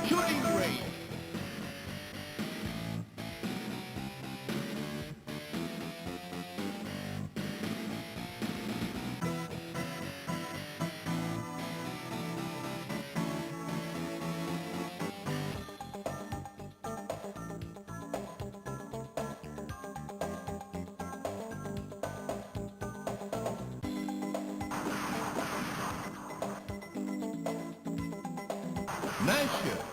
Shooting range. Nice shot.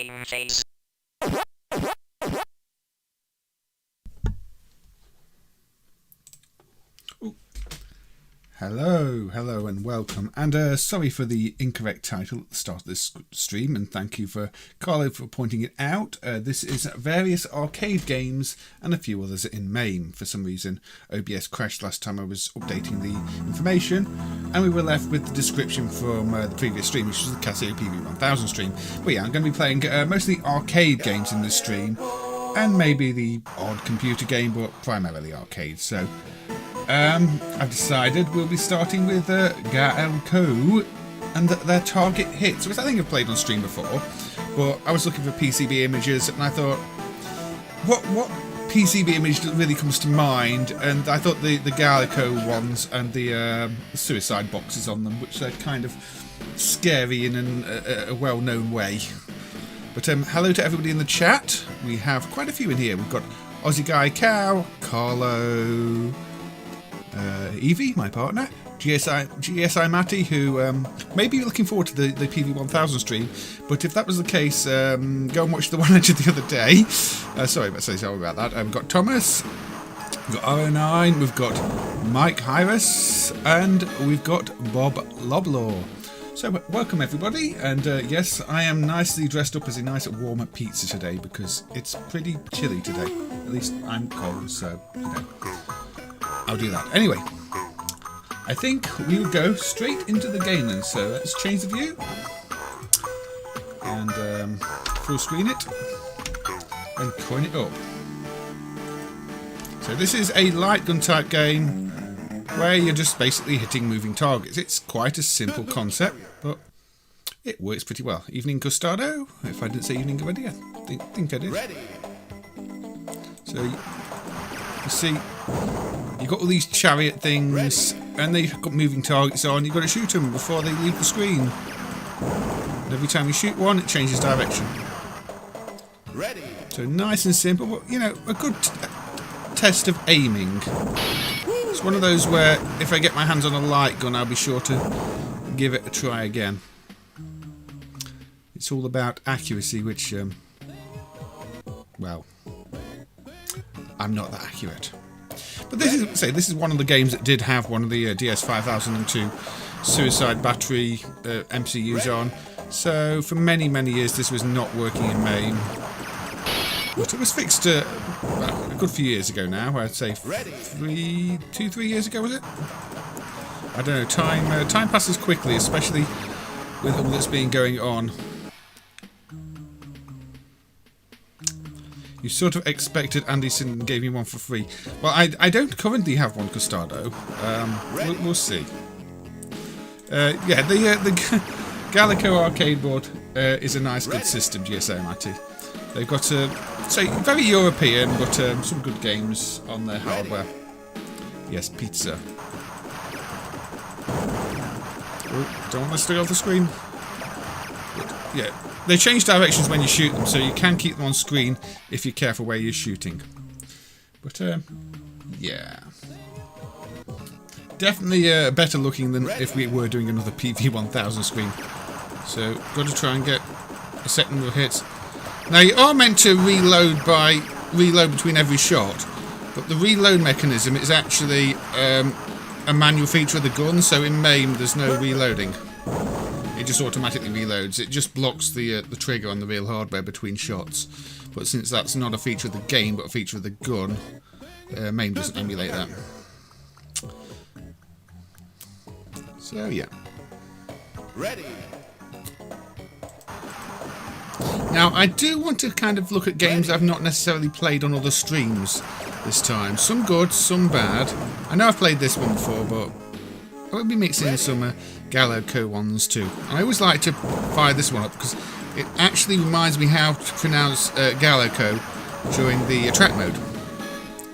game phase. Hello and welcome, and sorry for the incorrect title at the start of this stream, and thank you for Carlo for pointing it out. This is various arcade games and a few others in MAME. For some reason OBS crashed last time I was updating the information, and we were left with the description from the previous stream, which was the CrazyPiri 1000 stream. But yeah, I'm going to be playing mostly arcade games in this stream, and maybe the odd computer game, but primarily arcade. So I've decided we'll be starting with Gaelco and their target hits, which I think I've played on stream before, but I was looking for PCB images and I thought, what PCB image really comes to mind? And I thought the Gaelco ones and the suicide boxes on them, which are kind of scary in a well-known way. But hello to everybody in the chat. We have quite a few in here. We've got Aussie Guy Cow, Carlo, Evie, my partner, GSI Matty, who may be looking forward to the PV1000 stream, but if that was the case, go and watch the one I did the other day. Sorry about that. We've got Thomas, we've got R09, we've got Mike Hyras, and we've got Bob Loblaw. So welcome everybody, and yes, I am nicely dressed up as a nice warm pizza today because it's pretty chilly today. At least I'm cold, so you know, I'll do that. Anyway, I think we will go straight into the game then. So let's change the view and full screen it and coin it up. So this is a light gun type game where you're just basically hitting moving targets. It's quite a simple concept, but it works pretty well. Evening Custado. If I didn't say evening already, I think I did. So you see, you've got all these chariot things, and they've got moving targets on. You've got to shoot them before they leave the screen. And every time you shoot one, it changes direction. So nice and simple, but you know, a good test of aiming. It's one of those where if I get my hands on a light gun, I'll be sure to give it a try again. It's all about accuracy, which, well, I'm not that accurate. But this is one of the games that did have one of the DS5002 suicide battery MCUs on. So for many years this was not working in MAME. But it was fixed a good few years ago now. I'd say 2-3 years ago, was it? I don't know. Time passes quickly, especially with all that's been going on. You sort of expected Anderson gave me one for free. Well, I don't currently have one Custado. We'll see. Yeah, the Gaelco arcade board is a nice, good system, GSO Matty. They've got say very European, but some good games on their hardware. Yes, pizza. Oh, don't want to stay off the screen. But, yeah, they change directions when you shoot them, so you can keep them on screen if you're careful where you're shooting. But yeah, definitely better looking than if we were doing another PV1000 screen. So got to try and get a set number of hits. Now you are meant to reload between every shot, but the reload mechanism is actually a manual feature of the gun. So in MAME there's no reloading; it just automatically reloads. It just blocks the trigger on the real hardware between shots. But since that's not a feature of the game but a feature of the gun, MAME doesn't emulate that. So yeah. Ready. Now, I do want to kind of look at games I've not necessarily played on other streams this time. Some good, some bad. I know I've played this one before, but I will be mixing in some Gaelco ones too. And I always like to fire this one up because it actually reminds me how to pronounce Gaelco during the track mode.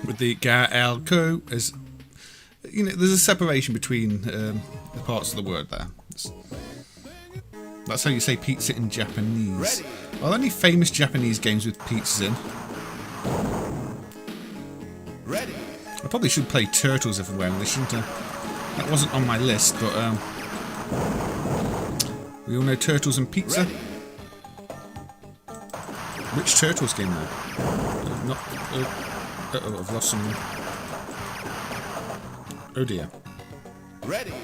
With the Gaelco, as you know, there's a separation between the parts of the word there. That's how you say pizza in Japanese. Are there any famous Japanese games with pizzas in? I probably should play Turtles everywhere, and shouldn't I? That wasn't on my list, but we all know Turtles and pizza. Which Turtles game now? Not. Uh-oh, I've lost someone. Oh dear. Ready.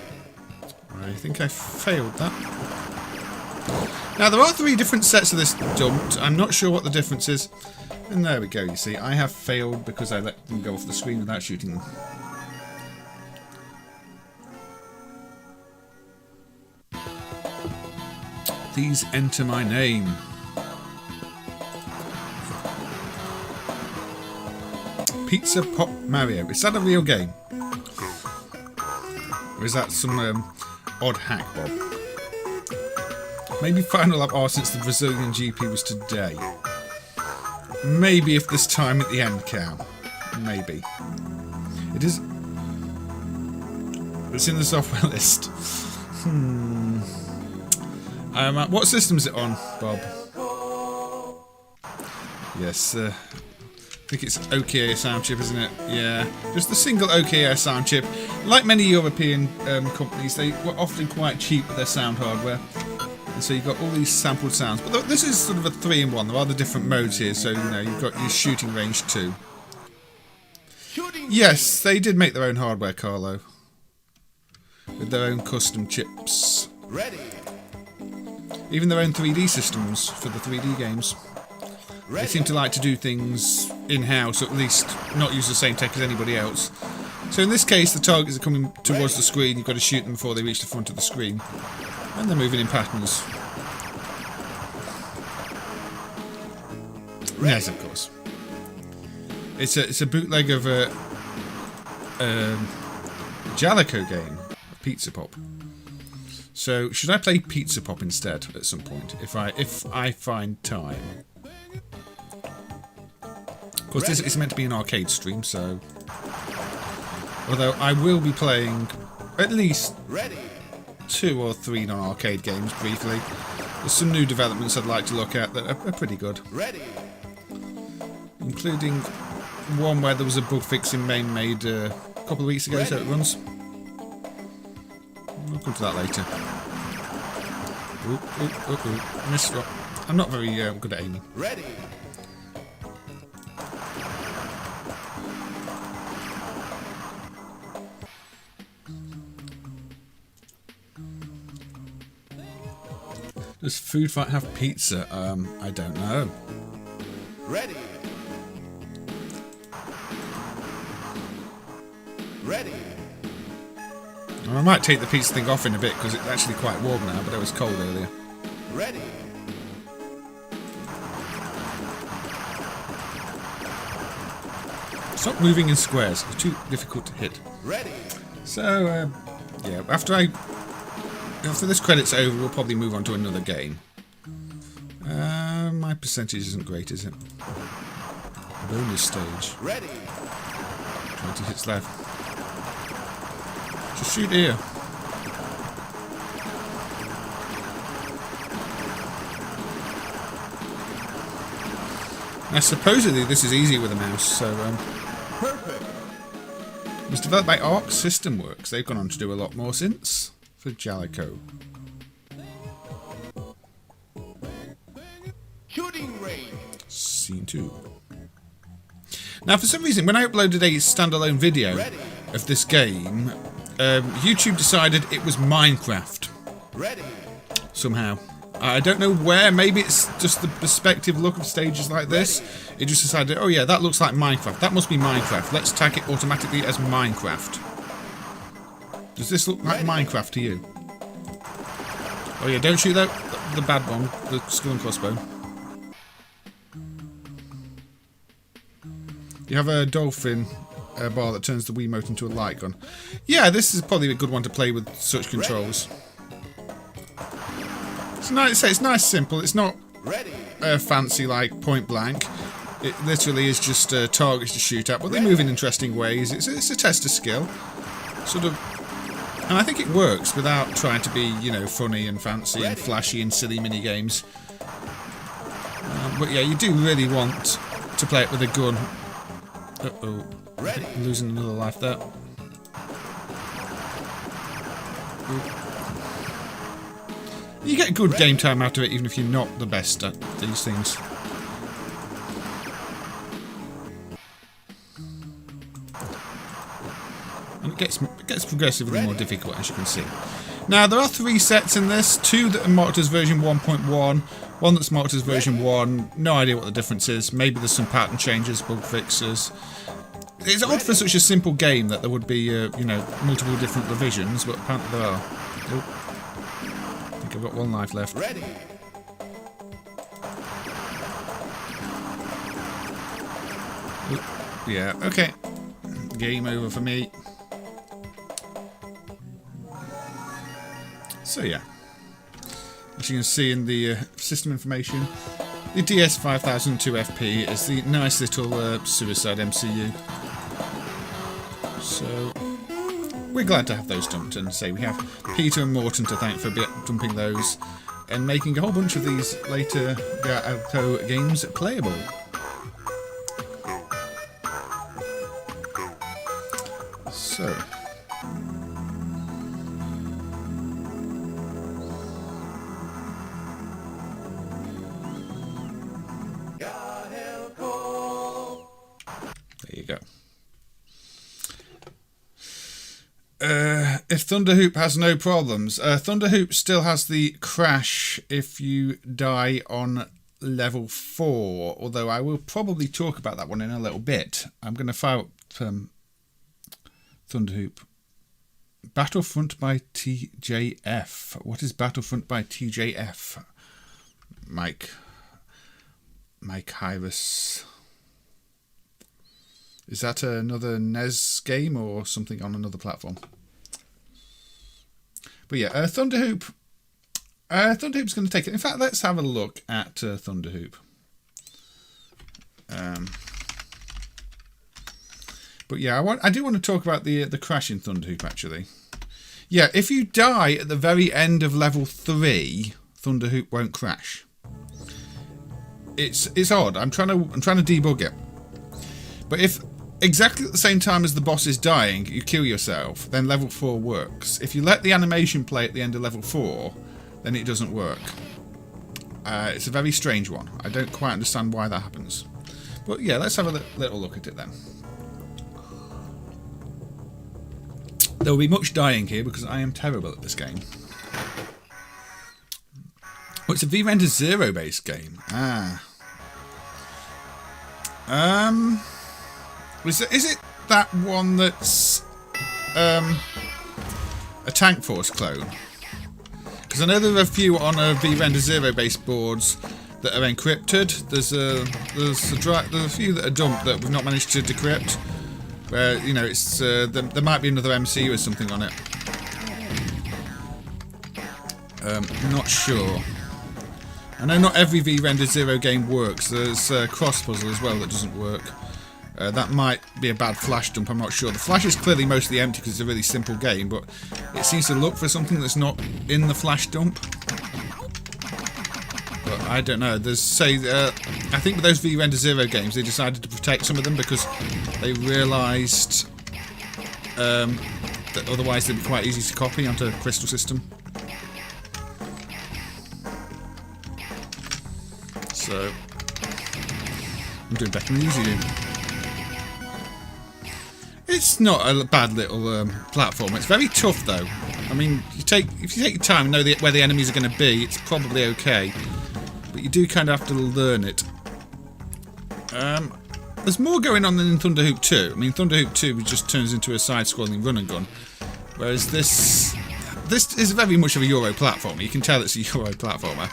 I think I failed that. Now, there are 3 different sets of this dumped. I'm not sure what the difference is. And there we go, you see. I have failed because I let them go off the screen without shooting them. Please enter my name. Pizza Pop Mario. Is that a real game? Or is that some odd hack, Bob? Maybe Final Lap R since the Brazilian GP was today. Maybe if there's time at the end, Cow. Maybe. It is... It's in the software list. What system is it on, Bob? Yes, I think it's OKA sound chip, isn't it? Yeah, just the single OKA sound chip. Like many European companies, they were often quite cheap with their sound hardware. And so you've got all these sampled sounds. But this is sort of a 3-in-1. There are the different modes here, so you know you've got your shooting range too. Yes, they did make their own hardware, Carlo. With their own custom chips. Ready. Even their own 3D systems for the 3D games. They seem to like to do things in-house, or at least not use the same tech as anybody else. So in this case, the targets are coming towards the screen. You've got to shoot them before they reach the front of the screen. And they're moving in patterns. Yes, of course. It's a bootleg of a Gaelco game, Pizza Pop. So should I play Pizza Pop instead at some point if I find time? Of course, this is meant to be an arcade stream, so although I will be playing at least 2 or 3 non-arcade games briefly. There's some new developments I'd like to look at that are pretty good. Including one where there was a bug fix in MAME made a couple of weeks ago, so it runs. We'll come to that later. Missed rock. I'm not very good at aiming. Does Food Fight have pizza? I don't know. Ready. I might take the pizza thing off in a bit because it's actually quite warm now, but it was cold earlier. Stop moving in squares. It's too difficult to hit. So, yeah, after this credit's over, we'll probably move on to another game. My percentage isn't great, is it? Bonus stage. 20 hits left. Just shoot here. Now, supposedly this is easier with a mouse, so Perfect. it was developed by Arc System Works. They've gone on to do a lot more since for Gaelco. Shooting range. Scene 2. Now, for some reason, when I uploaded a standalone video of this game, YouTube decided it was Minecraft. Somehow. I don't know where. Maybe it's just the perspective look of stages like this. It just decided, oh yeah, that looks like Minecraft. That must be Minecraft. Let's tag it automatically as Minecraft. Does this look like Minecraft to you? Oh yeah, don't shoot that. The bad one. The skull and crossbow. You have a dolphin bar that turns the Wiimote into a light gun. Yeah, this is probably a good one to play with such controls. It's nice, simple. It's not fancy like Point Blank. It literally is just targets to shoot at, but they move in interesting ways. It's a test of skill, sort of, and I think it works without trying to be, you know, funny and fancy and flashy and silly mini games. But yeah, you do really want to play it with a gun. Uh-oh. I'm losing another life there. Ooh. You get good game time out of it, even if you're not the best at these things. gets progressively more difficult, as you can see. Now, there are 3 sets in this. 2 that are marked as version 1.1. 1 that's marked as version 1. No idea what the difference is. Maybe there's some pattern changes, bug fixes. It's odd for such a simple game that there would be, you know, multiple different revisions, but apparently there are. Oh. I think I've got 1 life left. Ready. Oh. Yeah, okay. Game over for me. So yeah, as you can see in the system information, the DS5002FP is the nice little suicide MCU. So we're glad to have those dumped, and say we have Peter and Morton to thank for dumping those and making a whole bunch of these later Gaelco games playable. So. There you go. If Thunderhoop has no problems, Thunderhoop still has the crash if you die on level 4, although I will probably talk about that one in a little bit. I'm going to fire up Thunderhoop. Battlefront by TJF. What is Battlefront by TJF? Mike Hyrus. Is that another NES game or something on another platform? But yeah, Thunderhoop. Thunderhoop's going to take it. In fact, let's have a look at Thunderhoop. But yeah, I do want to talk about the crash in Thunderhoop actually. Yeah, if you die at the very end of level 3, Thunderhoop won't crash. It's odd. I'm trying to debug it. But if exactly at the same time as the boss is dying, you kill yourself, then level 4 works. If you let the animation play at the end of level 4, then it doesn't work. It's a very strange one. I don't quite understand why that happens. But yeah, let's have a little look at it then. There will be much dying here because I am terrible at this game. Oh, it's a V-Render 0 based game. Is it that one that's a Tank Force clone? Because I know there are a few on V-Render 0 based boards that are encrypted. There's a few that are dumped that we've not managed to decrypt. Where, you know, it's there might be another MCU or something on it. Not sure. I know not every V-Render 0 game works. There's Cross Puzzle as well that doesn't work. That might be a bad flash dump, I'm not sure. The flash is clearly mostly empty because it's a really simple game, but it seems to look for something that's not in the flash dump. But I don't know. I think with those V-Render 0 games, they decided to protect some of them because they realised that otherwise they'd be quite easy to copy onto a Crystal system. So I'm doing better than usually. It's not a bad little platform. It's very tough though. I mean, if you take your time and know where the enemies are going to be, it's probably okay. But you do kind of have to learn it. There's more going on than in Thunderhoop 2. I mean, Thunderhoop 2 just turns into a side-scrolling run-and-gun, whereas this is very much of a Euro platformer. You can tell it's a Euro platformer.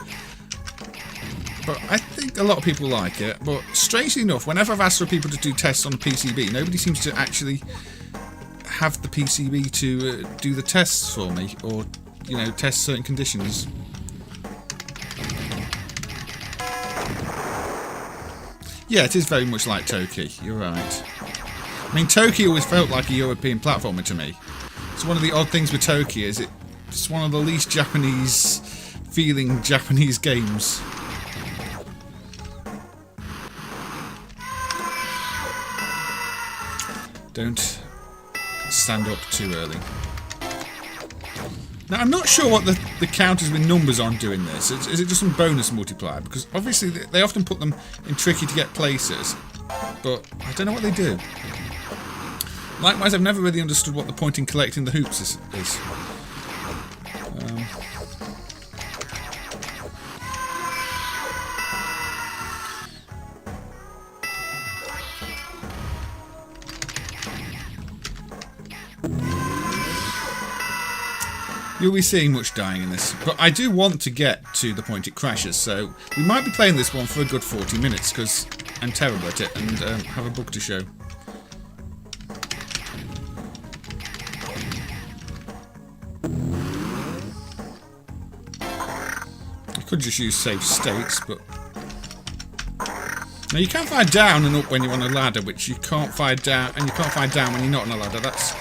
But I think a lot of people like it. But strangely enough, whenever I've asked for people to do tests on the PCB, nobody seems to actually have the PCB to do the tests for me, or, you know, test certain conditions. Yeah, it is very much like Toki, you're right. I mean, Toki always felt like a European platformer to me. It's one of the odd things with Toki is it's one of the least Japanese feeling Japanese games. Don't stand up too early. Now, I'm not sure what the counters with numbers on doing this. Is it just some bonus multiplier? Because obviously they often put them in tricky to get places, but I don't know what they do. Likewise, I've never really understood what the point in collecting the hoops is. You'll be seeing much dying in this, but I do want to get to the point it crashes, so we might be playing this one for a good 40 minutes, because I'm terrible at it and have a bug to show. I could just use save states, but... Now you can fire down and up when you're on a ladder, which you can't fire down, and you can't fire down when you're not on a ladder. That's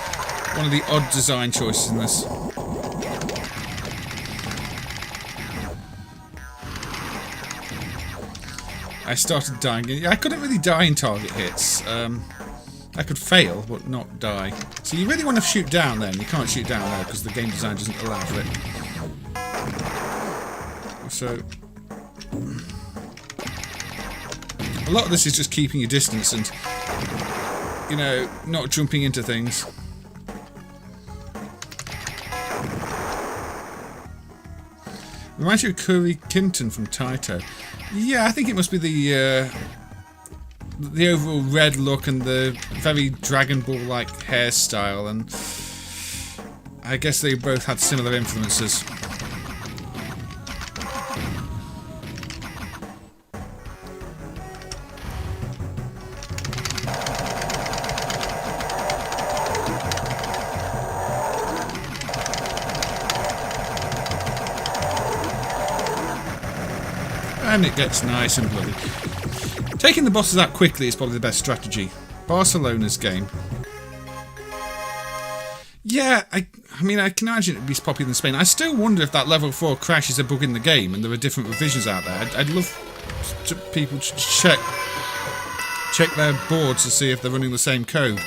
one of the odd design choices in this. I started dying. I couldn't really die in target hits. I could fail, but not die. So you really want to shoot down then. You can't shoot down there because the game design doesn't allow for it. So... a lot of this is just keeping your distance and, you know, not jumping into things. Reminds you of Curry Kinton from Taito. Yeah, I think it must be the overall red look and the very Dragon Ball-like hairstyle, and I guess they both had similar influences. And it gets nice and bloody. Taking the bosses out quickly is probably the best strategy. Barcelona's game. Yeah, I mean, I can imagine it'd be popular in Spain. I still wonder if that level 4 crash is a bug in the game and there are different revisions out there. I'd love people to check their boards to see if they're running the same code.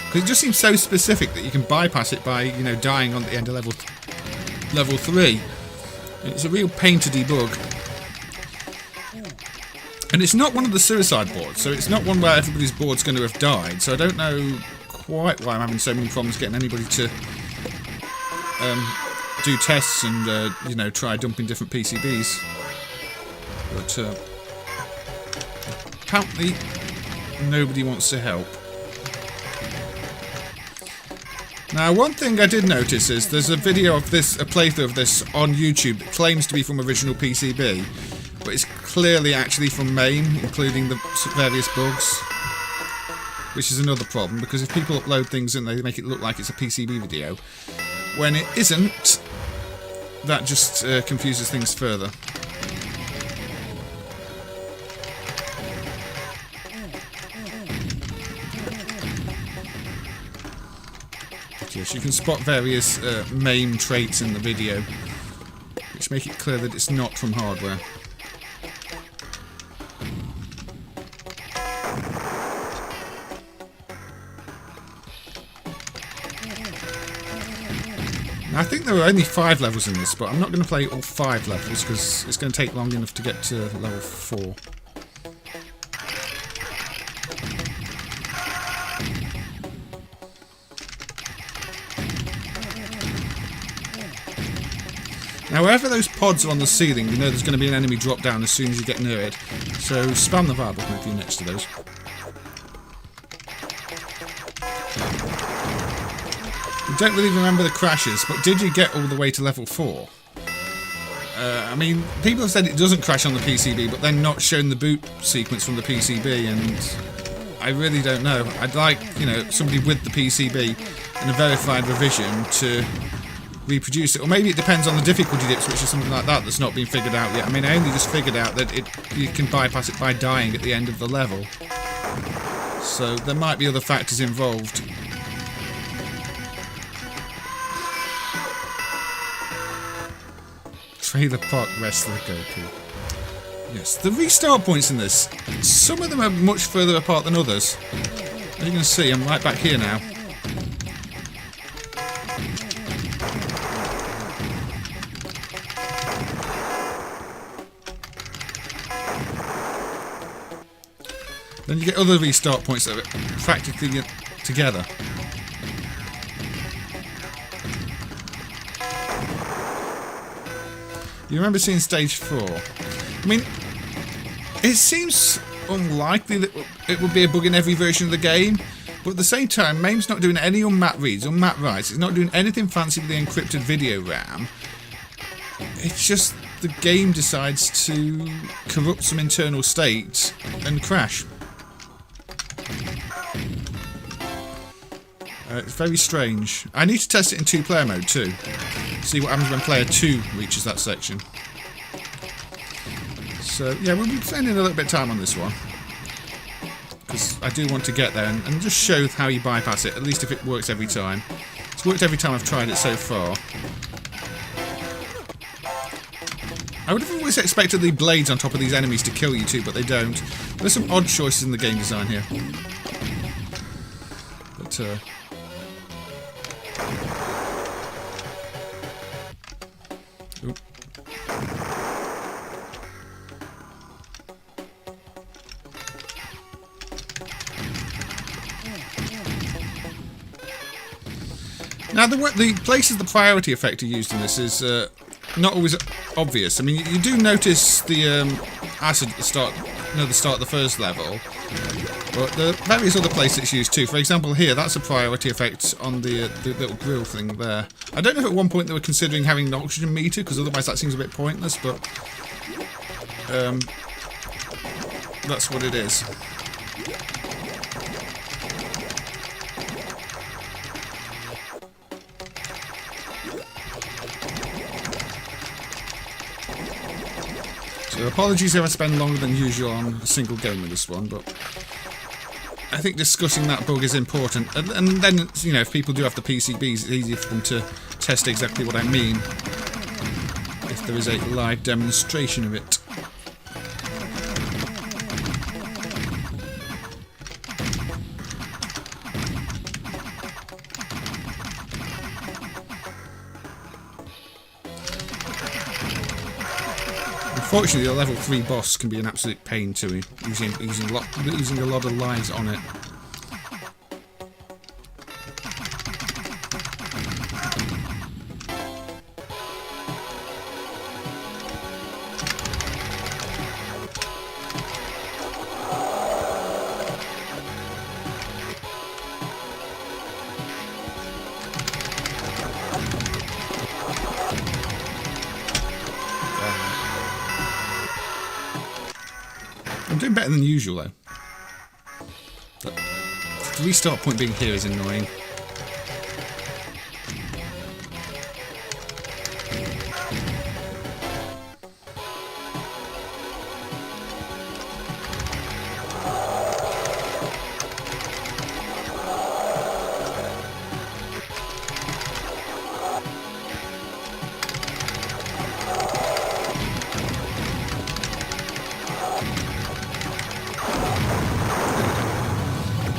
Because it just seems so specific that you can bypass it by, you know, dying on the end of level 3. It's a real pain to debug. And it's not one of the suicide boards, so it's not one where everybody's board's going to have died, so I don't know quite why I'm having so many problems getting anybody to do tests and, you know, try dumping different PCBs. But apparently nobody wants to help. Now, one thing I did notice is there's a video of this, a playthrough of this on YouTube that claims to be from original PCB, but it's clearly actually from MAME, including the various bugs, which is another problem, because if people upload things and they make it look like it's a PCB video, when it isn't, that just confuses things further. But yes, you can spot various MAME traits in the video, which make it clear that it's not from hardware. I think there were only 5 levels in this, but I'm not going to play all 5 levels because it's going to take long enough to get to level 4. Now, wherever those pods are on the ceiling, you know there's going to be an enemy drop down as soon as you get near it, so spam the VAR button if you're next to those. I don't really remember the crashes, but did you get all the way to level 4? I mean, people have said it doesn't crash on the PCB, but then not shown the boot sequence from the PCB, and I really don't know. I'd like, you know, somebody with the PCB and a verified revision to reproduce it. Or maybe it depends on the difficulty dips, which is something like that that's not been figured out yet. I mean, I only just figured out that you can bypass it by dying at the end of the level. So there might be other factors involved. Trailer Park Wrestler Goku. Yes, the restart points in this, some of them are much further apart than others. As you can see, I'm right back here now. Then you get other restart points that are practically together. You remember seeing stage 4? I mean, it seems unlikely that it would be a bug in every version of the game, but at the same time, MAME's not doing any unmapped reads, unmapped writes. It's not doing anything fancy with the encrypted video RAM. It's just the game decides to corrupt some internal state and crash. It's very strange. I need to test it in 2-player mode too. See what happens when player 2 reaches that section. So yeah, we'll be spending a little bit of time on this one, because I do want to get there and just show how you bypass it, at least if it works every time. It's worked every time I've tried it so far. I would have always expected the blades on top of these enemies to kill you too, but they don't. There's some odd choices in the game design here. But oop. Now, the places the priority effect are used in this is not always obvious. I mean, you do notice the acid at the start, the start of the first level, but the various other places it's used too. For example, here, that's a priority effect on the little grill thing there. I don't know if at one point they were considering having an oxygen meter, because otherwise that seems a bit pointless, but that's what it is. So apologies if I spend longer than usual on a single game with this one, but I think discussing that bug is important. And then, you know, if people do have the PCBs, it's easier for them to test exactly what I mean if there is a live demonstration of it. Unfortunately, the level 3 boss can be an absolute pain to losing a lot of lives on it. I'm doing better than usual though. The restart point being here is annoying.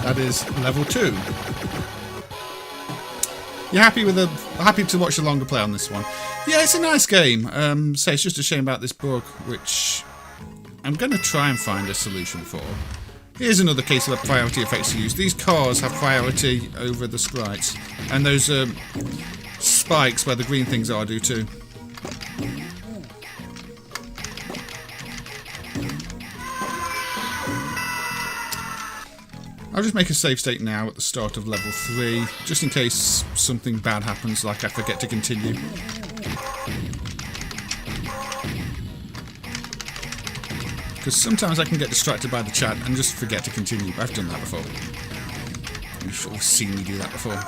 That is level 2. You're happy to watch a longer play on this one? Yeah, it's a nice game. So it's just a shame about this bug, which I'm going to try and find a solution for. Here's another case of the priority effects used. These cars have priority over the sprites, and those spikes where the green things are do too. I'll just make a save state now at the start of level 3, just in case something bad happens, like I forget to continue. Because sometimes I can get distracted by the chat and just forget to continue. I've done that before. You've all seen me do that before.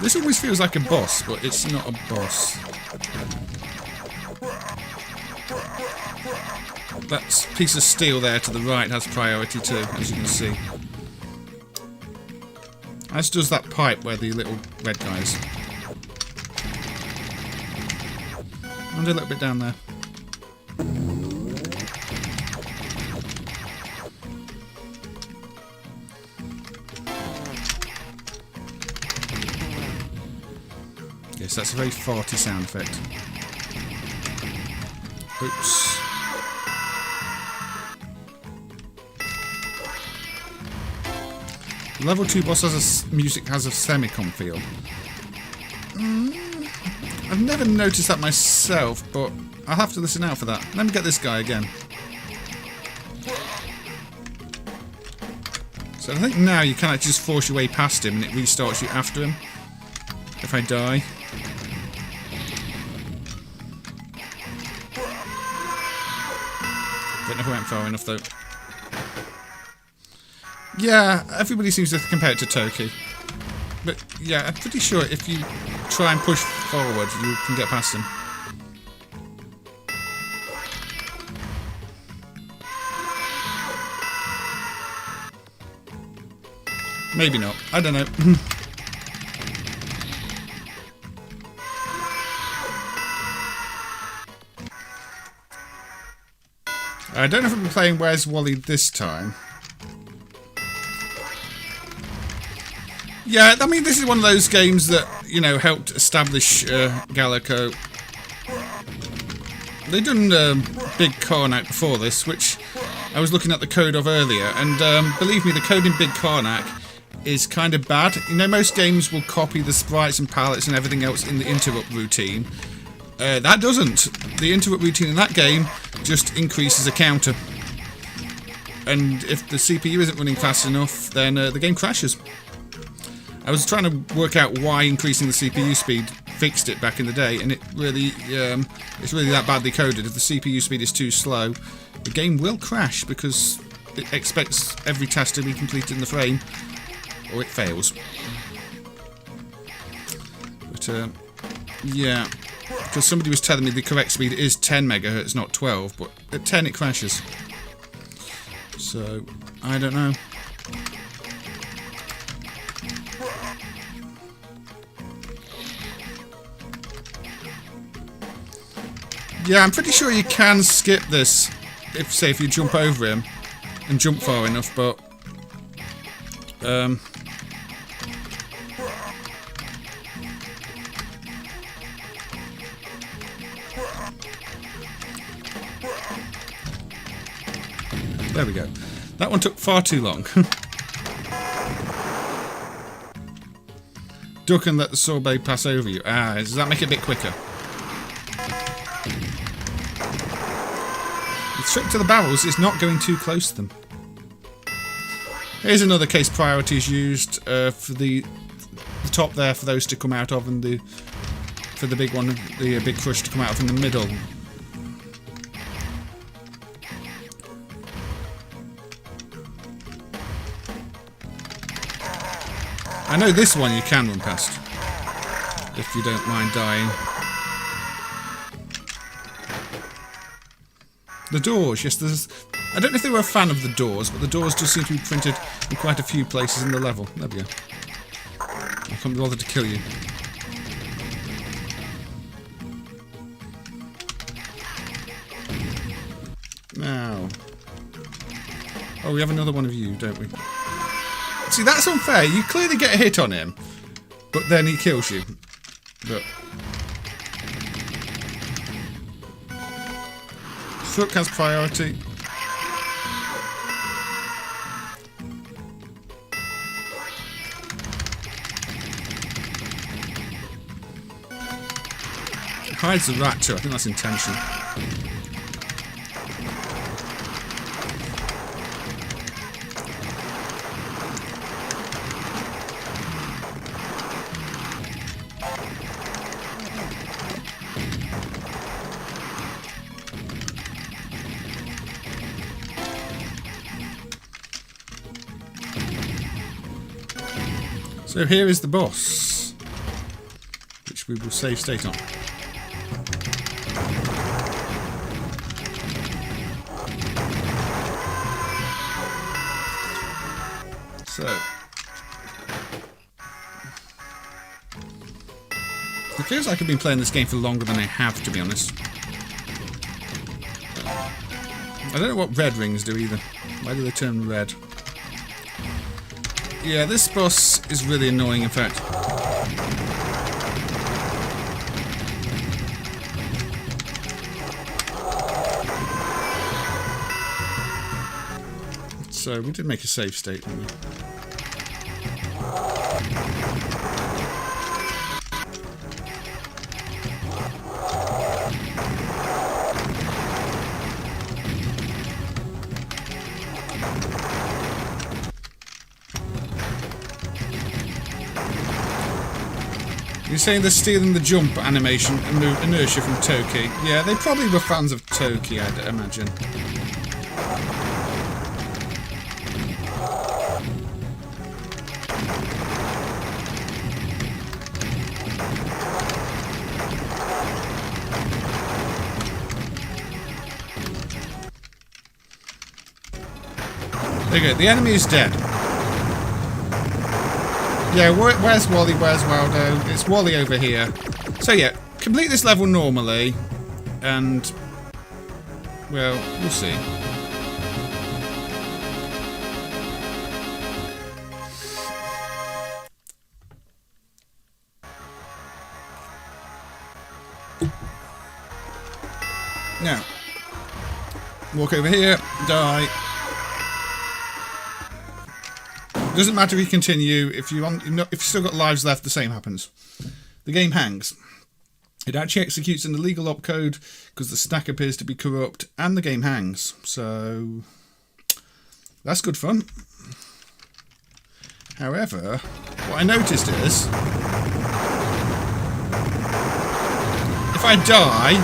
This always feels like a boss, but it's not a boss. That piece of steel there to the right has priority too, as you can see. As does that pipe where the little red guy is. And a little bit down there. Yes, that's a very farty sound effect. Oops. Level 2 boss music has a semicon feel. I've never noticed that myself, but I'll have to listen out for that. Let me get this guy again. So I think now you can actually just force your way past him and it restarts you after him. If I die. Don't know if I went far enough though. Yeah, everybody seems to compare it to Toki. But yeah, I'm pretty sure if you try and push forward, you can get past him. Maybe not. I don't know. I don't know if I'm playing Where's Wally this time. Yeah, I mean, this is one of those games that, you know, helped establish Gaelco. They'd done Big Cownight before this, which I was looking at the code of earlier, and believe me, the code in Big Cownight is kind of bad. You know, most games will copy the sprites and palettes and everything else in the interrupt routine. That doesn't. The interrupt routine in that game just increases a counter. And if the CPU isn't running fast enough, then the game crashes. I was trying to work out why increasing the CPU speed fixed it back in the day, and it really, it's really that badly coded. If the CPU speed is too slow, the game will crash because it expects every task to be completed in the frame, or it fails. But yeah, because somebody was telling me the correct speed is 10 megahertz, not 12, but at 10 it crashes. So I don't know. Yeah, I'm pretty sure you can skip this if, say, if you jump over him and jump far enough, but there we go. That one took far too long. Duck and let the sorbet pass over you. Ah, does that make it a bit quicker? The trick to the barrels is not going too close to them. Here's another case priorities used for the top there for those to come out of, and for the big one, the big crush to come out of in the middle. I know this one you can run past, if you don't mind dying. The doors, yes, there's... I don't know if they were a fan of the doors, but the doors just seem to be printed in quite a few places in the level. There we go. I can't be bothered to kill you. Now... Oh, we have another one of you, don't we? See, that's unfair. You clearly get a hit on him, but then he kills you. But... Crook has priority. Hides the rat too. I think that's intentional. So here is the boss, which we will save state on. So, it feels like I've been playing this game for longer than I have, to be honest. I don't know what red rings do either. Why do they turn red? Yeah, this boss is really annoying, in fact. So, we did make a save state, didn't we? You're saying they're stealing the jump animation and inertia from Toki. Yeah, they probably were fans of Toki, I'd imagine. There you go, the enemy is dead. Yeah, where's Wally, where's Waldo? It's Wally over here. So yeah, complete this level normally, and, well, we'll see. Now, walk over here, die. Doesn't matter if you continue, if you've still got lives left, the same happens. The game hangs. It actually executes an illegal opcode because the stack appears to be corrupt, and the game hangs. So that's good fun. However, what I noticed is if I die,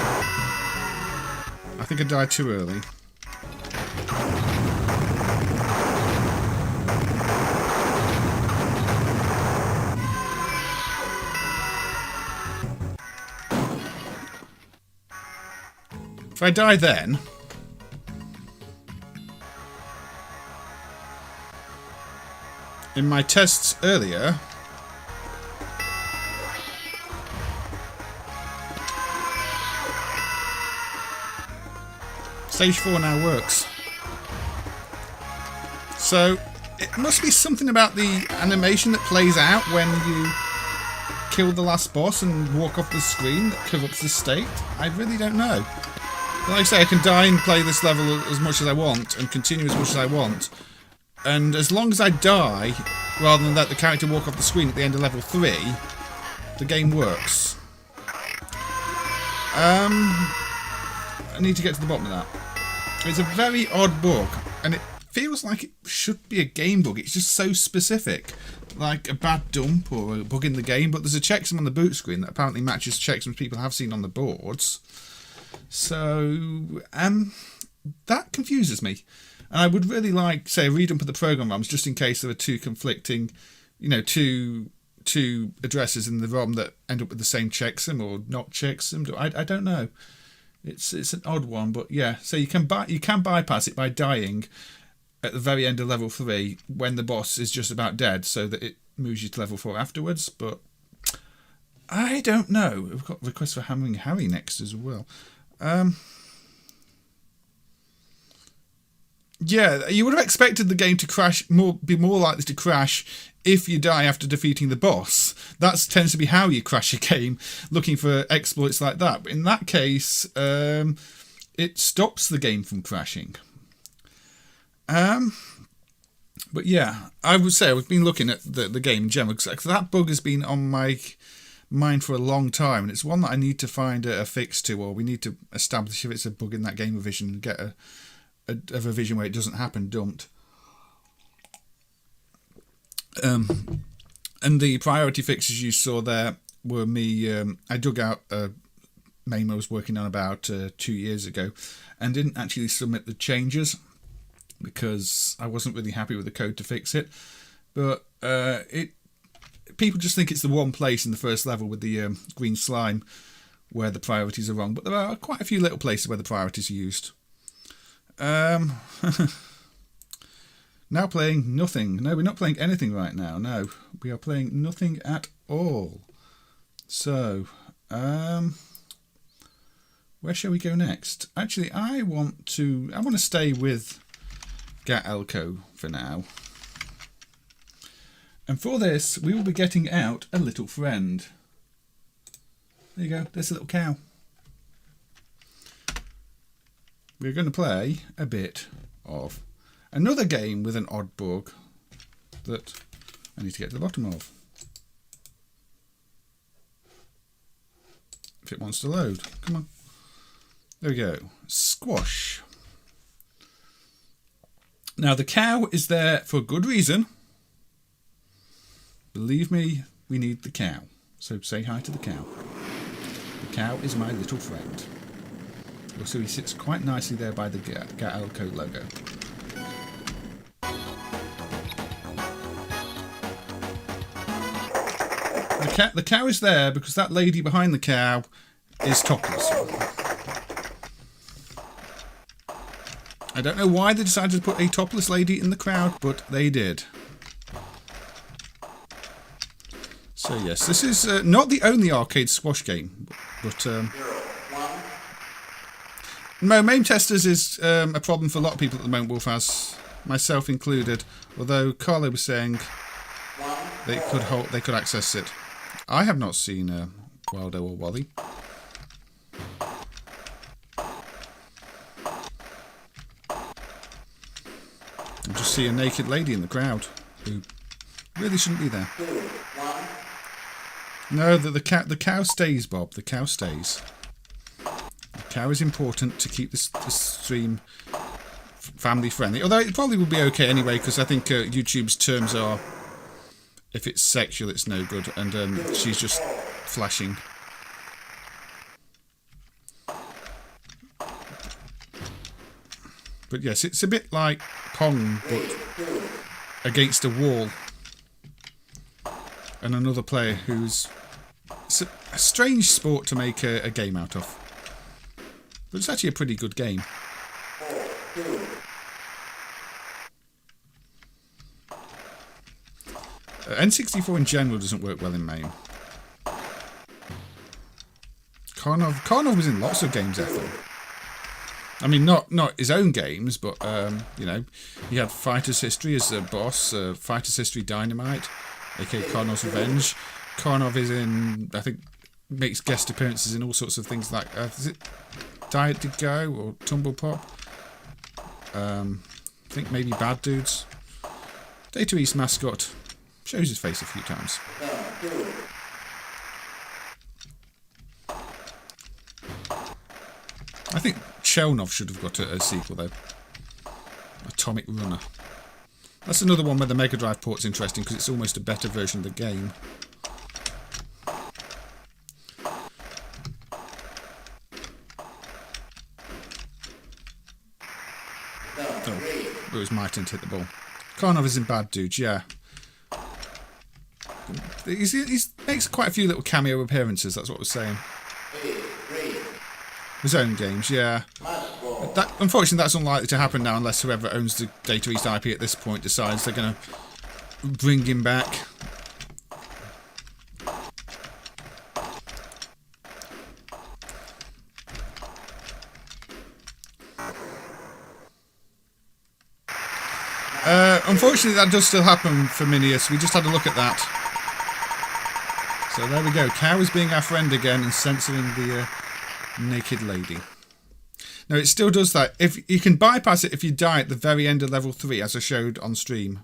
I think I died too early. If I die then, in my tests earlier, stage 4 now works. So it must be something about the animation that plays out when you kill the last boss and walk off the screen that corrupts the state. I really don't know. Like I say, I can die and play this level as much as I want and continue as much as I want. And as long as I die, rather than let the character walk off the screen at the end of level 3, the game works. I need to get to the bottom of that. It's a very odd bug, and it feels like it should be a game bug. It's just so specific. Like a bad dump or a bug in the game, but there's a checksum on the boot screen that apparently matches checksums people have seen on the boards. So, that confuses me. And I would really like, say, a redump of the program ROMs just in case there are two conflicting, two addresses in the ROM that end up with the same checksum or not checksum. I don't know. It's an odd one, but yeah. So you can bypass it by dying at the very end of level 3 when the boss is just about dead, so that it moves you to level 4 afterwards. But I don't know. We've got requests for Hammering Harry next as well. Yeah, you would have expected the game to crash, be more likely to crash if you die after defeating the boss. That tends to be how you crash a game, looking for exploits like that. But in that case, it stops the game from crashing. But yeah, I would say I've been looking at the game in general, because that bug has been on my mind for a long time, and it's one that I need to find a fix to, or we need to establish if it's a bug in that game revision and get a revision where it doesn't happen dumped. And the priority fixes you saw there were me. I dug out a MAME I was working on about 2 years ago and didn't actually submit the changes because I wasn't really happy with the code to fix it. But people just think it's the one place in the first level with the green slime where the priorities are wrong, but there are quite a few little places where the priorities are used. Now playing nothing. No, we're not playing anything right now. No, we are playing nothing at all. So, where shall we go next? Actually, I want to stay with Gaelco for now. And for this, we will be getting out a little friend. There you go, there's a little cow. We're going to play a bit of another game with an odd bug that I need to get to the bottom of. If it wants to load. Come on. There we go. Squash. Now the cow is there for good reason. Believe me, we need the cow. So say hi to the cow. The cow is my little friend. Also, he sits quite nicely there by the Gaelco logo. The cow is there because that lady behind the cow is topless. I don't know why they decided to put a topless lady in the crowd, but they did. So yes, this is not the only arcade squash game, but no, MAME testers is a problem for a lot of people at the moment, Wolfaz, myself included. Although Carlo was saying they could access it. I have not seen Waldo or Wally. I just see a naked lady in the crowd who really shouldn't be there. No, the cow stays, Bob. The cow stays. The cow is important to keep this stream family friendly. Although it probably would be okay anyway, because I think YouTube's terms are, if it's sexual, it's no good. And she's just flashing. But yes, it's a bit like Pong, but against a wall. And another player who's... It's a strange sport to make a game out of. But it's actually a pretty good game. N64 in general doesn't work well in MAME. Karnov was in lots of games, I thought. I mean, not his own games, but, you know, he had Fighter's History as a boss, Fighter's History Dynamite, aka Karnov's Revenge. Karnov is in, I think, makes guest appearances in all sorts of things like, is it Diet to Go or Tumble Pop? I think maybe Bad Dudes. Data East mascot shows his face a few times. I think Chelnov should have got a sequel though. Atomic Runner. That's another one where the Mega Drive port's interesting because it's almost a better version of the game. Oh, it was my turn to hit the ball. Karnov is in Bad Dudes, yeah. He makes quite a few little cameo appearances, that's what I was saying. His own games, yeah. Unfortunately, that's unlikely to happen now unless whoever owns the Data East IP at this point decides they're going to bring him back. Unfortunately, that does still happen for Minius. We just had a look at that. So there we go. Cow is being our friend again and censoring the naked lady. Now it still does that. If you can bypass it if you die at the very end of level 3, as I showed on stream.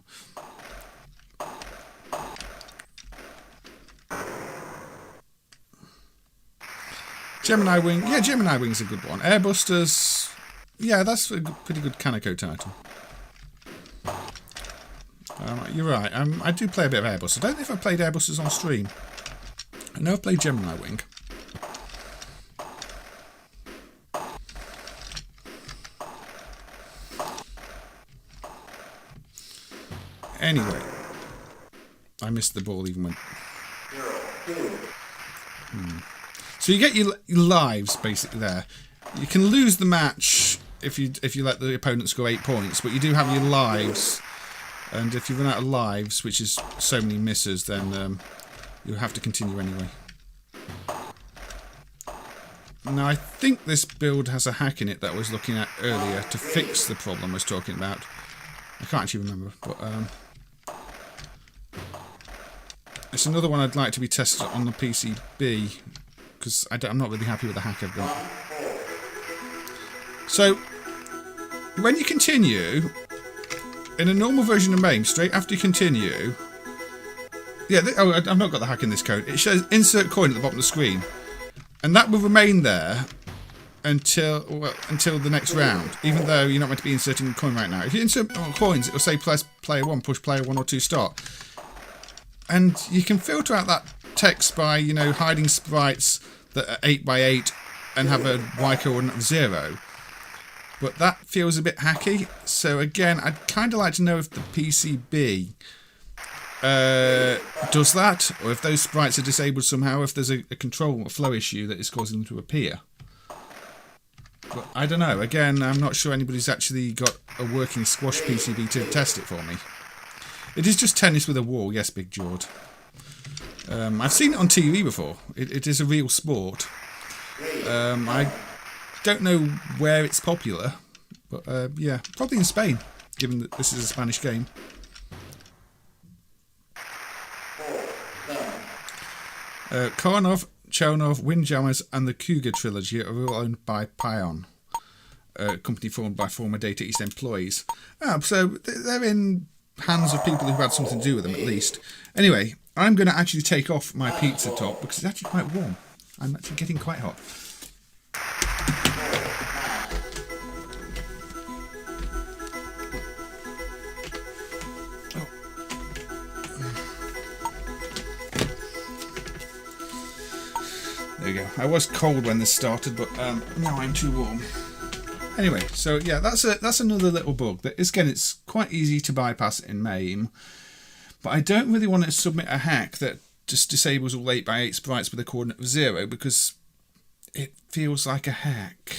Gemini Wing, yeah, Gemini Wing's a good one. Airbusters, yeah, that's a pretty good Kaneko title. You're right. I do play a bit of Airbusters. I don't know if I've played Airbusters on stream. I know I've played Gemini Wing. Anyway, I missed the ball even when. So you get your lives basically there. You can lose the match if you let the opponent score 8 points, but you do have your lives. And if you run out of lives, which is so many misses, then you'll have to continue anyway. Now, I think this build has a hack in it that I was looking at earlier to fix the problem I was talking about. I can't actually remember, but it's another one I'd like to be tested on the PCB, because I'm not really happy with the hack I've got. So, when you continue... In a normal version of MAME, straight after you continue... Yeah, I've not got the hack in this code. It says insert coin at the bottom of the screen. And that will remain there until the next round, even though you're not meant to be inserting a coin right now. If you insert coins, it will say press player 1, push player 1 or 2 start. And you can filter out that protects by, you know, hiding sprites that are 8x8 and have a Y coordinate of 0. But that feels a bit hacky. So again, I'd kind of like to know if the PCB does that, or if those sprites are disabled somehow, if there's a control or flow issue that is causing them to appear. But I don't know. Again, I'm not sure anybody's actually got a working squash PCB to test it for me. It is just tennis with a wall, yes, Big Jord. I've seen it on TV before. It is a real sport. I don't know where it's popular, but yeah, probably in Spain, given that this is a Spanish game. Kornov, Chelnov, Windjammers and the Cougar trilogy are all owned by Pion, a company formed by former Data East employees. So they're in hands of people who've had something to do with them, at least. Anyway, I'm going to actually take off my pizza top because it's actually quite warm. I'm actually getting quite hot. There you go. I was cold when this started, but now I'm too warm. Anyway, so yeah, that's another little bug. That is, again, it's quite easy to bypass in MAME, but I don't really want to submit a hack that just disables all 8x8 sprites with a coordinate of 0 because it feels like a hack.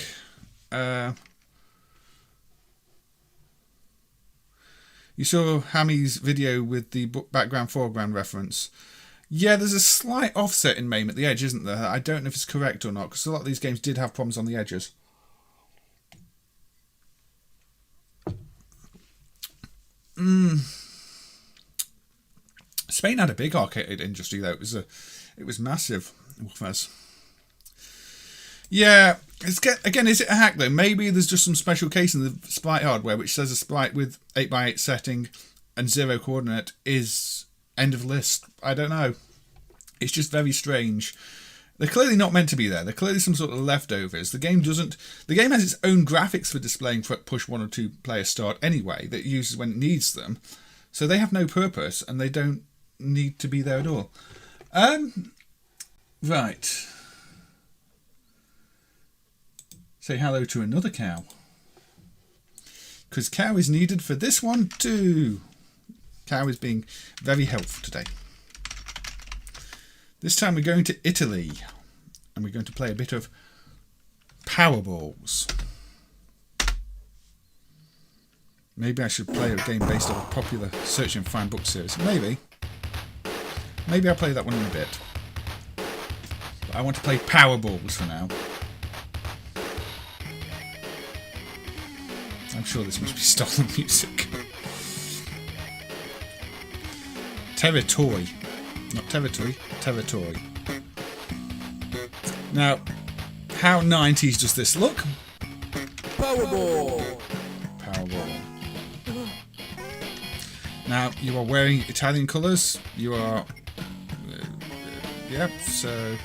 You saw Hammy's video with the background-foreground reference. Yeah, there's a slight offset in MAME at the edge, isn't there? I don't know if it's correct or not, because a lot of these games did have problems on the edges. Spain had a big arcade industry, though. It was massive. Yeah, again, is it a hack, though? Maybe there's just some special case in the sprite hardware which says a sprite with 8x8 setting and 0 coordinate is end of list. I don't know. It's just very strange. They're clearly not meant to be there. They're clearly some sort of leftovers. The game has its own graphics for displaying push 1 or 2 player start anyway that it uses when it needs them. So they have no purpose and they don't need to be there at all. Right. Say hello to another cow. Because cow is needed for this one too. Cow is being very helpful today. This time we're going to Italy and we're going to play a bit of Powerballs. Maybe I should play a game based on a popular search and find book series. Maybe I'll play that one in a bit. But I want to play Powerballs for now. I'm sure this must be stolen music. Territory. Not territory, territory. Now, how 90s does this look? Powerball. Powerball. Now, you are wearing Italian colours. You are... yep, so...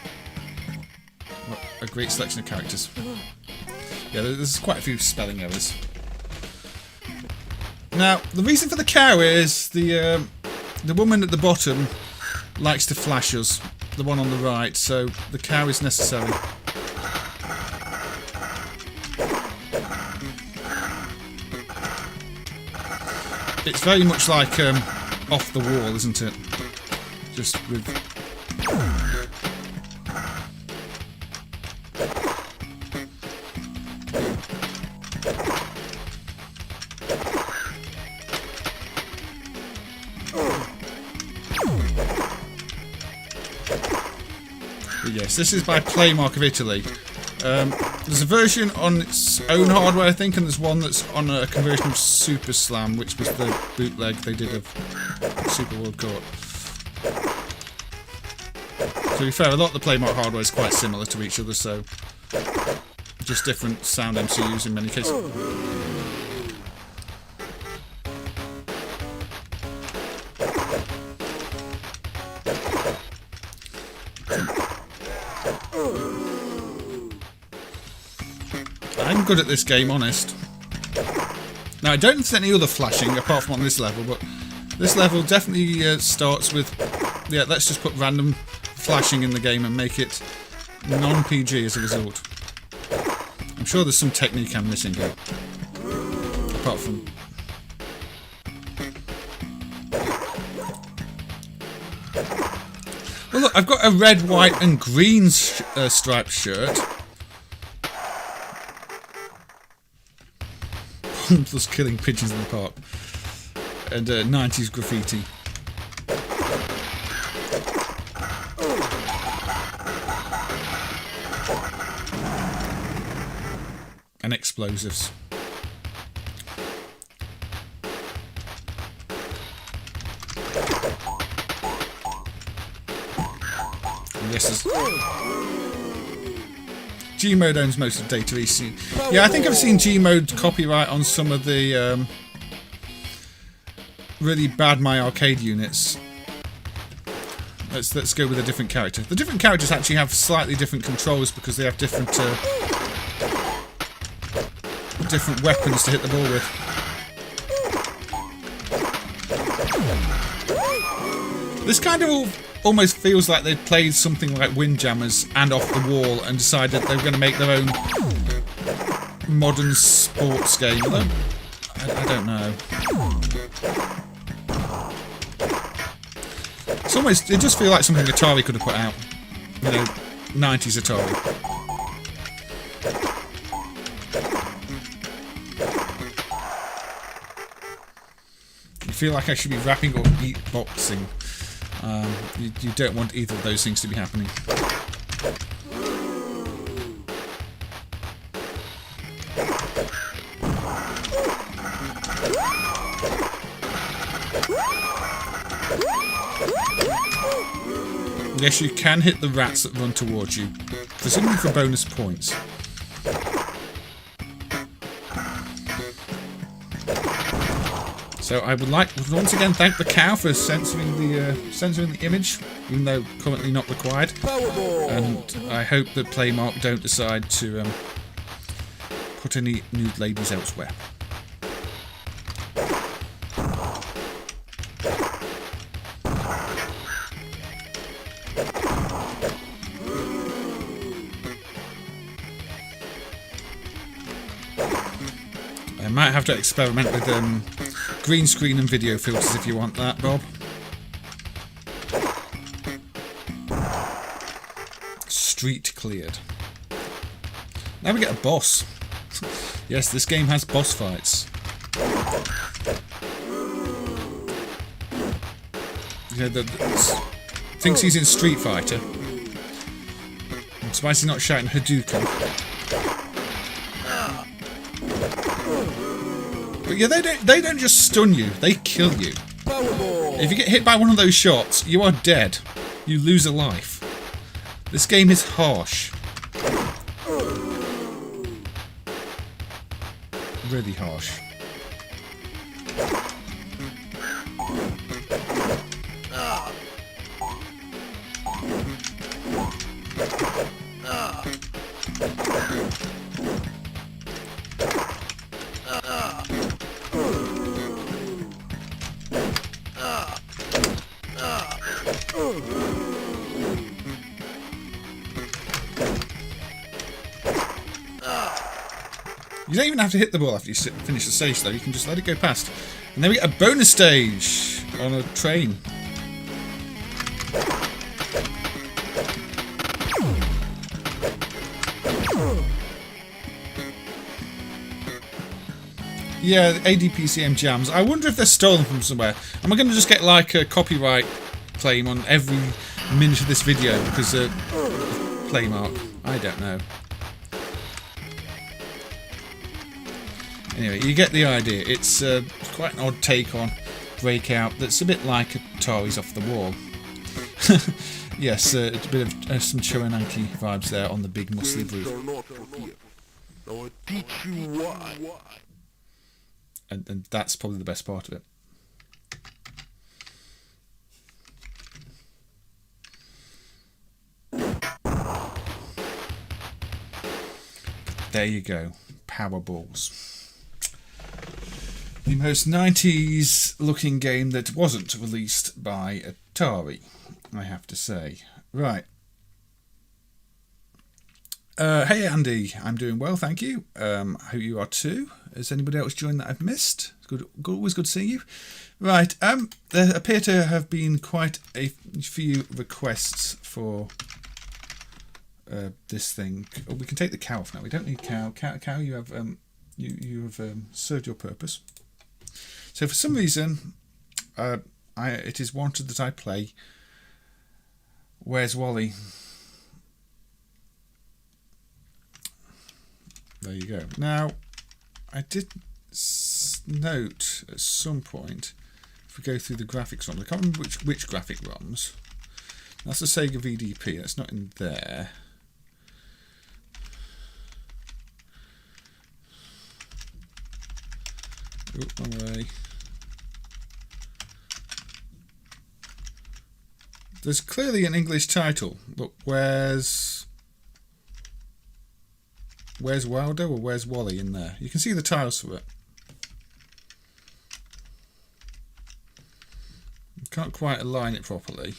What a great selection of characters. Yeah, there's quite a few spelling errors. Now, the reason for the cow is the woman at the bottom likes to flash us, the one on the right, so the cow is necessary. It's very much like Off the Wall, isn't it? Just with... Yes, this is by Playmark of Italy. There's a version on its own hardware, I think, and there's one that's on a conversion of Super Slam, which was the bootleg they did of Super World Court. To be fair, a lot of the Playmark hardware is quite similar to each other, so just different sound MCUs in many cases. I'm good at this game, honest. Now, I don't think there's any other flashing apart from on this level, but this level definitely starts with... Yeah, let's just put random flashing in the game and make it non-PG as a result. I'm sure there's some technique I'm missing here. Apart from... Well look, I've got a red, white and green striped shirt. Plus killing pigeons in the park. And 90s graffiti. And explosives. And this is... Gmode owns most of Data East. Yeah, I think I've seen Gmode copyright on some of the really bad My Arcade units. Let's go with a different character. The different characters actually have slightly different controls because they have different weapons to hit the ball with. This kind of almost feels like they played something like Windjammers and Off the Wall and decided they were going to make their own modern sports game. Although, I don't know. It's almost, it just feels like something Atari could have put out. You know, 90s Atari. I feel like I should be rapping or beatboxing. You don't want either of those things to be happening. Yes, you can hit the rats that run towards you, presumably for bonus points. So I would like to once again thank the cow for censoring the image, even though currently not required. And I hope that Playmark don't decide to put any nude ladies elsewhere. I might have to experiment with green screen and video filters if you want that, Bob. Street cleared. Now we get a boss. Yes, this game has boss fights. You know, thinks he's in Street Fighter. I'm surprised he's not shouting Hadouken. But yeah, they don't just stun you, they kill you. If you get hit by one of those shots, you are dead. You lose a life. This game is harsh. Really harsh. You don't even have to hit the ball after you finish the stage, though. You can just let it go past. And then we get a bonus stage on a train. Yeah, ADPCM jams. I wonder if they're stolen from somewhere. Am I going to just get like a copyright claim on every minute of this video because of Playmark? I don't know. Anyway, you get the idea. It's quite an odd take on Breakout that's a bit like Atari's Off the Wall. Yes, a bit of some Choananki vibes there on the big muscly roof. I'll teach you why. And that's probably the best part of it. There you go. Power balls. The most 90s looking game that wasn't released by Atari, I have to say. Right. Hey Andy, I'm doing well, thank you. I hope you are too. Has anybody else joined that I've missed? Good, always good seeing you. Right, there appear to have been quite a few requests for this thing. Oh, we can take the cow off now. We don't need cow. Cow, you have you have served your purpose. So for some reason, it is wanted that I play Where's Wally? There you go. Now, I did note at some point, if we go through the graphics ROMs, I can't remember which graphic ROMs. That's the Sega VDP. That's not in there. Oh, wrong way. There's clearly an English title. Look, where's Waldo or where's Wally in there? You can see the tiles for it. You can't quite align it properly.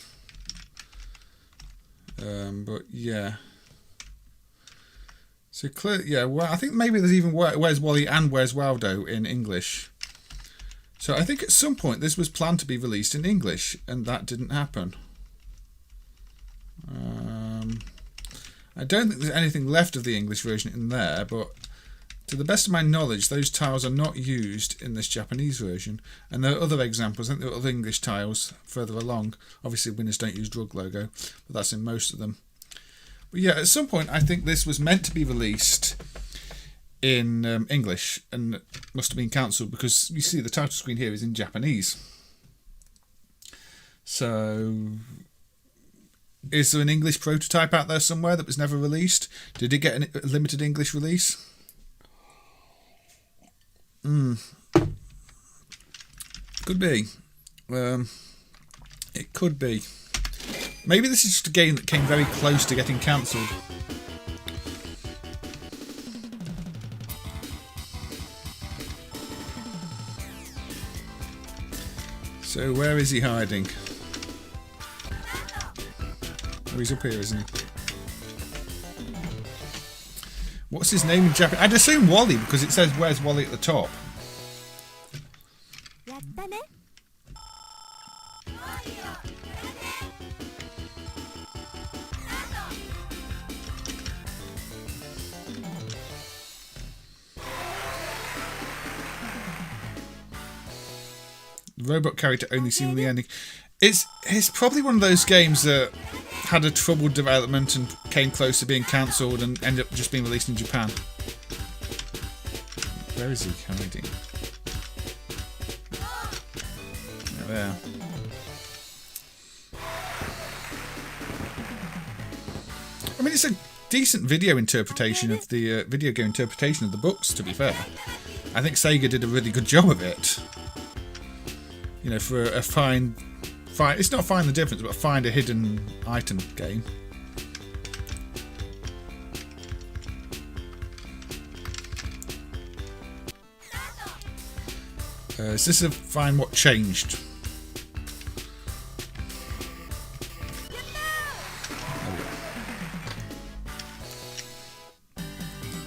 But yeah. So clear, yeah. Well, I think maybe there's even Where's Wally and Where's Waldo in English. So I think at some point this was planned to be released in English, and that didn't happen. I don't think there's anything left of the English version in there, but to the best of my knowledge, those tiles are not used in this Japanese version. And there are other examples. I think there are other English tiles further along. Obviously, winners don't use drug logo, but that's in most of them. But yeah, at some point, I think this was meant to be released in English and must have been cancelled because you see the title screen here is in Japanese. So, is there an English prototype out there somewhere that was never released? Did it get a limited English release? Could be. It could be. Maybe this is just a game that came very close to getting cancelled. So where is he hiding? Oh, he's up here, isn't he? What's his name in Japanese? I'd assume Wally because it says Where's Wally at the top. The robot character only seen in the ending. It's probably one of those games that had a troubled development and came close to being cancelled and ended up just being released in Japan. Where is he hiding? There. I mean, it's a decent video interpretation of the video game interpretation of the books. To be fair, I think Sega did a really good job of it. You know, for a find. It's not find the difference, but find a hidden item game. Is this a find what changed?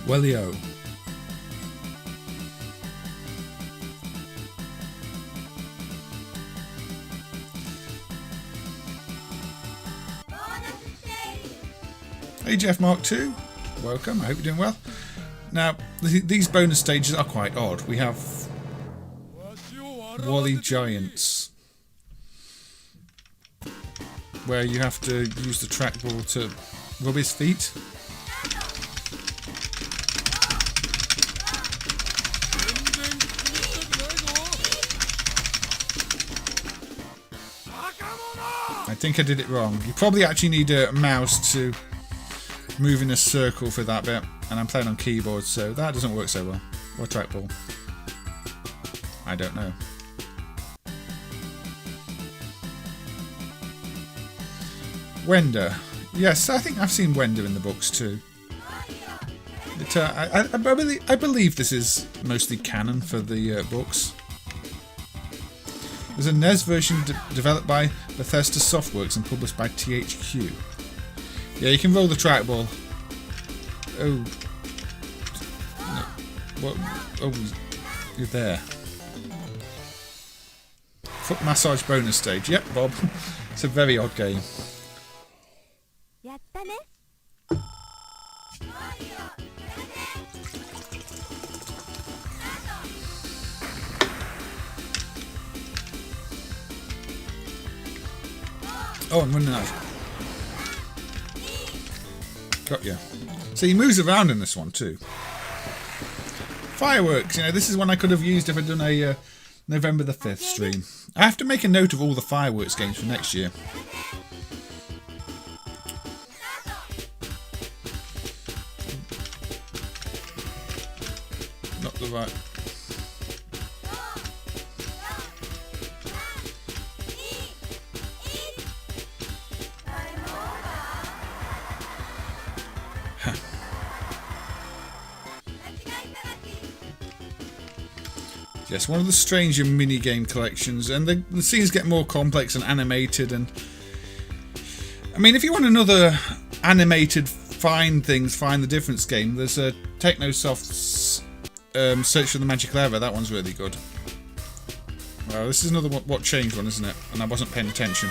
Wellio. Hey Jeff Mark 2, welcome, I hope you're doing well. Now, these bonus stages are quite odd. We have Wally Giants, where you have to use the trackball to rub his feet. I think I did it wrong. You probably actually need a mouse to move in a circle for that bit, and I'm playing on keyboard, so that doesn't work so well. Or trackball. I don't know. Wender. Yes, I think I've seen Wender in the books too. I believe this is mostly canon for the books. There's a NES version developed by Bethesda Softworks and published by THQ. Yeah, you can roll the trackball. Oh. No. What? Oh, you're there. Foot massage bonus stage. Yep, Bob. It's a very odd game. Oh, I'm running out. Got ya. So he moves around in this one too. Fireworks, you know, this is one I could have used if I'd done a November the 5th stream. I have to make a note of all the fireworks games for next year. Not the right... Yes, one of the stranger mini-game collections, and the scenes get more complex and animated, and... I mean, if you want another animated find the difference game, there's a Technosoft's Search for the Magical Era. That one's really good. Well, this is another what changed one, isn't it? And I wasn't paying attention.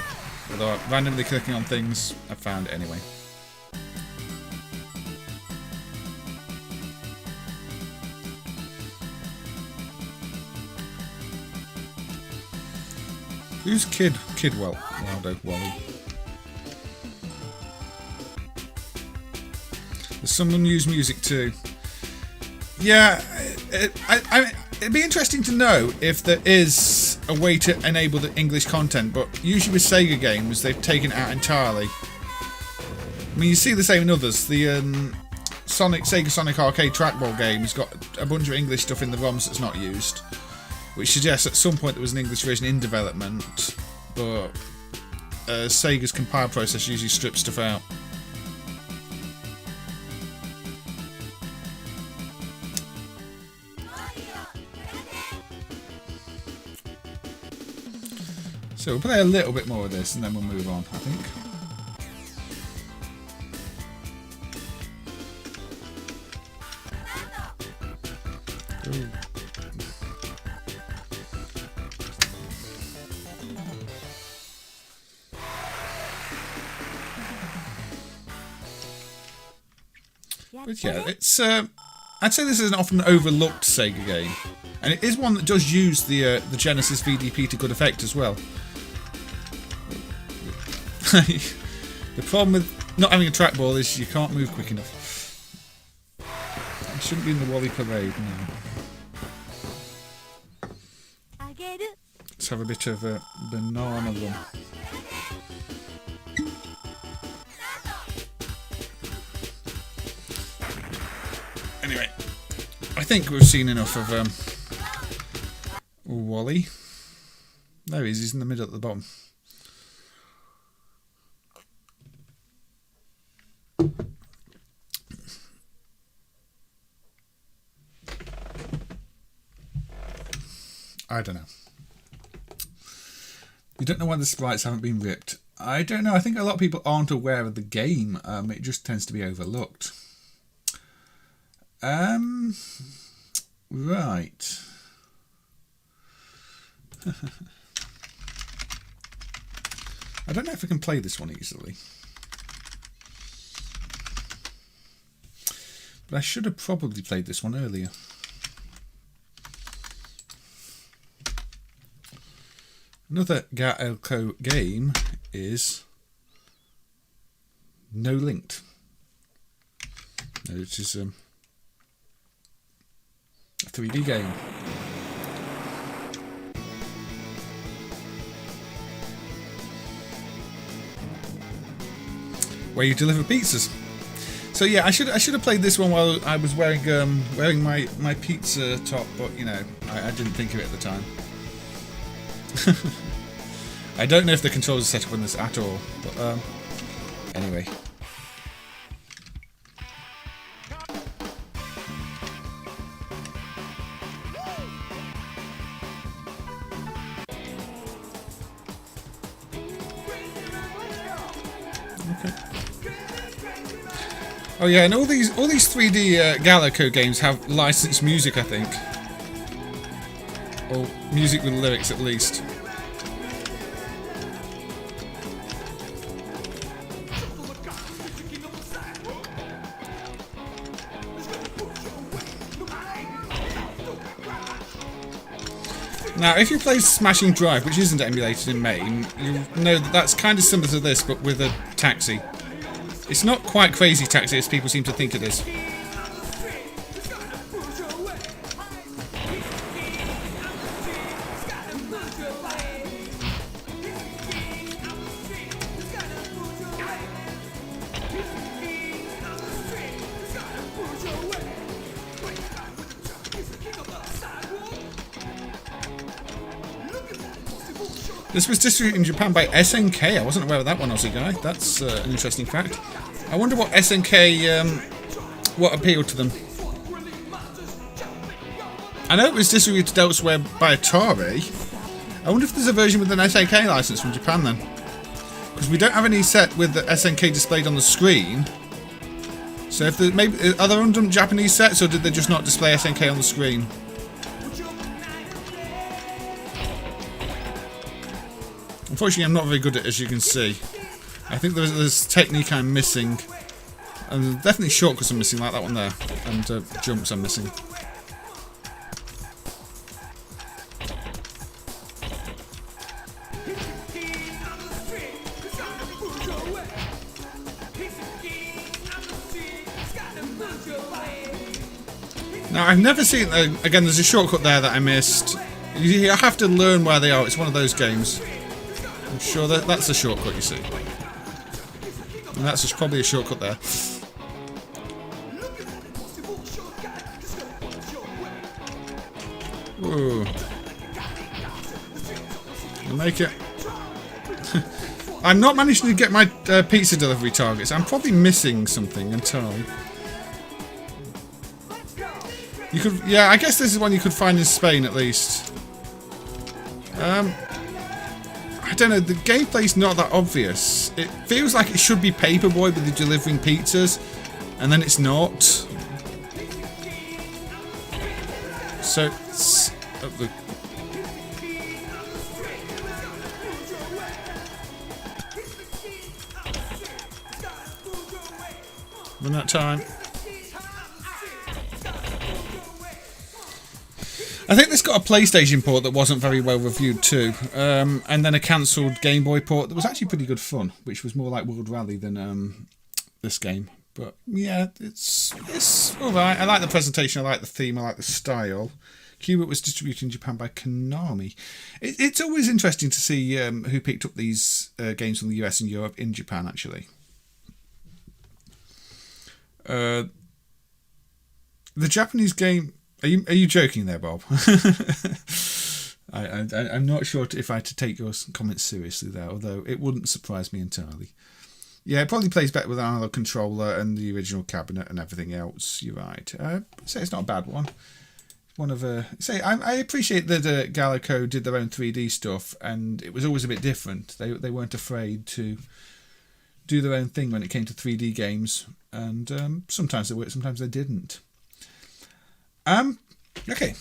Although randomly clicking on things, I found it anyway. Who's Waldo, Wally. There's some unused music too. Yeah, it'd be interesting to know if there is a way to enable the English content, but usually with Sega games, they've taken it out entirely. I mean, you see the same in others. The Sega Sonic Arcade trackball game has got a bunch of English stuff in the ROMs that's not used, which suggests at some point there was an English version in development, but Sega's compile process usually strips stuff out. So we'll play a little bit more of this and then we'll move on, I think. Ooh. But yeah, it's I'd say this is an often overlooked Sega game, and it is one that does use the Genesis VDP to good effect as well. The problem with not having a trackball is you can't move quick enough. It shouldn't be in the Wally parade now. Let's have a bit of a banana run. Anyway, I think we've seen enough of Wally. There he is, he's in the middle at the bottom. I don't know. You don't know why the sprites haven't been ripped. I don't know. I think a lot of people aren't aware of the game. It just tends to be overlooked. Right. I don't know if I can play this one easily. But I should have probably played this one earlier. Another Gaelco game is No Linked. Which is a 3D game. Where you deliver pizzas. So yeah, I should have played this one while I was wearing my pizza top, but you know, I didn't think of it at the time. I don't know if the controls are set up on this at all, but anyway. Okay. Oh yeah, and all these 3D Gaelco games have licensed music, I think. Or music with lyrics at least. Now, if you play Smashing Drive, which isn't emulated in MAME, you'll know that that's kind of similar to this, but with a taxi. It's not quite Crazy Taxi as people seem to think it is. This was distributed in Japan by SNK. I wasn't aware of that one, Aussie guy. That's an interesting fact. I wonder what SNK, what appealed to them. I know it was distributed elsewhere by Atari. I wonder if there's a version with an SNK license from Japan then. Because we don't have any set with the SNK displayed on the screen. So if there, maybe are there random Japanese sets, or did they just not display SNK on the screen? Unfortunately, I'm not very good at it, as you can see. I think there's technique I'm missing. And there's definitely shortcuts I'm missing, like that one there. And jumps I'm missing. Now, I've never seen... again, there's a shortcut there that I missed. You have to learn where they are. It's one of those games. I'm sure that's a shortcut, you see. And that's just probably a shortcut there. Ooh. I'll make it. I'm not managing to get my pizza delivery targets. I'm probably missing something entirely. You could, yeah, I guess this is one you could find in Spain at least. I don't know, the gameplay's not that obvious. It feels like it should be Paperboy with the delivering pizzas, and then it's not. So it's run out of time. I think this got a PlayStation port that wasn't very well reviewed too, and then a cancelled Game Boy port that was actually pretty good fun, which was more like World Rally than this game. But yeah, it's alright. I like the presentation, I like the theme, I like the style. Qbert was distributed in Japan by Konami. It's always interesting to see who picked up these games from the US and Europe in Japan, actually. The Japanese game... Are you joking there, Bob? I'm not sure if I had to take your comments seriously there, although it wouldn't surprise me entirely. Yeah, it probably plays better with an analog controller and the original cabinet and everything else. You're right. Say it's not a bad one. One of I appreciate that Gaelco did their own 3D stuff, and it was always a bit different. They weren't afraid to do their own thing when it came to 3D games, and sometimes they worked, sometimes they didn't. Okay.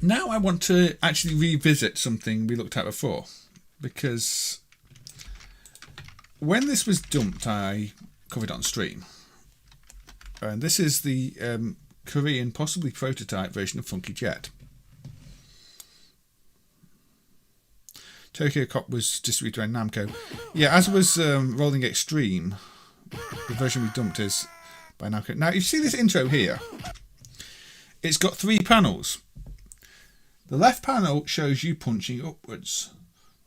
Now I want to actually revisit something we looked at before, because when this was dumped, I covered it on stream, and this is the Korean, possibly prototype version of Funky Jet. Tokyo Cop was distributed by Namco. Yeah, as was Rolling Extreme, the version we dumped is by Namco. Now, you see this intro here? It's got 3 panels. The left panel shows you punching upwards.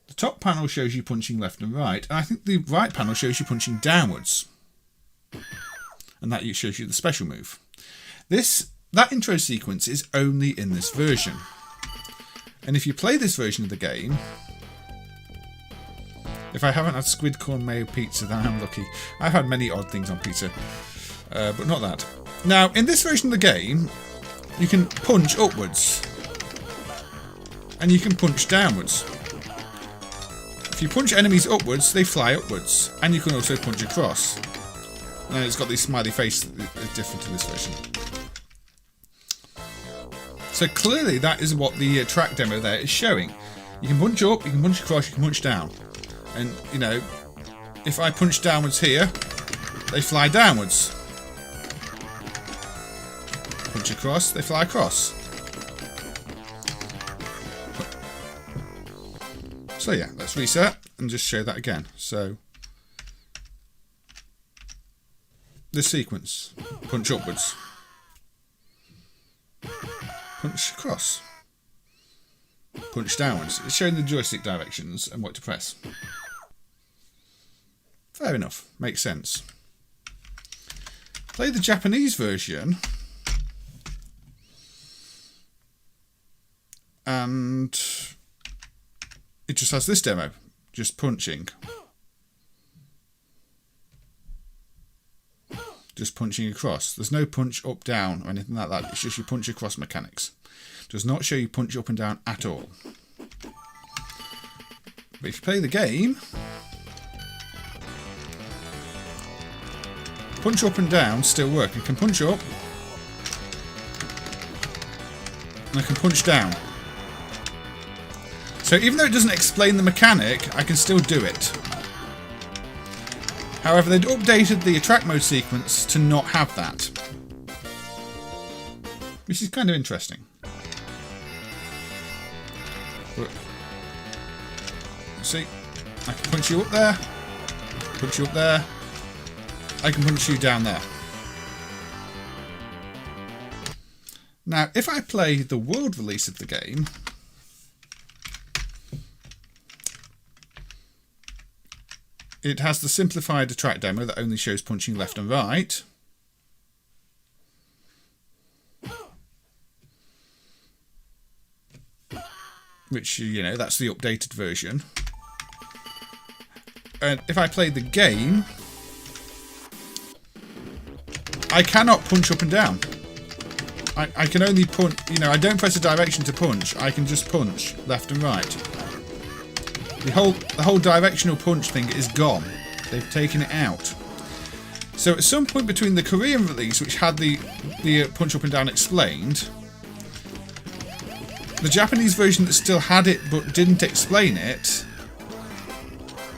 The top panel shows you punching left and right. And I think the right panel shows you punching downwards. And that shows you the special move. That intro sequence is only in this version. And if you play this version of the game... If I haven't had squid corn mayo pizza, then I'm lucky. I've had many odd things on pizza. But not that. Now, in this version of the game... You can punch upwards, and you can punch downwards. If you punch enemies upwards, they fly upwards, and you can also punch across. And it's got the smiley face that is different in this version. So clearly that is what the track demo there is showing. You can punch up, you can punch across, you can punch down. And, you know, if I punch downwards here, they fly downwards. Punch across, they fly across. So yeah, let's reset and just show that again. So this sequence, punch upwards, punch across, punch downwards. It's showing the joystick directions and what to press. Fair enough, makes sense. Play the Japanese version and it just has this demo, just punching. Just punching across. There's no punch up, down or anything like that. It's just your punch across mechanics. Does not show you punch up and down at all. But if you play the game, punch up and down still work. You can punch up and I can punch down. So even though it doesn't explain the mechanic, I can still do it. However, they'd updated the attract mode sequence to not have that. Which is kind of interesting. But, see, I can punch you up there, punch you up there, I can punch you down there. Now, if I play the world release of the game, it has the simplified attract demo that only shows punching left and right. Which, you know, that's the updated version. And if I play the game, I cannot punch up and down. I can only punch, you know, I don't press a direction to punch, I can just punch left and right. The whole directional punch thing is gone. They've taken it out. So at some point between the Korean release, which had the punch up and down explained, the Japanese version that still had it but didn't explain it,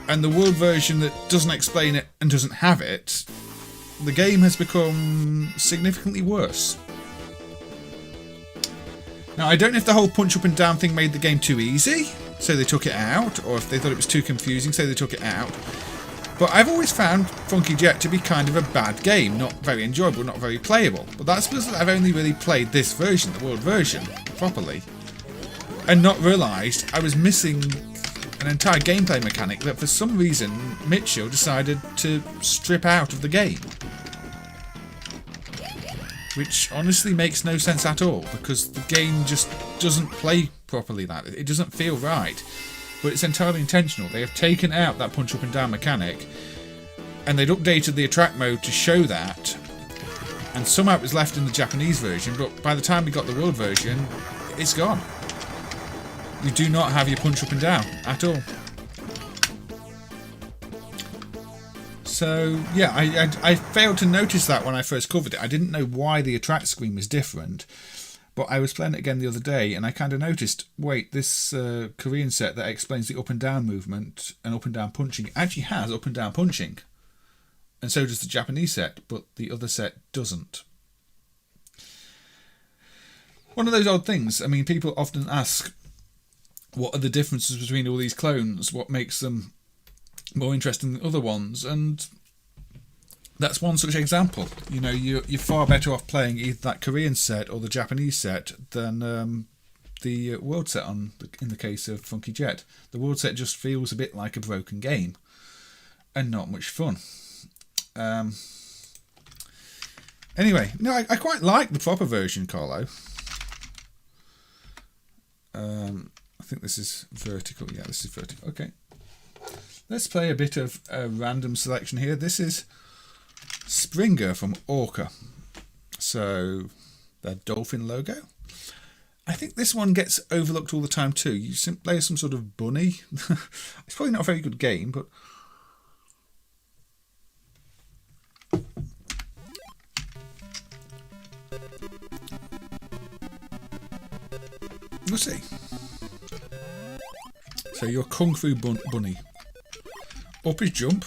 and the world version that doesn't explain it and doesn't have it, the game has become significantly worse. Now, I don't know if the whole punch up and down thing made the game too easy, so they took it out, or if they thought it was too confusing, so they took it out. But I've always found Funky Jet to be kind of a bad game, not very enjoyable, not very playable. But that's because I've only really played this version, the world version, properly, and not realised I was missing an entire gameplay mechanic that for some reason Mitchell decided to strip out of the game. Which honestly makes no sense at all, because the game just doesn't play properly like that. It doesn't feel right. But it's entirely intentional. They have taken out that punch up and down mechanic, and they'd updated the attract mode to show that, and somehow it was left in the Japanese version, but by the time we got the world version, it's gone. You do not have your punch up and down at all. So, yeah, I failed to notice that when I first covered it. I didn't know why the attract screen was different. But I was playing it again the other day and I kind of noticed, wait, this Korean set that explains the up and down movement and up and down punching actually has up and down punching. And so does the Japanese set, but the other set doesn't. One of those odd things. I mean, people often ask, what are the differences between all these clones? What makes them more interesting than other ones? And that's one such example. You know, you're far better off playing either that Korean set or the Japanese set than the world set in the case of Funky Jet. The world set just feels a bit like a broken game and not much fun. Anyway, no, I quite like the proper version, Carlo. I think this is vertical. Yeah, this is vertical. Okay. Let's play a bit of a random selection here. This is Springer from Orca. So, their dolphin logo. I think this one gets overlooked all the time too. You play some sort of bunny. It's probably not a very good game, but We'll see. So you're Kung Fu Bunny. Up is jump,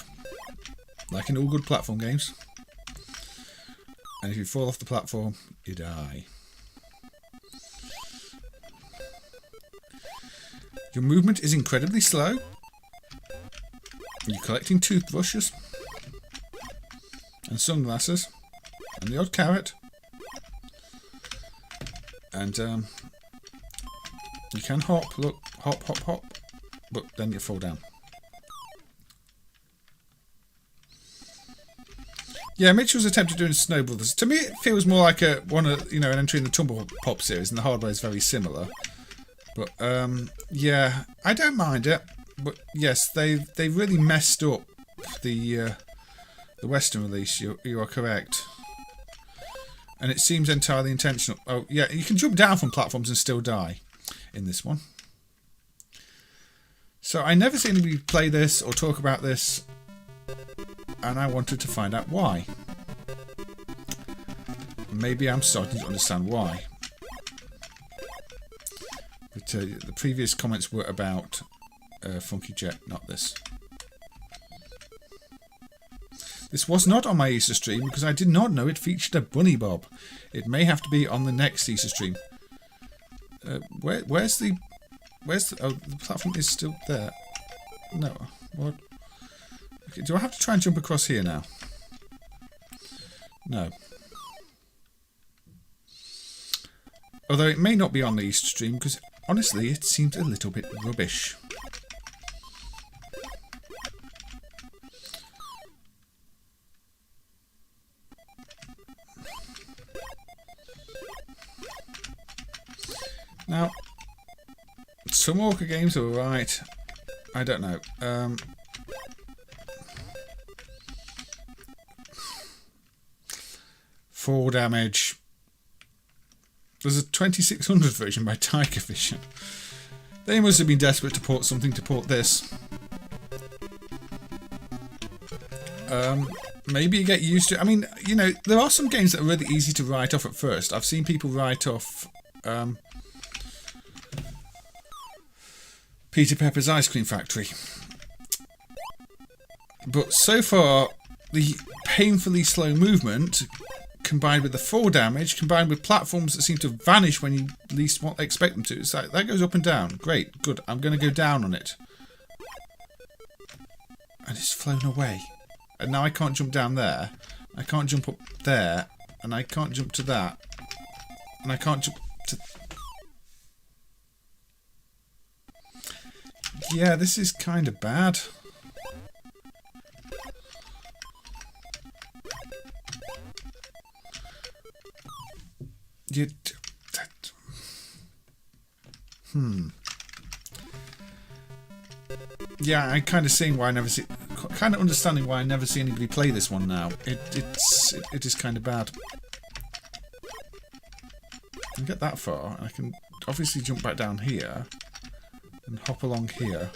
like in all good platform games. And if you fall off the platform, you die. Your movement is incredibly slow. You're collecting toothbrushes and sunglasses and the odd carrot. And you can hop, look, hop, hop, hop, but then you fall down. Yeah, Mitchell's attempted doing Snow Brothers. To me, it feels more like an entry in the Tumble Pop series, and the hardware is very similar. But yeah, I don't mind it. But yes, they really messed up the Western release. You are correct, and it seems entirely intentional. Oh yeah, you can jump down from platforms and still die in this one. So I never see anybody play this or talk about this. And I wanted to find out why. Maybe I'm starting to understand why. But the previous comments were about Funky Jet, not this. This was not on my Easter stream because I did not know it featured a bunny bob. It may have to be on the next Easter stream. Where's the... Oh, the platform is still there. No, what? Okay, do I have to try and jump across here now? No. Although it may not be on the Easter stream because honestly it seemed a little bit rubbish. Now, some Orca games are alright. I don't know. 4 damage. There's a 2600 version by Tiger Vision. They must have been desperate to port something to port this. Maybe you get used to it. I mean, you know, there are some games that are really easy to write off at first. I've seen people write off Peter Pepper's Ice Cream Factory. But so far, the painfully slow movement combined with the 4 damage, combined with platforms that seem to vanish when you least expect them to. It's like, that goes up and down. Great, good. I'm going to go down on it. And it's flown away. And now I can't jump down there. I can't jump up there. And I can't jump to that. And I can't jump to... Yeah, this is kind of bad. Yeah, I'm kind of seeing why I never see, kind of understanding why I never see anybody play this one now. It is kind of bad. I can get that far. I can obviously jump back down here and hop along here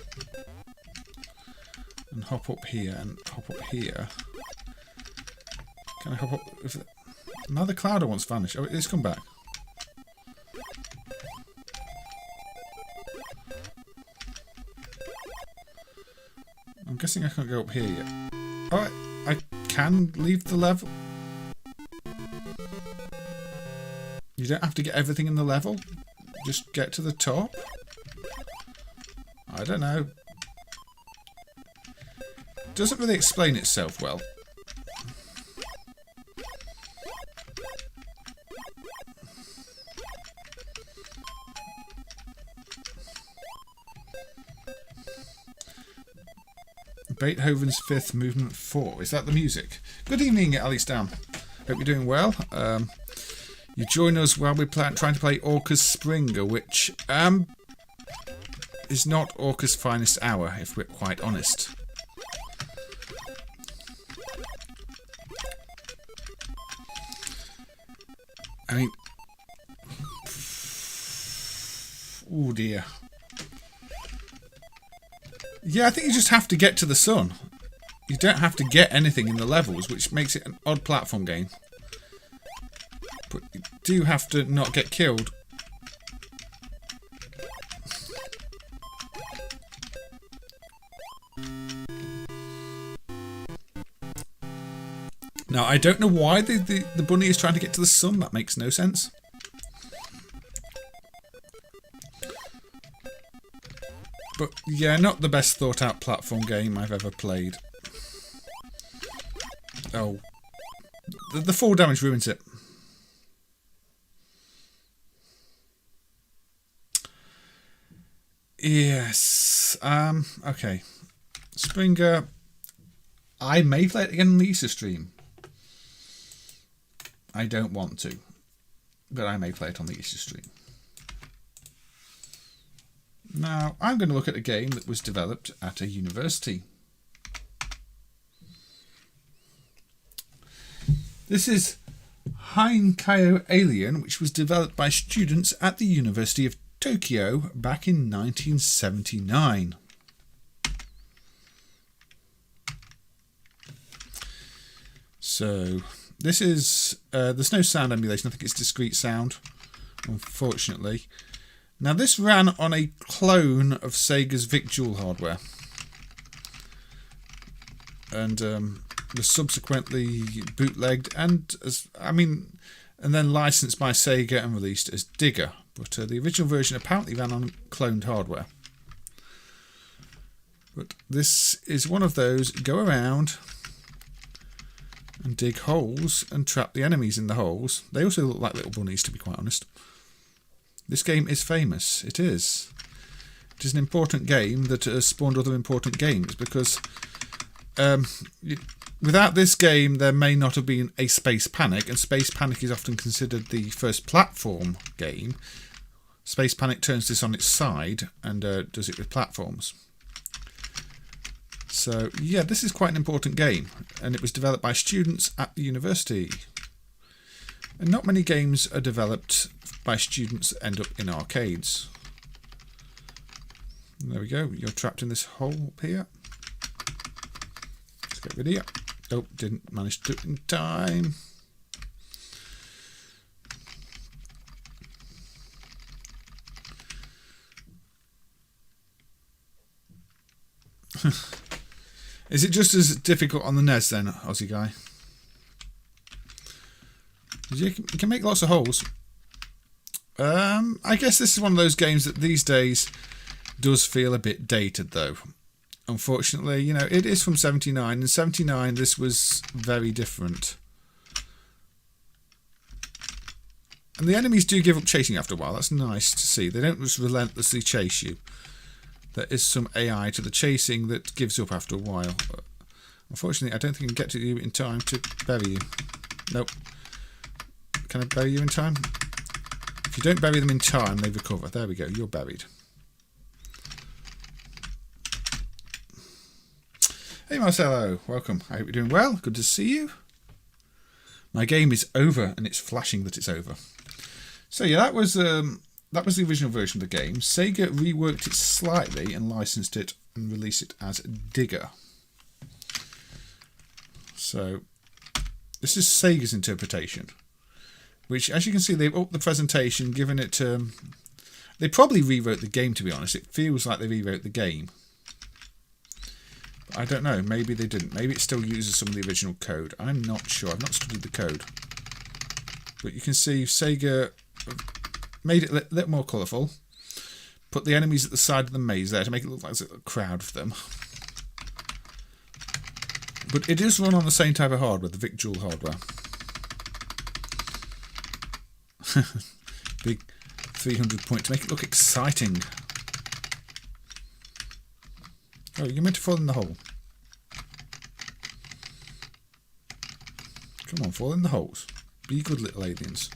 and hop up here and hop up here. Can I hop up? Now the cloud wants to vanish. Oh, it's come back. I'm guessing I can't go up here yet. Oh, I can leave the level. You don't have to get everything in the level. Just get to the top. I don't know. Doesn't really explain itself well. Beethoven's Fifth Movement 4. Is that the music? Good evening, Alice Down. Hope you're doing well. You join us while we're trying to play Orca's Springer, which is not Orca's finest hour, if we're quite honest. I mean... Oh dear. Yeah, I think you just have to get to the sun. You don't have to get anything in the levels, which makes it an odd platform game. But you do have to not get killed. Now, I don't know why the bunny is trying to get to the sun. That makes no sense. But yeah, not the best thought out platform game I've ever played. Oh. The fall damage ruins it. Yes. Okay. Springer. I may play it again on the Easter stream. I don't want to. But I may play it on the Easter stream. Now, I'm going to look at a game that was developed at a university. This is Heiankyo Alien, which was developed by students at the University of Tokyo back in 1979. So, this is... there's no sound emulation. I think it's discrete sound, unfortunately. Now, this ran on a clone of Sega's Victual hardware. And was subsequently bootlegged and, and then licensed by Sega and released as Digger. But the original version apparently ran on cloned hardware. But this is one of those go around and dig holes and trap the enemies in the holes. They also look like little bunnies, to be quite honest. This game is famous. It is. It is an important game that has spawned other important games because without this game there may not have been a Space Panic, and Space Panic is often considered the first platform game. Space Panic turns this on its side and does it with platforms. So yeah, this is quite an important game, and it was developed by students at the university. And not many games are developed by students that end up in arcades. There we go. You're trapped in this hole here. Let's get rid of you. Oh, didn't manage to do it in time. Is it just as difficult on the NES then, Aussie guy? You can make lots of holes. I guess this is one of those games that these days does feel a bit dated, though. Unfortunately, you know, it is from 79. In 79, this was very different. And the enemies do give up chasing after a while. That's nice to see. They don't just relentlessly chase you. There is some AI to the chasing that gives up after a while. But unfortunately, I don't think I can get to you in time to bury you. Nope. Can I bury you in time? If you don't bury them in time, they recover. There we go. You're buried. Hey Marcelo, welcome. I hope you're doing well. Good to see you. My game is over, and it's flashing that it's over. So yeah, that was the original version of the game. Sega reworked it slightly and licensed it and released it as Digger. So this is Sega's interpretation, which, as you can see, they've upped the presentation, given it... they probably rewrote the game, to be honest. It feels like they rewrote the game. But I don't know. Maybe they didn't. Maybe it still uses some of the original code. I'm not sure. I've not studied the code. But you can see Sega made it a little more colourful. Put the enemies at the side of the maze there to make it look like there's a crowd of them. But it is run on the same type of hardware, the Victual hardware. Big 300 point to make it look exciting. Oh, you're meant to fall in the hole. Come on, fall in the holes. Be good little aliens.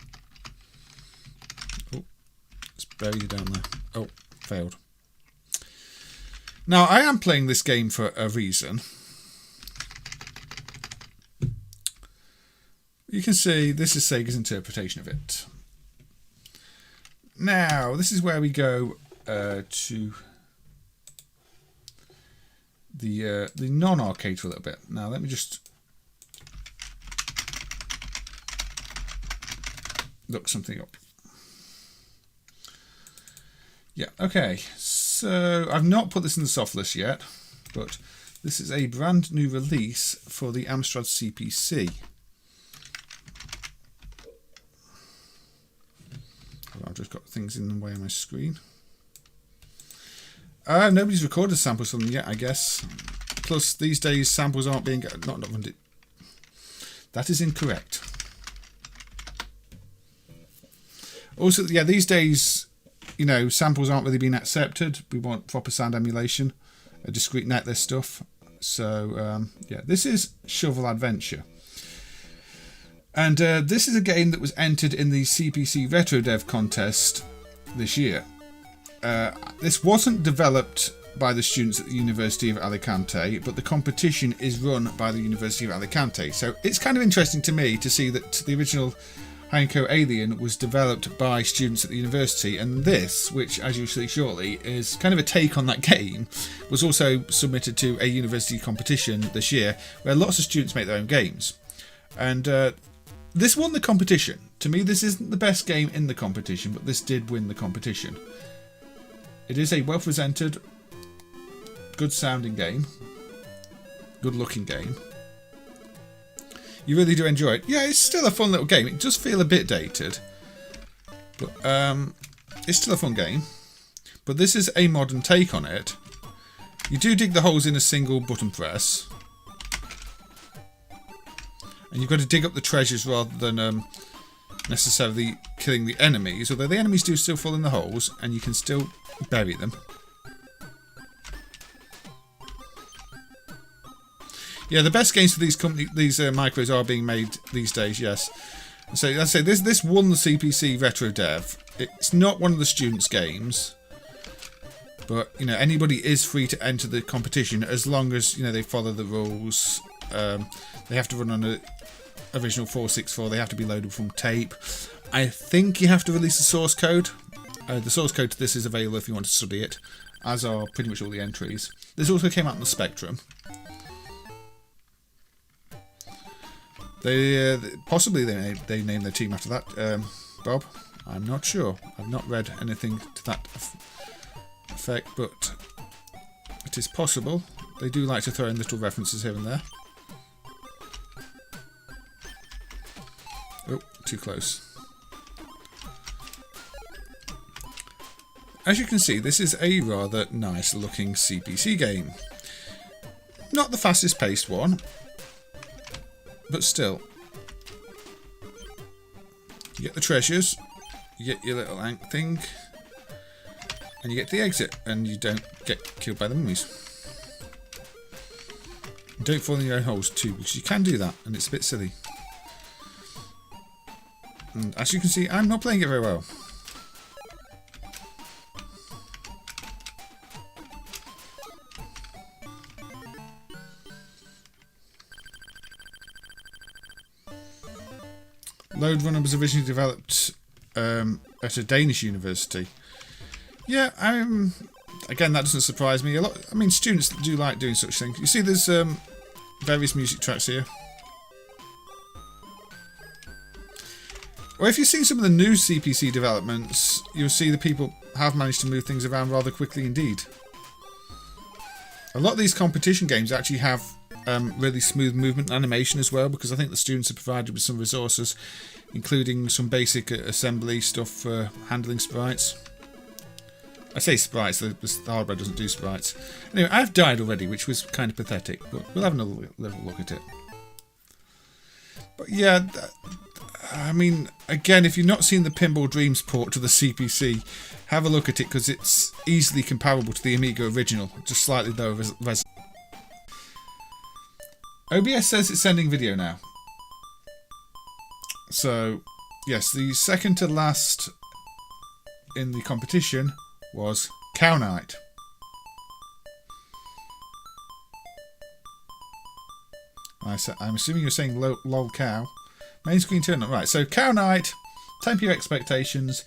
Oh, let's bury you down there. Oh, failed. Now, I am playing this game for a reason. You can see this is Sega's interpretation of it. Now, this is where we go to the non-arcade for a little bit. Now, let me just look something up. Yeah, okay. So, I've not put this in the soft list yet, but this is a brand new release for the Amstrad CPC. I've just got things in the way on my screen. Nobody's recorded samples from them yet, I guess. Plus, these days, samples aren't being... That is incorrect. Also, yeah, these days, you know, samples aren't really being accepted. We want proper sound emulation, a discrete netlist stuff. So, yeah, this is Shovel Adventure. And this is a game that was entered in the CPC Retro Dev contest this year. This wasn't developed by the students at the University of Alicante, but the competition is run by the University of Alicante. So it's kind of interesting to me to see that the original Heiankyo Alien was developed by students at the university, and this, which as you'll see shortly is kind of a take on that game, was also submitted to a university competition this year where lots of students make their own games. And this won the competition. To me, this isn't the best game in the competition, but this did win the competition. It is a well presented, good sounding game, good looking game. You really do enjoy it. Yeah, it's still a fun little game. It does feel a bit dated, but it's still a fun game. But this is a modern take on it. You do dig the holes in a single button press, and you've got to dig up the treasures rather than necessarily killing the enemies. Although the enemies do still fall in the holes, and you can still bury them. Yeah, the best games for these micros are being made these days. Yes. So let's say this won the CPC Retro Dev. It's not one of the students' games, but you know anybody is free to enter the competition as long as you know they follow the rules. They have to run on a original 464. They have to be loaded from tape. I think you have to release the source code. The source code to this is available if you want to study it, as are pretty much all the entries. This also came out on the Spectrum. They possibly they named their team after that. Bob, I'm not sure. I've not read anything to that effect, but it is possible. They do like to throw in little references here and there. Oh, too close. As you can see, this is a rather nice looking CPC game. Not the fastest paced one, but still. You get the treasures, you get your little ant thing, and you get the exit, and you don't get killed by the mummies. Don't fall in your own holes too, because you can do that, and it's a bit silly. And as you can see, I'm not playing it very well. Load Runner was originally developed at a Danish university. Yeah, again, that doesn't surprise me. I mean, students do like doing such things. You see, there's various music tracks here. Or if you've seen some of the new CPC developments, you'll see the people have managed to move things around rather quickly indeed. A lot of these competition games actually have really smooth movement and animation as well, because I think the students are provided with some resources, including some basic assembly stuff for handling sprites. I say sprites, the hardware doesn't do sprites. Anyway, I've died already, which was kind of pathetic, but we'll have another little look at it. But yeah, I mean, again, if you've not seen the Pinball Dreams port to the CPC, have a look at it, because it's easily comparable to the Amiga original, just slightly lower resolution. OBS says it's sending video now. So, yes, the second to last in the competition was Cownight. I'm assuming you're saying lol cow. Main screen turn on. Right, so Cownight, temper your expectations,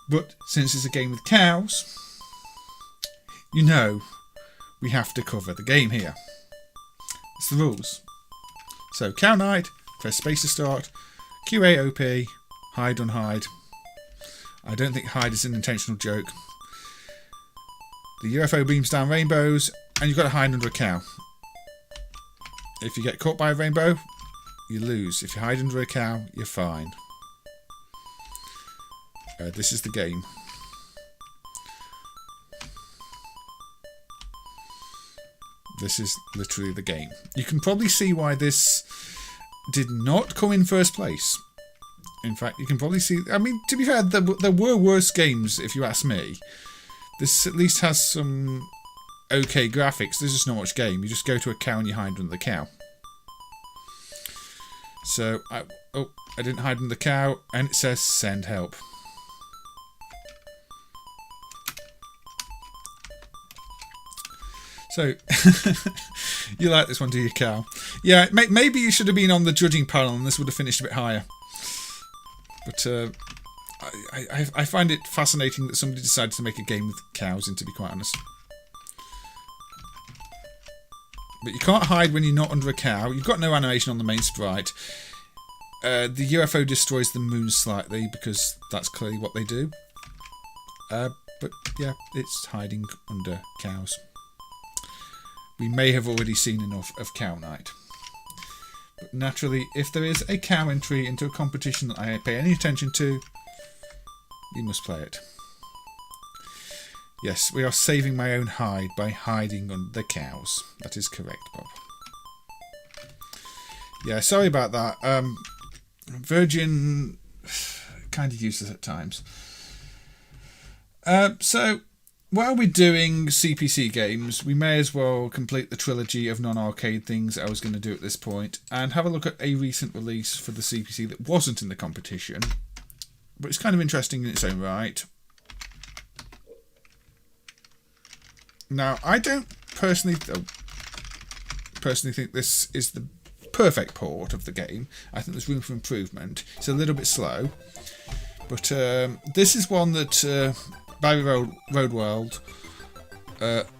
but since it's a game with cows, you know we have to cover the game here. It's the rules. So Cownight, press space to start, QAOP, hide unhide. I don't think hide is an intentional joke. The UFO beams down rainbows, and you've got to hide under a cow. If you get caught by a rainbow, you lose. If you hide under a cow, you're fine. This is the game. This is literally the game. You can probably see why this did not come in first place. In fact, you can probably see... I mean, to be fair, there were worse games, if you ask me. This at least has some okay graphics. There's just not much game. You just go to a cow and you hide under the cow. So, I didn't hide under the cow, and it says send help. So, you like this one, do you, Cal? Yeah, maybe you should have been on the judging panel and this would have finished a bit higher. But I find it fascinating that somebody decided to make a game with cows in, to be quite honest. But you can't hide when you're not under a cow. You've got no animation on the main sprite. The UFO destroys the moon slightly because that's clearly what they do. But yeah, it's hiding under cows. We may have already seen enough of Cownight. But naturally, if there is a cow entry into a competition that I pay any attention to, you must play it. Yes, we are saving my own hide by hiding under the cows. That is correct, Bob. Yeah, sorry about that. Virgin, kind of useless at times. So, while we're doing CPC games, we may as well complete the trilogy of non-arcade things I was going to do at this point and have a look at a recent release for the CPC that wasn't in the competition, but it's kind of interesting in its own right. Now, I don't personally think this is the perfect port of the game. I think there's room for improvement. It's a little bit slow, but this is one that Barry Roadworld,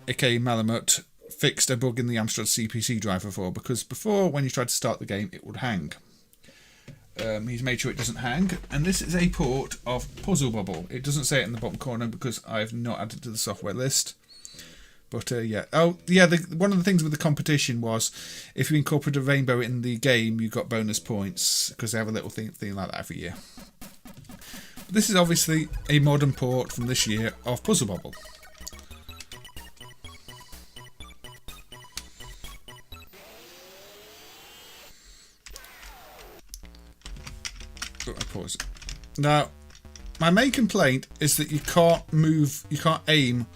aka Malamut, fixed a bug in the Amstrad CPC driver for, because before, when you tried to start the game, it would hang. He's made sure it doesn't hang, and this is a port of Puzzle Bobble. It doesn't say it in the bottom corner because I've not added it to the software list. But yeah. Oh, yeah, one of the things with the competition was if you incorporate a rainbow in the game, you got bonus points, because they have a little thing like that every year. But this is obviously a modern port from this year of Puzzle Bobble. Oh, I pause. Now, my main complaint is that you can't move, you can't aim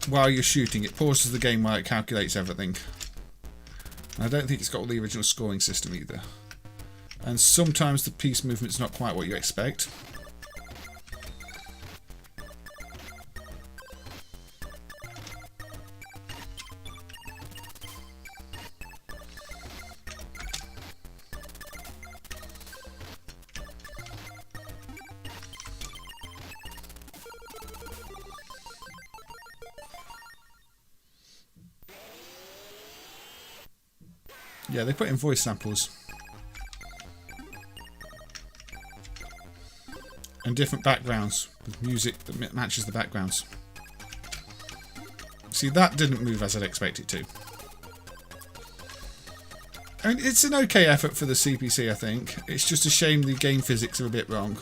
while you're shooting. It pauses the game while it calculates everything. And I don't think it's got all the original scoring system either. And sometimes the piece movement's not quite what you expect. Yeah, they put in voice samples. And different backgrounds with music that matches the backgrounds. See, that didn't move as I'd expect it to. I mean, it's an okay effort for the CPC, I think. It's just a shame the game physics are a bit wrong.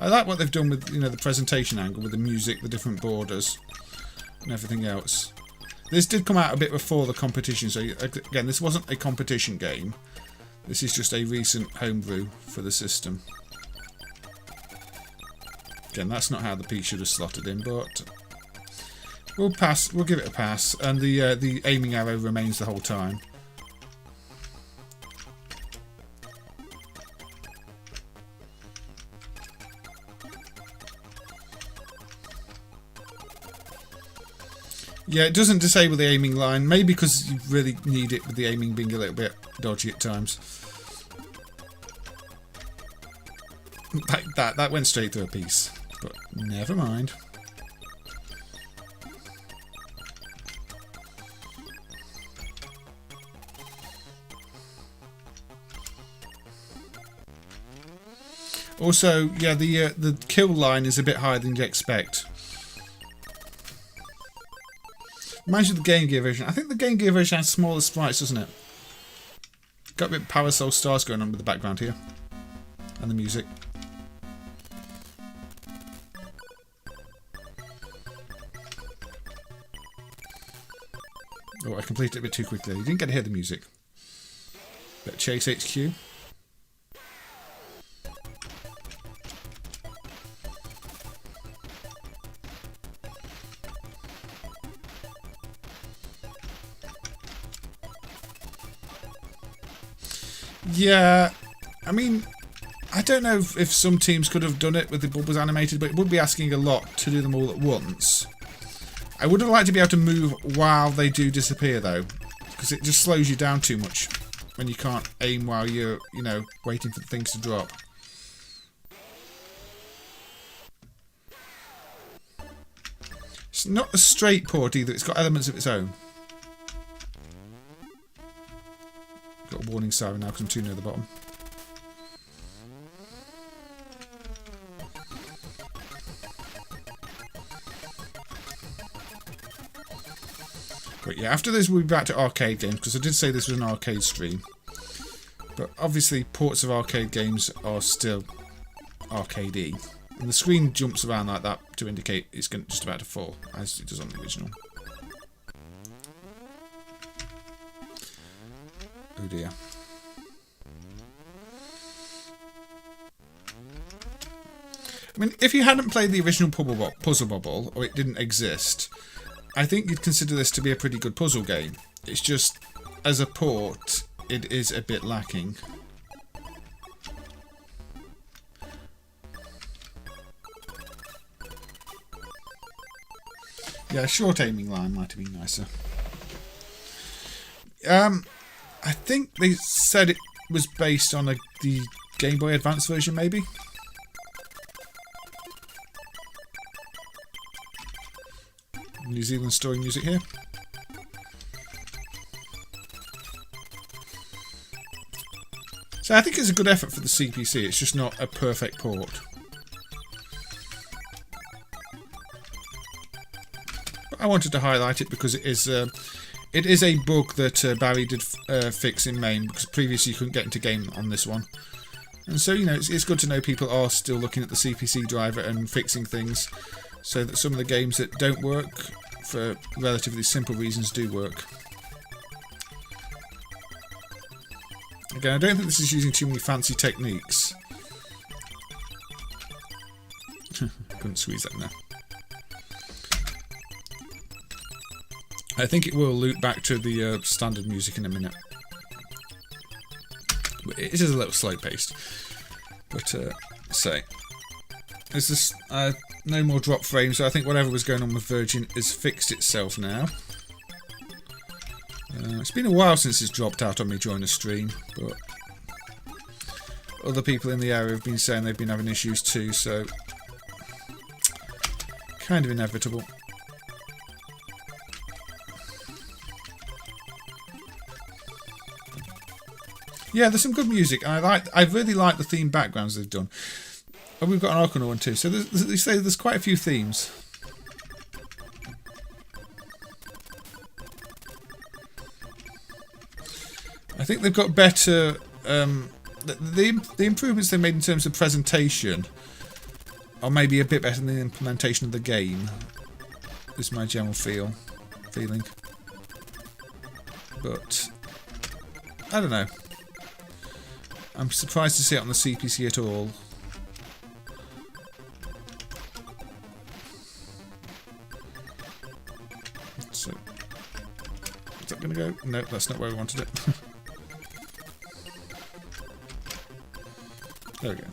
I like what they've done with, you know, the presentation angle, with the music, the different borders, and everything else. This did come out a bit before the competition, so again, this wasn't a competition game. This is just a recent homebrew for the system. Again, that's not how the piece should have slotted in, but we'll pass. We'll give it a pass, and the aiming arrow remains the whole time. Yeah, it doesn't disable the aiming line, maybe because you really need it with the aiming being a little bit dodgy at times. That went straight through a piece, but never mind. Also, yeah, the kill line is a bit higher than you'd expect. Reminds you of the Game Gear version. I think the Game Gear version has smaller sprites, doesn't it? Got a bit of Parasol Stars going on with the background here. And the music. Oh, I completed it a bit too quickly. You didn't get to hear the music. But Chase HQ. Yeah, I mean, I don't know if some teams could have done it with the bubbles animated, but it would be asking a lot to do them all at once. I would have liked to be able to move while they do disappear, though, because it just slows you down too much when you can't aim while you're, you know, waiting for things to drop. It's not a straight port either, it's got elements of its own. Got a warning siren now because I'm too near the bottom. But yeah, after this we'll be back to arcade games, because I did say this was an arcade stream. But obviously ports of arcade games are still arcade-y. And the screen jumps around like that to indicate it's just about to fall, as it does on the original. Oh dear. I mean, if you hadn't played the original Puzzle Bobble, or it didn't exist, I think you'd consider this to be a pretty good puzzle game. It's just, as a port, it is a bit lacking. Yeah, a short aiming line might have been nicer. I think they said it was based on the Game Boy Advance version, maybe? New Zealand story music here. So I think it's a good effort for the CPC, it's just not a perfect port. But I wanted to highlight it because it is a bug that Barry did fix in MAME, because previously you couldn't get into game on this one. And so, you know, it's good to know people are still looking at the CPC driver and fixing things, so that some of the games that don't work for relatively simple reasons do work. Again, I don't think this is using too many fancy techniques. Couldn't squeeze that in there. I think it will loop back to the standard music in a minute. But it is a little slow paced. But, there's this, no more drop frames, so I think whatever was going on with Virgin has fixed itself now. It's been a while since it's dropped out on me during the stream, but other people in the area have been saying they've been having issues too, so kind of inevitable. Yeah, there's some good music, and I really like the theme backgrounds they've done. And we've got an Orca one too, so they say there's quite a few themes. I think they've got better. The improvements they made in terms of presentation are maybe a bit better than the implementation of the game. Is my general feeling. But I don't know. I'm surprised to see it on the CPC at all. So, is that going to go? No, that's not where we wanted it. There we go.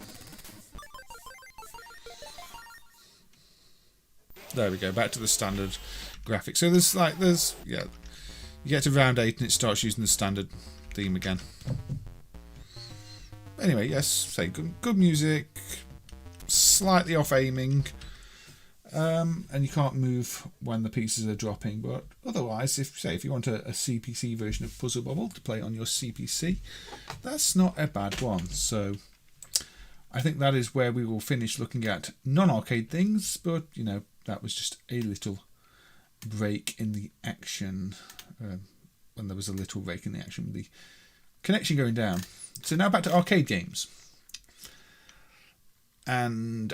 There we go, back to the standard graphics. So yeah, you get to round 8 and it starts using the standard theme again. Anyway, yes, say good music, slightly off aiming, and you can't move when the pieces are dropping. But otherwise, if you want a CPC version of Puzzle Bobble to play on your CPC, that's not a bad one. So I think that is where we will finish looking at non-arcade things. But you know, that was just a little break in the action. When there was a little break in the action with the Connection going down. So now back to arcade games. And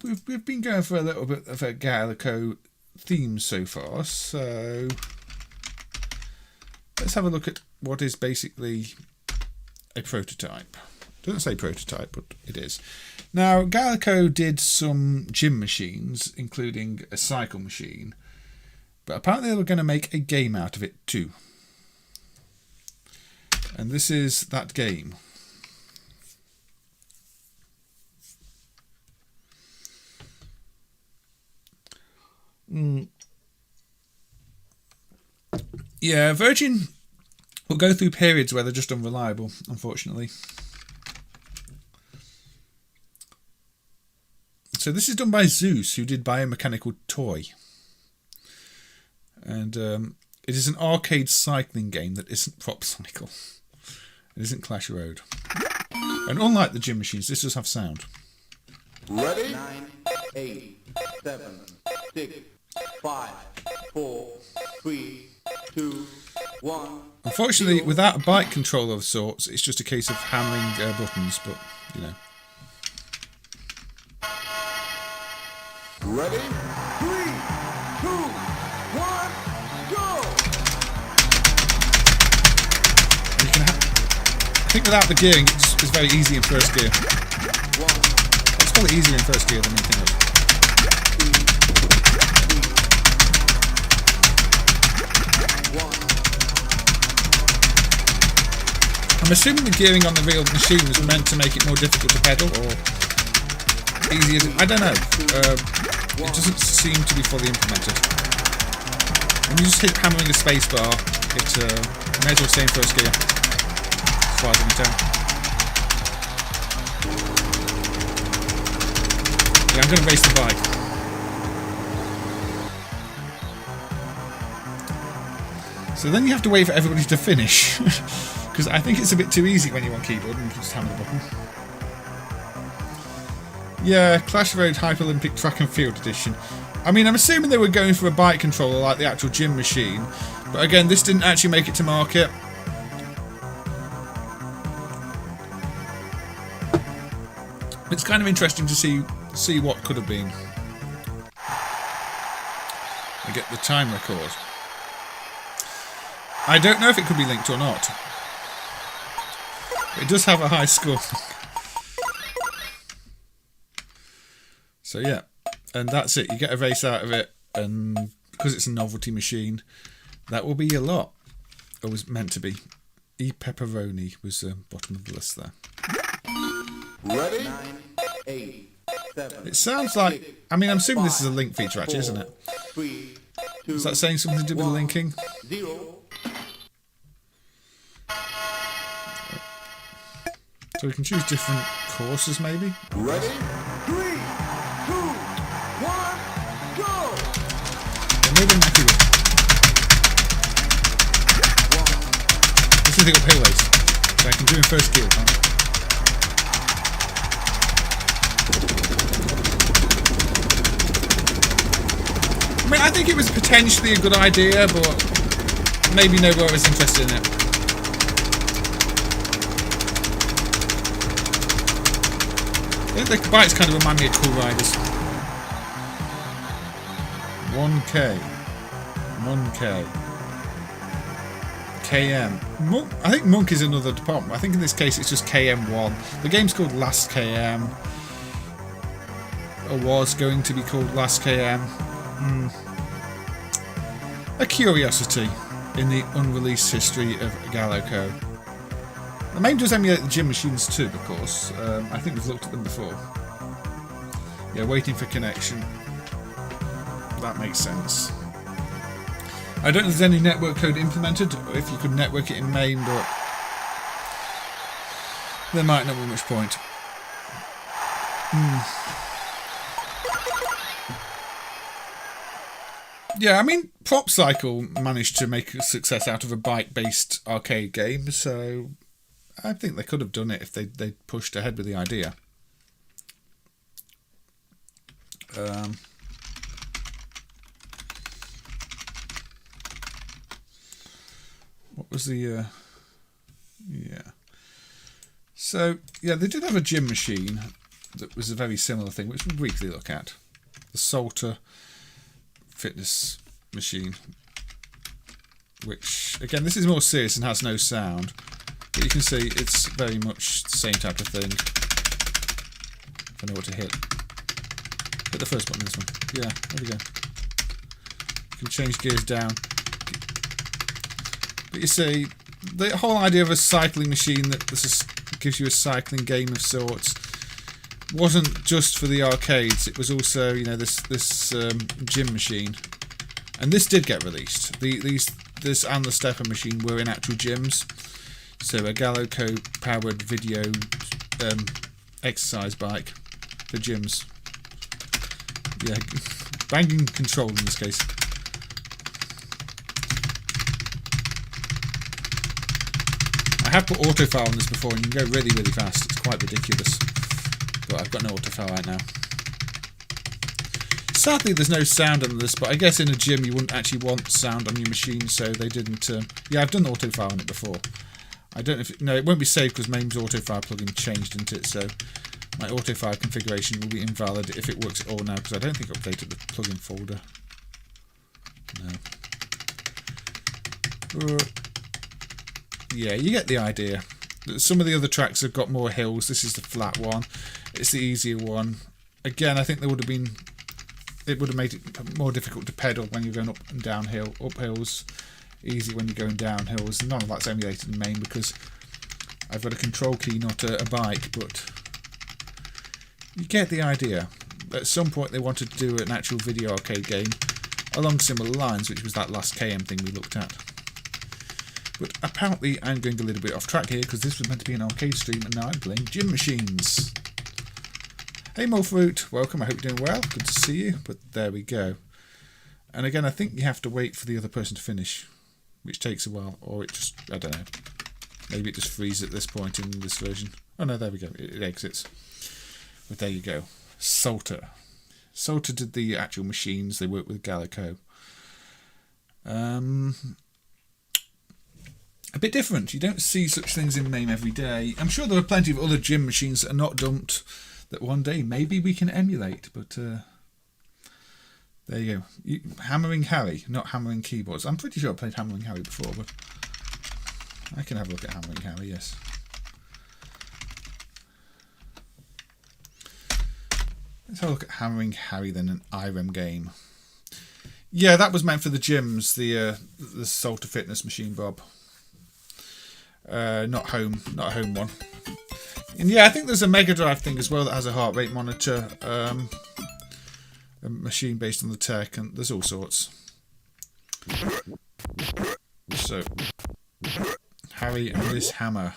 we've been going for a little bit of a Gaelco theme so far. So let's have a look at what is basically a prototype. Doesn't say prototype, but it is. Now, Gaelco did some gym machines, including a cycle machine. But apparently they were going to make a game out of it too. And this is that game. Yeah, Virgin will go through periods where they're just unreliable, unfortunately. So this is done by Zeus, who did Biomechanical Toy. And it is an arcade cycling game that isn't Prop Cycle. It isn't Clash Road. And unlike the gym machines, this does have sound. Ready? 9, 8, 7, 6, 5, 4, 3, 2, 1. Unfortunately, without a bike controller of sorts, it's just a case of hammering buttons, but, you know. Ready? 3, 2, 1, go! You can I think without the gearing, it's very easy in first gear. It's probably easier in first gear than anything else. I'm assuming the gearing on the real machine was meant to make it more difficult to pedal, or easier to... I don't know. It doesn't seem to be fully implemented. When you just hit hammering the spacebar, it may as well stay in first gear, as far as I can tell. Yeah, I'm going to race the bike. So then you have to wait for everybody to finish. Because I think it's a bit too easy when you're on keyboard and you just hammer the button. Yeah, Clash Road Hyperolympic Track and Field Edition. I mean, I'm assuming they were going for a bike controller like the actual gym machine. But again, this didn't actually make it to market. It's kind of interesting to see what could have been. I get the time record. I don't know if it could be linked or not. It does have a high score. So yeah, and that's it. You get a race out of it, and because it's a novelty machine, that will be a lot. It was meant to be. E Pepperoni was the bottom of the list there. Ready? 9, 8, 7. It sounds like... I mean, I'm assuming this is a link feature, actually, isn't it? 3, 2, is that saying something to do with the linking? 0. So we can choose different courses, maybe? Ready? 3, 2, 1, go! Yeah, maybe I'm happy with. This is the uphill race. So I can do in first gear, can't I? I mean, I think it was potentially a good idea, but maybe nobody was interested in it. The bikes kind of remind me of Cool Riders. 1K. 1K. KM. I think Monk is another department. I think in this case it's just KM1. The game's called Last KM. Or was going to be called Last KM. A curiosity in the unreleased history of Gaelco. The MAME does emulate the gym machines too, of course. I think we've looked at them before. Yeah, waiting for connection. That makes sense. I don't know if there's any network code implemented, or if you could network it in MAME, but there might not be much point. Yeah, I mean, Prop Cycle managed to make a success out of a bike-based arcade game, so I think they could have done it if they pushed ahead with the idea. What was the... yeah. So, yeah, they did have a gym machine that was a very similar thing, which we'll briefly look at. The Salter fitness machine. Which, again, this is more serious and has no sound. But you can see it's very much the same type of thing. If I know what to hit. Hit the first button, this one. Yeah, there we go. You can change gears down. But you see, the whole idea of a cycling machine that gives you a cycling game of sorts wasn't just for the arcades. It was also, you know, this gym machine. And this did get released. This and the stepper machine were in actual gyms. So a Gaelco powered video exercise bike for gyms. Yeah, banging control in this case. I have put autofile on this before and you can go really, really fast. It's quite ridiculous. But I've got no autofile right now. Sadly, there's no sound on this, but I guess in a gym you wouldn't actually want sound on your machine, so they didn't... yeah, I've done autofile on it before. I don't know if... no, it won't be saved because MAME's autofile plugin changed, didn't it? So my autofile configuration will be invalid if it works at all now, because I don't think I updated the plugin folder. No. Yeah, you get the idea. Some of the other tracks have got more hills. This is the flat one. It's the easier one. Again, I think there would have been... it would have made it more difficult to pedal when you're going up and downhill, up hills. Easy when you're going down hills. None of that's emulated in MAME because I've got a control key, not a bike, but you get the idea. At some point they wanted to do an actual video arcade game along similar lines, which was that last KM thing we looked at. But apparently I'm going a little bit off track here because this was meant to be an arcade stream and now I'm playing gym machines. Hey Mulfruit, welcome, I hope you're doing well, good to see you, but there we go. And again, I think you have to wait for the other person to finish, which takes a while, or it just, I don't know, maybe it just freezes at this point in this version. Oh no, there we go, it exits. But there you go, Salter. Salter did the actual machines, they worked with Gaelco. A bit different, you don't see such things in MAME every day. I'm sure there are plenty of other gym machines that are not dumped that one day maybe we can emulate, but there you go. Hammering Harry, not Hammering Keyboards. I'm pretty sure I played Hammering Harry before, but I can have a look at Hammering Harry, yes. Let's have a look at Hammering Harry then, an Irem game. Yeah, that was meant for the gyms, the Salter Fitness machine, Bob. Not a home one. And yeah, I think there's a Mega Drive thing as well that has a heart rate monitor. A machine based on the tech, and there's all sorts. So, Harry and this hammer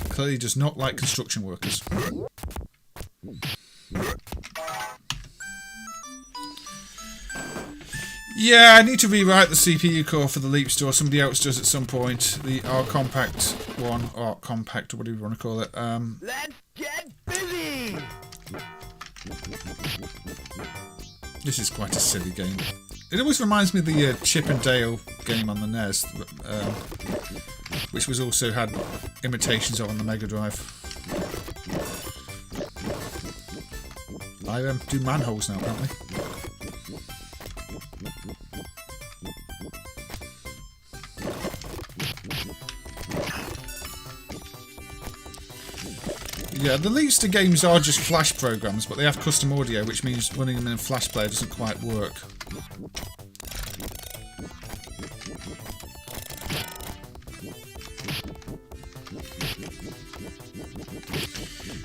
clearly does not like construction workers. Yeah, I need to rewrite the CPU core for the Leap Store. Somebody else does at some point. The R Compact one, or Compact, or whatever you want to call it. Let's get busy! This is quite a silly game. It always reminds me of the Chip and Dale game on the NES, which was also had imitations of on the Mega Drive. I do manholes now, apparently. Yeah, the Leapster games are just Flash programs, but they have custom audio, which means running them in a Flash player doesn't quite work.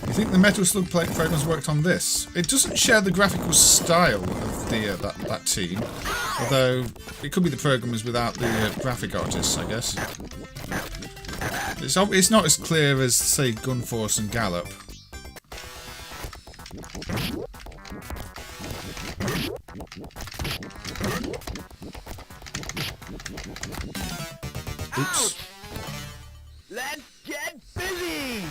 You think the Metal Slug programs worked on this? It doesn't share the graphical style of the that team, although it could be the programmers without the graphic artists, I guess. It's not as clear as, say, Gunforce and Gallop. Oops. Let's get busy!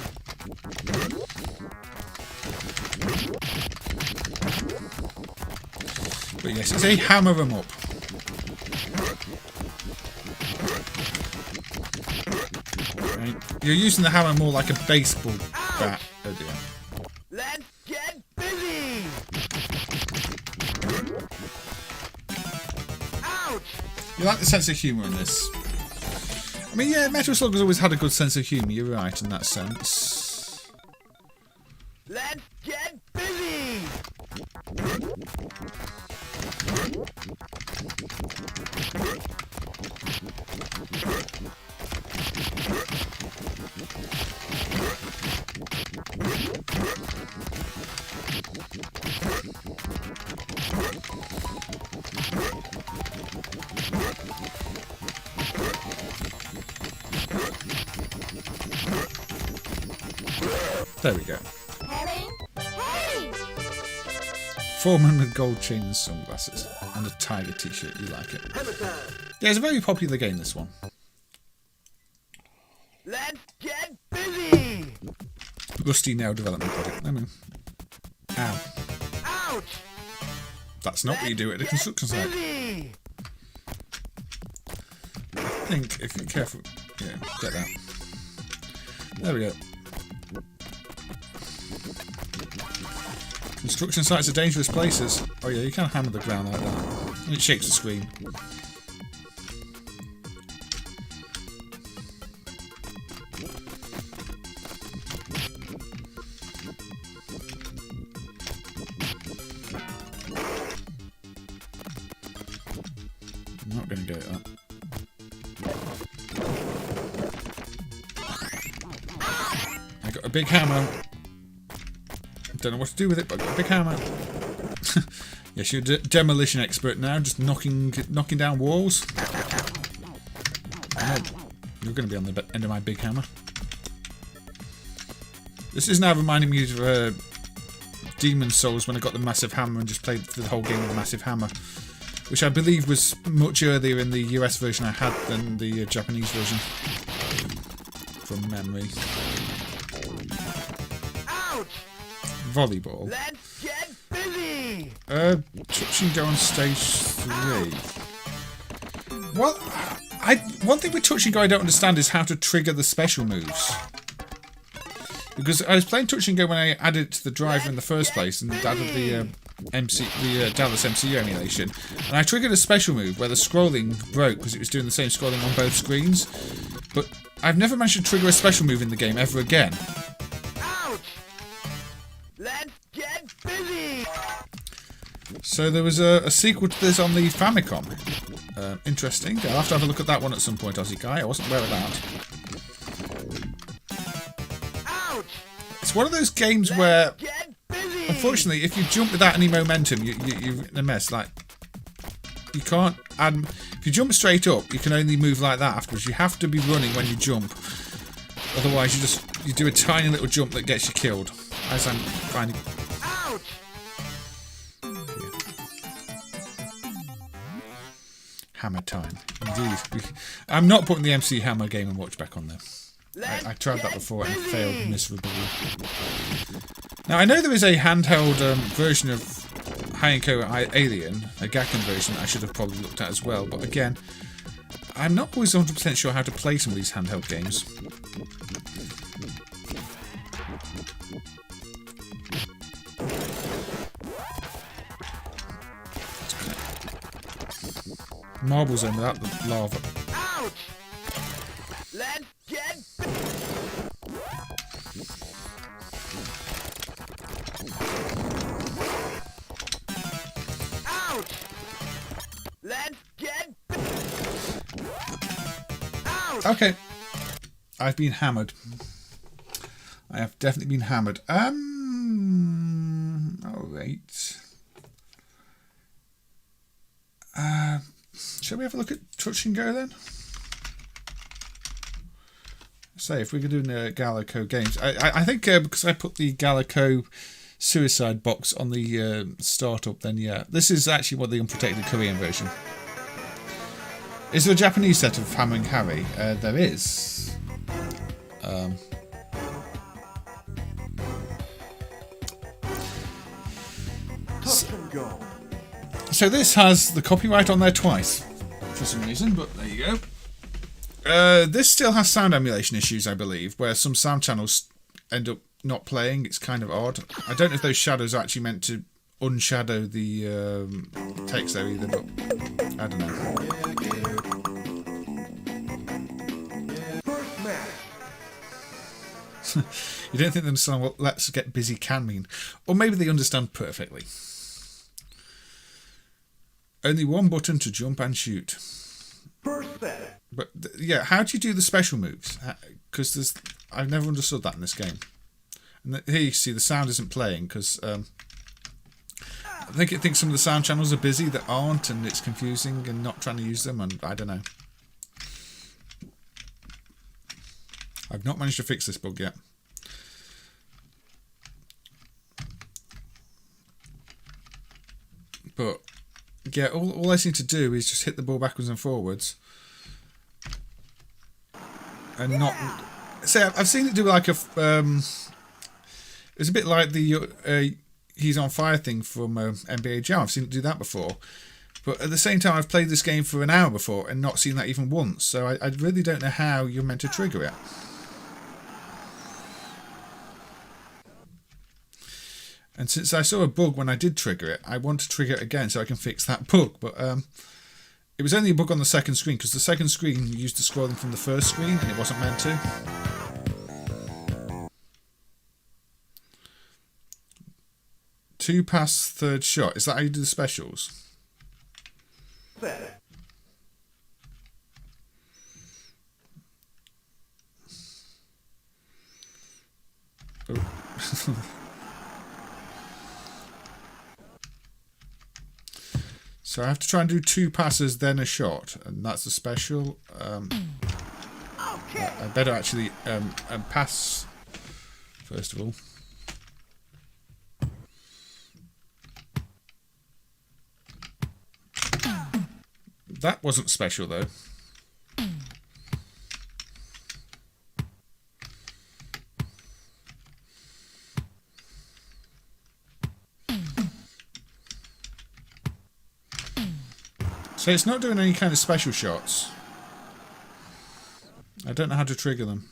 But yes, it's a hammer 'em up. mean, you're using the hammer more like a baseball bat. Oh dear. Let's get busy! Ouch! You like the sense of humour in this? I mean, yeah, Metal Slug has always had a good sense of humour. You're right in that sense. Let's get busy! There we go. Hey! Foreman with gold chain and sunglasses. And a tiger t-shirt. You like it. Yeah, it's a very popular game, this one. Let's get busy! Rusty Nail development project. I mean... Ow. Ouch! That's not what you do at a construction site. Busy! I think, if you're careful... Yeah, get that. There we go. Construction sites are dangerous places. Oh yeah, you can't hammer the ground like that. And it shakes the screen. I'm not going to get that. I got a big hammer. Don't know what to do with it, but I've got a big hammer. Yes, you're a demolition expert now, just knocking down walls. Oh, you're going to be on the end of my big hammer. This is now reminding me of Demon's Souls when I got the massive hammer and just played the whole game with the massive hammer, which I believe was much earlier in the US version I had than the Japanese version, from memory. Volleyball. Let's get busy! Touch and go on stage 3. Well, one thing with touch and go I don't understand is how to trigger the special moves. Because I was playing touch and go when I added it to the driver in the first place and added the Dallas MCU emulation, and I triggered a special move where the scrolling broke because it was doing the same scrolling on both screens. But I've never managed to trigger a special move in the game ever again. Let's get busy! So there was a sequel to this on the Famicom. Interesting. I'll have to have a look at that one at some point, Aussie guy. I wasn't aware of that. Ouch! It's one of those games where, Get busy! unfortunately, if you jump without any momentum, you're in a mess. Like, you can't add... If you jump straight up, you can only move like that afterwards. You have to be running when you jump. Otherwise, you do a tiny little jump that gets you killed. As I'm finding... Ouch! Hammer time. Indeed. I'm not putting the MC Hammer Game & Watch back on there. I tried that before and failed miserably. Now, I know there is a handheld version of Heiankyo Alien, a Gakken version that I should have probably looked at as well, but again, I'm not always 100% sure how to play some of these handheld games. Marble zone without the lava. Ouch! Let's get... Ouch! Let's get... Ouch! Okay. I've been hammered. I have definitely been hammered. Alright. Shall we have a look at Touch and Go then? Say, if we could do the Gaelco games. I think because I put the Gaelco suicide box on the startup, then yeah. This is actually what the unprotected Korean version. Is there a Japanese set of Hammerin Harry? There is. Touch and go. So this has the copyright on there twice. For some reason, but there you go. This still has sound emulation issues, I believe, where some sound channels end up not playing. It's kind of odd. I don't know if those shadows are actually meant to unshadow the text there either, but I don't know. First match. You don't think they understand what "let's get busy" can mean, or maybe they understand perfectly. Only one button to jump and shoot. First set. But yeah, how do you do the special moves? Because I've never understood that in this game. And here you see the sound isn't playing because I think it thinks some of the sound channels are busy that aren't, and it's confusing and not trying to use them, and I don't know. I've not managed to fix this bug yet. But yeah, all I seem to do is just hit the ball backwards and forwards, and not. Say, I've seen it do like a. It's a bit like the "He's on Fire" thing from NBA Jam. I've seen it do that before, but at the same time, I've played this game for an hour before and not seen that even once. So I really don't know how you're meant to trigger it. And since I saw a bug when I did trigger it, I want to trigger it again so I can fix that bug. But it was only a bug on the second screen, because the second screen used the scrolling from the first screen and it wasn't meant to. Two pass, third shot. Is that how you do the specials? Set. Oh. So I have to try and do two passes, then a shot, and that's a special. I better actually pass first of all. That wasn't special though. So it's not doing any kind of special shots. I don't know how to trigger them.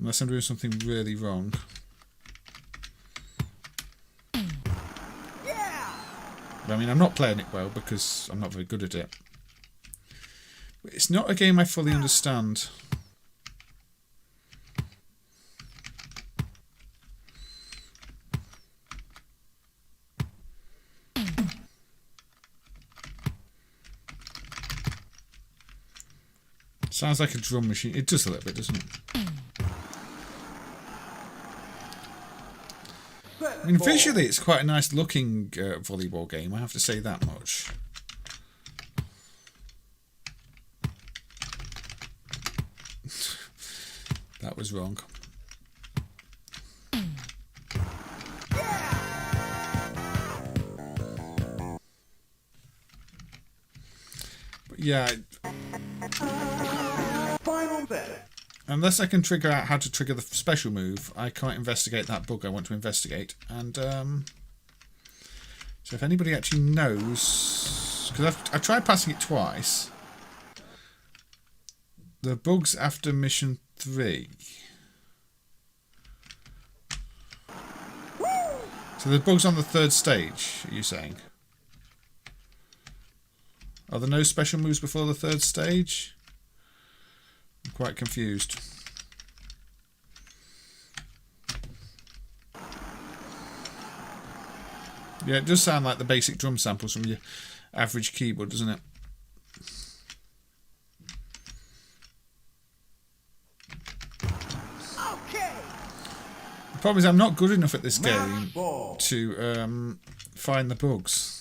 Unless I'm doing something really wrong. I mean, I'm not playing it well because I'm not very good at it. But it's not a game I fully understand. Sounds like a drum machine. It does a little bit, doesn't it? I mean, visually it's quite a nice looking volleyball game, I have to say that much. That was wrong. But yeah, unless I can figure out how to trigger the special move, I can't investigate that bug I want to investigate. And so if anybody actually knows, because I've tried passing it twice. The bug's after mission 3. So the bug's on the 3rd stage, are you saying? Are there no special moves before the 3rd stage? I'm quite confused. Yeah, it does sound like the basic drum samples from your average keyboard, doesn't it? Okay. The problem is I'm not good enough at this game to find the bugs.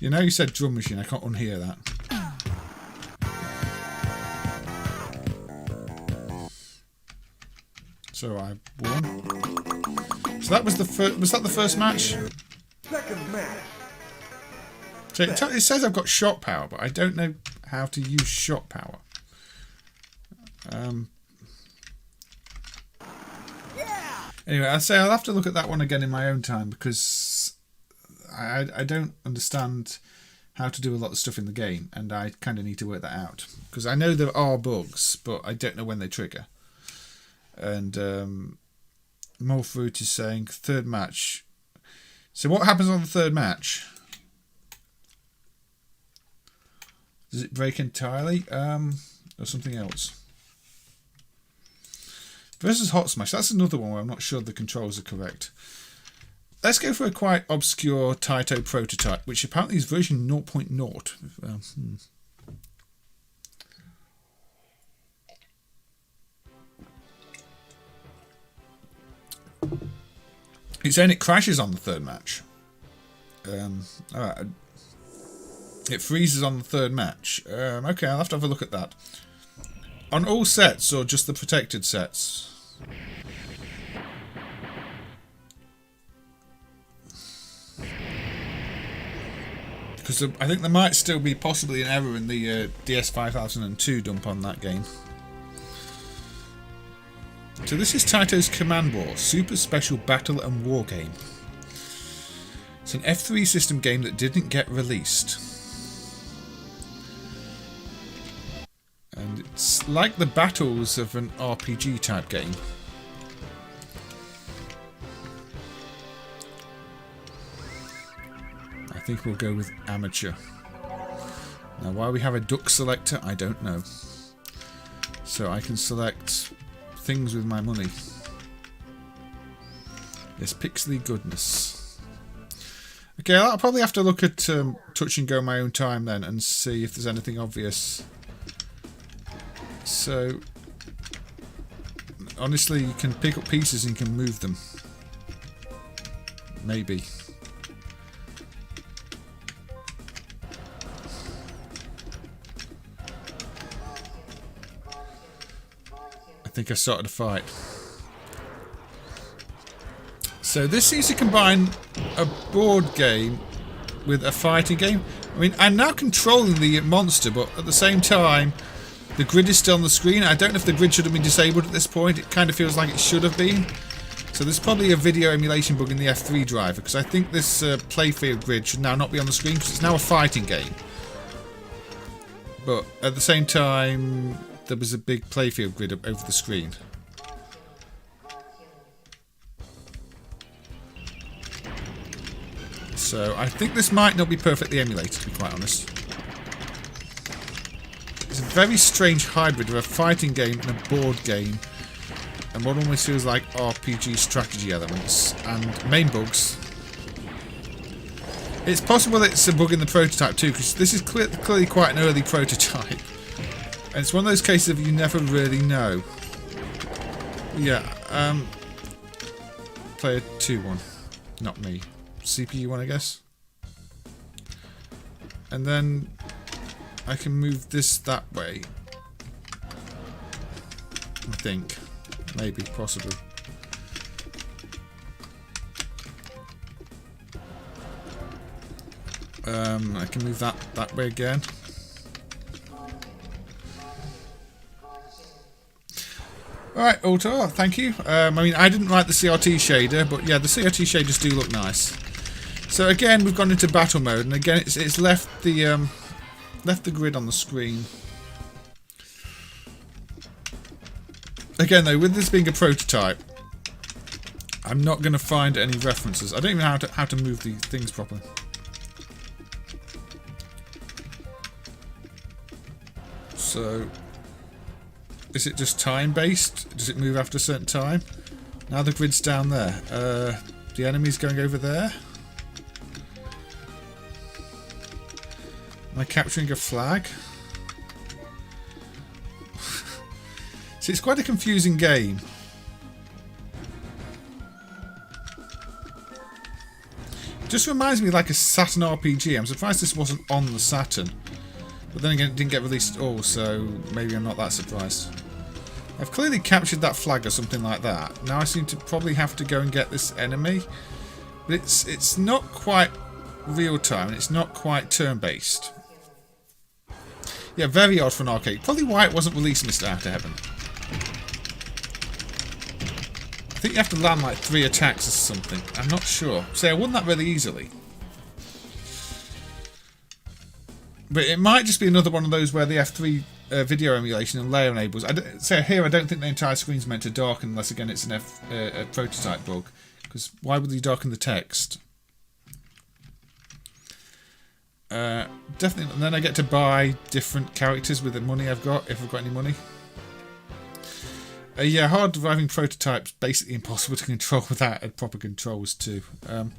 You know, you said drum machine. I can't unhear that. So I won. So that was the first. Was that the first match? Second match. So it says I've got shot power, but I don't know how to use shot power. Anyway, I say I'll have to look at that one again in my own time because I don't understand how to do a lot of stuff in the game, and I kind of need to work that out because I know there are bugs, but I don't know when they trigger. And more fruit is saying third match. So what happens on the third match? Does it break entirely, or something else? Versus Hot Smash. That's another one where I'm not sure the controls are correct. Let's go for a quite obscure Taito prototype, which apparently is version 0.0. It's saying it crashes on the third match. Alright. It freezes on the third match. Okay, I'll have to have a look at that. On all sets or just the protected sets? Because I think there might still be possibly an error in the DS5002 dump on that game. So this is Taito's Command War, Super Special Battle and War game. It's an F3 system game that didn't get released. And it's like the battles of an RPG type game. I think we'll go with amateur. Now why we have a duck selector, I don't know. So I can select things with my money. Yes, pixely goodness. Okay, I'll probably have to look at Touch and Go my own time then and see if there's anything obvious. So, honestly, you can pick up pieces and you can move them. Maybe. I think I started a fight. So this seems to combine a board game with a fighting game. I mean, I'm now controlling the monster, but at the same time, the grid is still on the screen. I don't know if the grid should have been disabled at this point. It kind of feels like it should have been. So there's probably a video emulation bug in the F3 driver, because I think this playfield grid should now not be on the screen, because it's now a fighting game. But at the same time, there was a big playfield grid up over the screen. So I think this might not be perfectly emulated, to be quite honest. It's a very strange hybrid of a fighting game and a board game, and what almost feels like RPG strategy elements and main bugs. It's possible that it's a bug in the prototype too, because this is clearly quite an early prototype, and it's one of those cases of you never really know. Yeah, player 2-1, not me. CPU one, I guess. And then I can move this that way. I think. Maybe, possibly. I can move that way again. Alright, Orca, thank you. I mean, I didn't write the CRT shader, but yeah, the CRT shaders do look nice. So again, we've gone into battle mode, and again, it's left the grid on the screen. Again, though, with this being a prototype, I'm not going to find any references. I don't even know how to move the things properly. So, is it just time-based? Does it move after a certain time? Now the grid's down there. The enemy's going over there. Am I capturing a flag? See, it's quite a confusing game. It just reminds me like a Saturn RPG. I'm surprised this wasn't on the Saturn. But then again, it didn't get released at all, so maybe I'm not that surprised. I've clearly captured that flag or something like that. Now I seem to probably have to go and get this enemy. But it's not quite real-time, and it's not quite turn-based. Yeah, very odd for an arcade. Probably why it wasn't released in Mr. After Heaven. I think you have to land like 3 attacks or something. I'm not sure. So I won that really easily. But it might just be another one of those where the F3 video emulation and layer enables. So here I don't think the entire screen's meant to darken unless again it's a prototype bug. Because why would you darken the text? Definitely. And then I get to buy different characters with the money I've got, if I've got any money. Yeah, hard driving prototypes basically impossible to control without proper controls too. And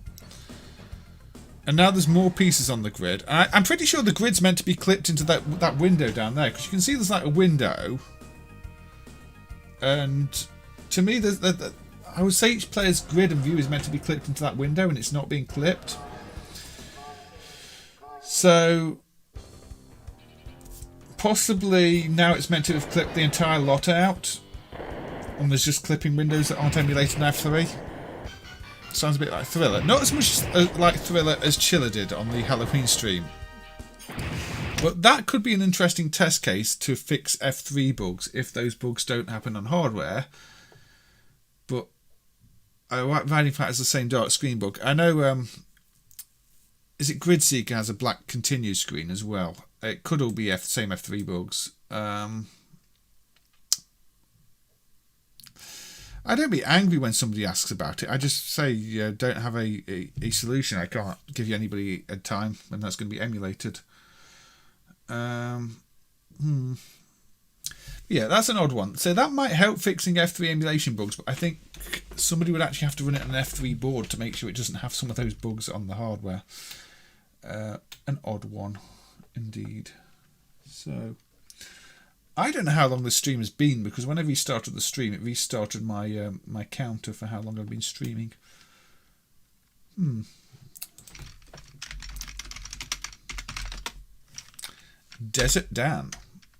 now there's more pieces on the grid. I'm pretty sure the grid's meant to be clipped into that window down there, because you can see there's like a window. And to me, I would say each player's grid and view is meant to be clipped into that window, and it's not being clipped. So possibly now it's meant to have clipped the entire lot out, and there's just clipping windows that aren't emulated in F3. Sounds a bit like Thriller. Not as much like Thriller as Chiller did on the Halloween stream. But that could be an interesting test case to fix F3 bugs if those bugs don't happen on hardware. But Riding Flat has the same dark screen bug. I know, is it Grid Seeker has a black continuous screen as well. It could all be same F3 bugs. I don't be angry when somebody asks about it. I just say don't have a solution. I can't give you anybody a time when that's going to be emulated. Yeah, that's an odd one. So that might help fixing F3 emulation bugs, but I think somebody would actually have to run it on an F3 board to make sure it doesn't have some of those bugs on the hardware. An odd one, indeed. So I don't know how long the stream has been, because when I restarted the stream, it restarted my my counter for how long I've been streaming. Desert Dan.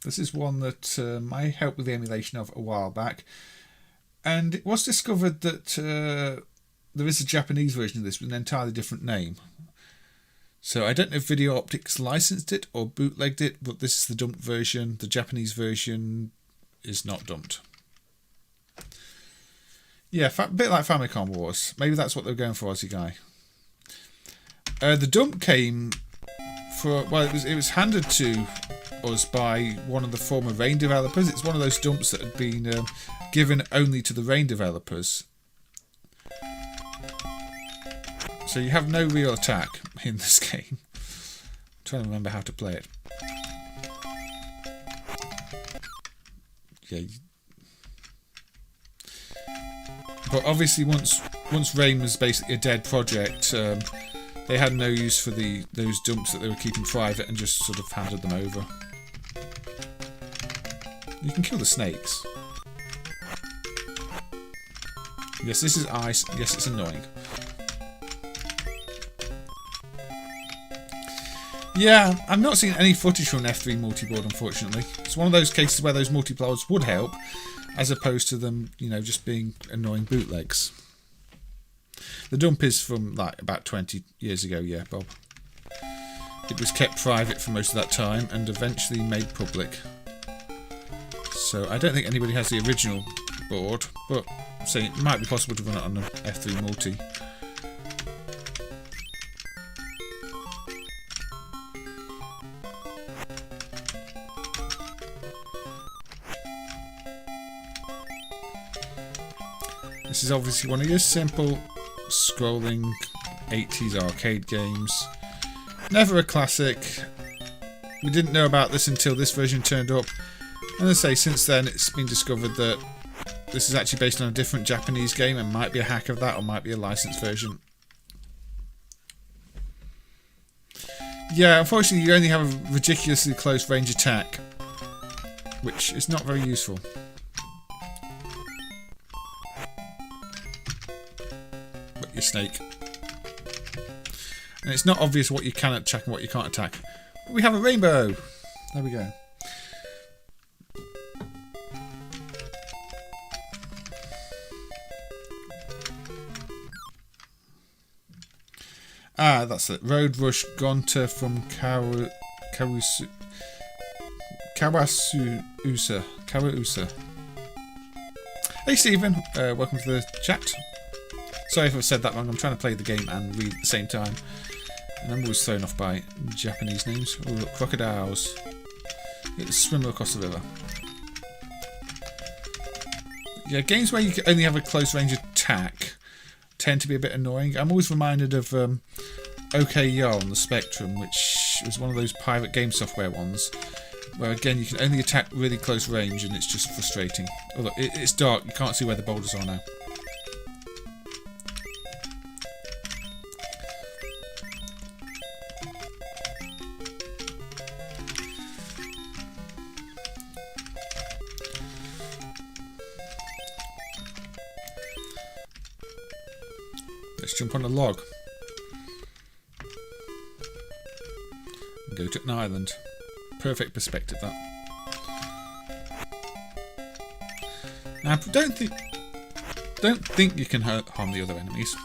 This is one that I helped with the emulation of a while back, and it was discovered that there is a Japanese version of this with an entirely different name. So I don't know if Video Optics licensed it or bootlegged it, but this is the dumped version. The Japanese version is not dumped. Yeah, a bit like Famicom Wars. Maybe that's what they were going for, Aussie guy. The dump came for, well, it was handed to us by one of the former Rain developers. It's one of those dumps that had been given only to the Rain developers. So you have no real attack in this game. I'm trying to remember how to play it. Yeah. But obviously once Rain was basically a dead project, they had no use for those dumps that they were keeping private and just sort of handed them over. You can kill the snakes. Yes, this is ice. Yes, it's annoying. Yeah, I've not seen any footage from an F3 multiboard, unfortunately. It's one of those cases where those multiboards would help, as opposed to them, you know, just being annoying bootlegs. The dump is from, like, about 20 years ago, yeah, Bob. It was kept private for most of that time, and eventually made public. So I don't think anybody has the original board, but say it might be possible to run it on an F3 multi. This is obviously one of your simple scrolling 80s arcade games. Never a classic. We didn't know about this until this version turned up. And as I say, since then it's been discovered that this is actually based on a different Japanese game and might be a hack of that or might be a licensed version. Yeah, unfortunately you only have a ridiculously close range attack, which is not very useful. Your snake. And it's not obvious what you can attack and what you can't attack. But we have a rainbow! There we go. Ah, that's it. Road Rush Gonta from Kawasuusa. Hey Stephen, welcome to the chat. Sorry if I've said that wrong. I'm trying to play the game and read at the same time, and I'm always thrown off by Japanese names. Oh look, crocodiles. Swim across the river. Yeah, games where you can only have a close range attack tend to be a bit annoying. I'm always reminded of OKYO on the Spectrum, which was one of those pirate game software ones, where again you can only attack really close range and it's just frustrating. Oh look, it's dark, you can't see where the boulders are now. Let's jump on a log. And go to an island. Perfect perspective, that. Now, don't think you can harm the other enemies.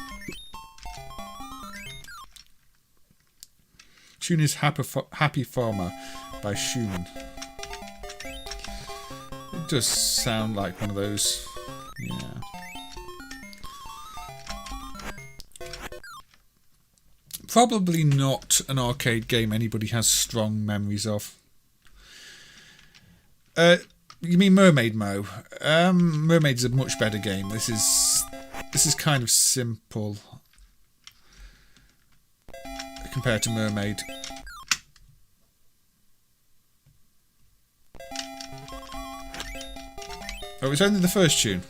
Tune is Happy Farmer by Schumann. It does sound like one of those. Yeah. Probably not an arcade game anybody has strong memories of. You mean Mermaid Mo? Mermaid's a much better game. This is kind of simple compared to Mermaid. Oh, it's only the first tune.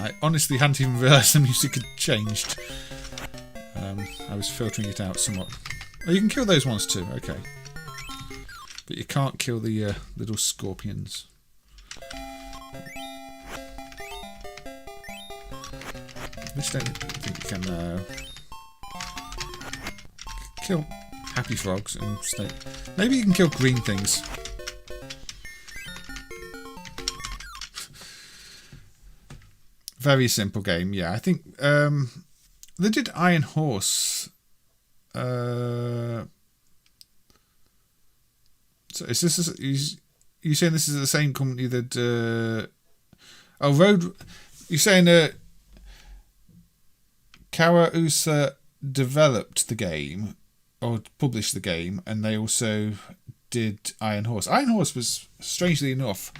I honestly hadn't even realised the music had changed. I was filtering it out somewhat. Oh, you can kill those ones too, okay. But you can't kill the little scorpions. I just don't think you can kill happy frogs and snake. Maybe you can kill green things. Very simple game, yeah. I think they did Iron Horse. So is this? You saying this is the same company that? Road. You're saying Kawausa developed the game or published the game, and they also did Iron Horse. Iron Horse was, strangely enough,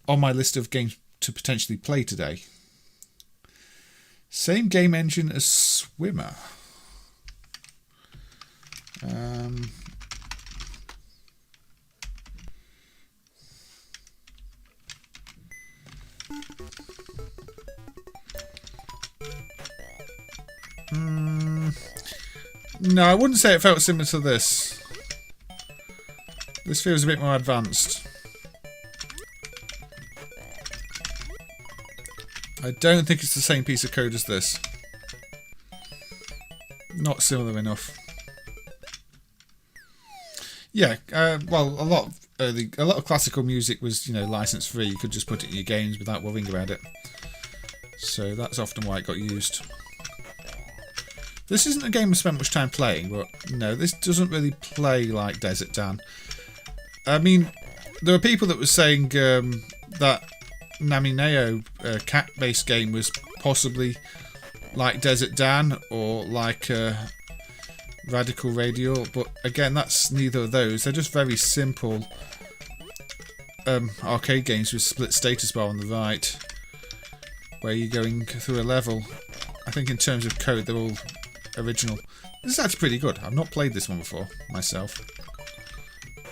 on my list of games to potentially play today. Same game engine as Swimmer. No, I wouldn't say it felt similar to this. This feels a bit more advanced. I don't think it's the same piece of code as this. Not similar enough. Yeah, well, a lot of classical music was, license free. You could just put it in your games without worrying about it. So that's often why it got used. This isn't a game I spent much time playing, but no, this doesn't really play like Desert Dan. I mean, there were people that were saying that Namineo cat-based game was possibly like Desert Dan or like Radikal Radio, but again, that's neither of those. They're just very simple arcade games with split status bar on the right, where you're going through a level. I think in terms of code, they're all original. This is actually pretty good. I've not played this one before myself.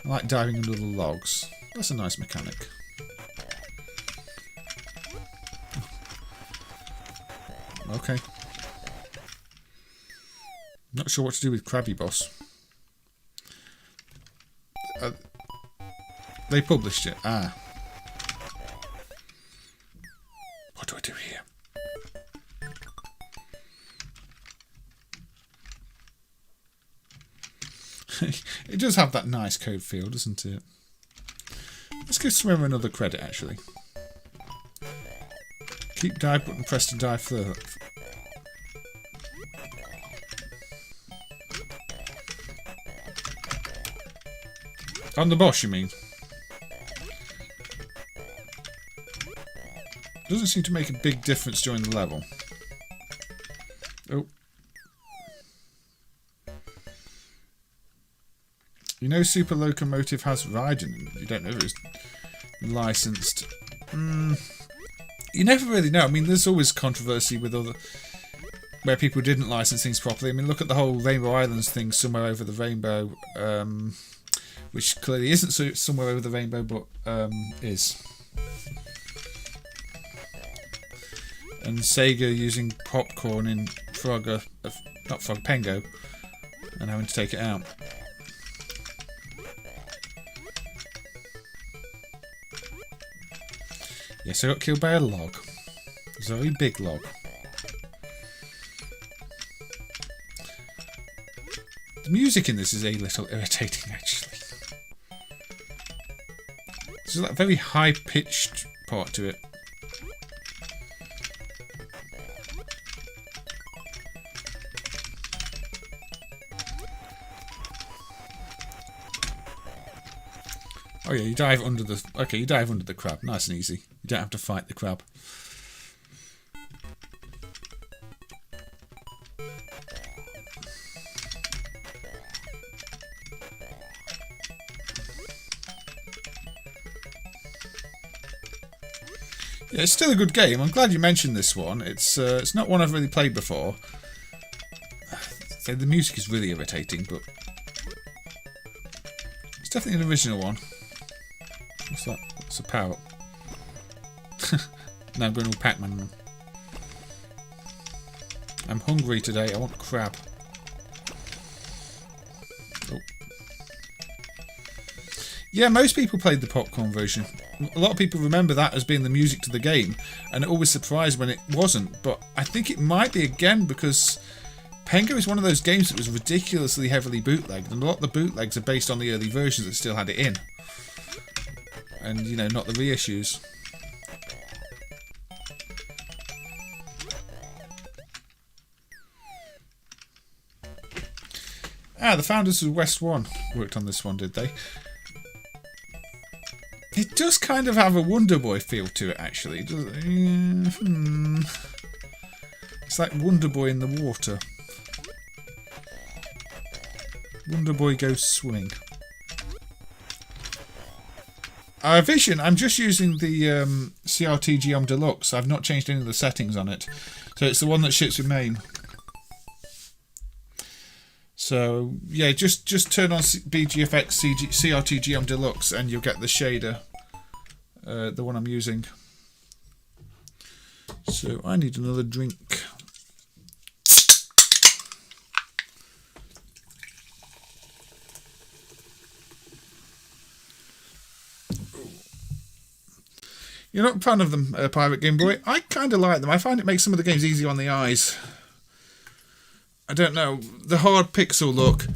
I like diving under the logs. That's a nice mechanic. Okay. Not sure what to do with Krabby Boss. They published it. Ah. What do I do here? It does have that nice code feel, doesn't it? Let's give Swimmer another credit, actually. Keep dive button pressed to dive further. On the boss, you mean? Doesn't seem to make a big difference during the level. Oh. You know Super Locomotive has riding. You don't know if it's licensed. You never really know. I mean, there's always controversy with other... where people didn't license things properly. I mean, look at the whole Rainbow Islands thing, Somewhere Over the Rainbow, which clearly isn't Somewhere Over the Rainbow, but is. And Sega using popcorn in Pengo, and having to take it out. Yes, I got killed by a log. A very big log. The music in this is a little irritating, actually. There's that very high-pitched part to it. Oh yeah, you dive under the... Okay, you dive under the crab. Nice and easy. You don't have to fight the crab. Yeah, it's still a good game. I'm glad you mentioned this one. It's not one I've really played before. So the music is really irritating, but it's definitely an original one. What's that? It's a power-up. Now I'm going all Pac-Man. I'm hungry today. I want crab. Oh. Yeah, most people played the popcorn version. A lot of people remember that as being the music to the game, and it always surprised when it wasn't. But I think it might be again because Pengo is one of those games that was ridiculously heavily bootlegged, and a lot of the bootlegs are based on the early versions that still had it in. And, you know, not the reissues. Ah, the founders of West One worked on this one, did they? It does kind of have a Wonder Boy feel to it, actually. It's like Wonder Boy in the water. Wonder Boy goes swimming. Vision, I'm just using the CRT Geom Deluxe. I've not changed any of the settings on it. So it's the one that ships with MAME. So, yeah, just turn on BGFX CRT Geom Deluxe and you'll get the shader. The one I'm using. So, I need another drink. You're not a fan of them, Pirate Game Boy? I kind of like them. I find it makes some of the games easier on the eyes. I don't know. The hard pixel look,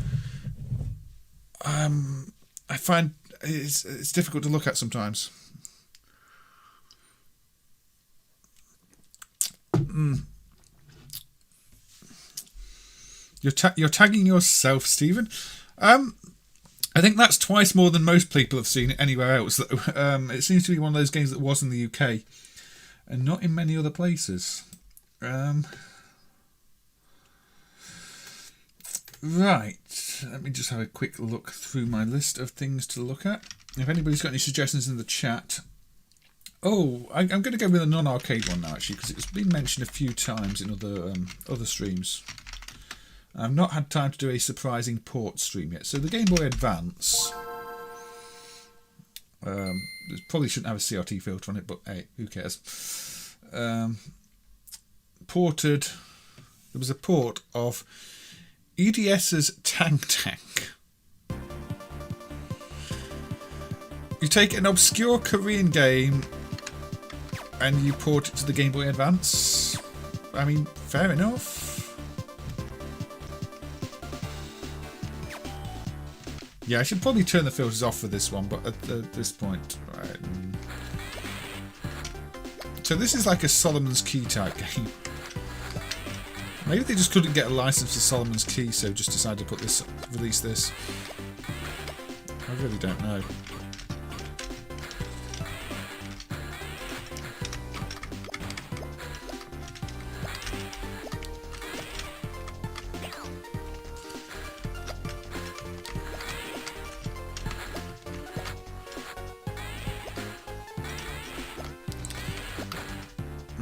I find it's difficult to look at sometimes. You're tagging yourself, Stephen. I think that's twice more than most people have seen it anywhere else. It seems to be one of those games that was in the UK and not in many other places. Right, let me just have a quick look through my list of things to look at. If anybody's got any suggestions in the chat. Oh, I'm going to go with a non-arcade one now, actually, because it's been mentioned a few times in other streams. I've not had time to do a surprising port stream yet. So the Game Boy Advance, probably shouldn't have a CRT filter on it, but hey, who cares? Ported, there was a port of EDS's Tang Tang. You take an obscure Korean game and you port it to the Game Boy Advance. I mean, fair enough. Yeah, I should probably turn the filters off for this one, but at this point... Right. So this is like a Solomon's Key type game. Maybe they just couldn't get a license for Solomon's Key, so just decided to release this. I really don't know.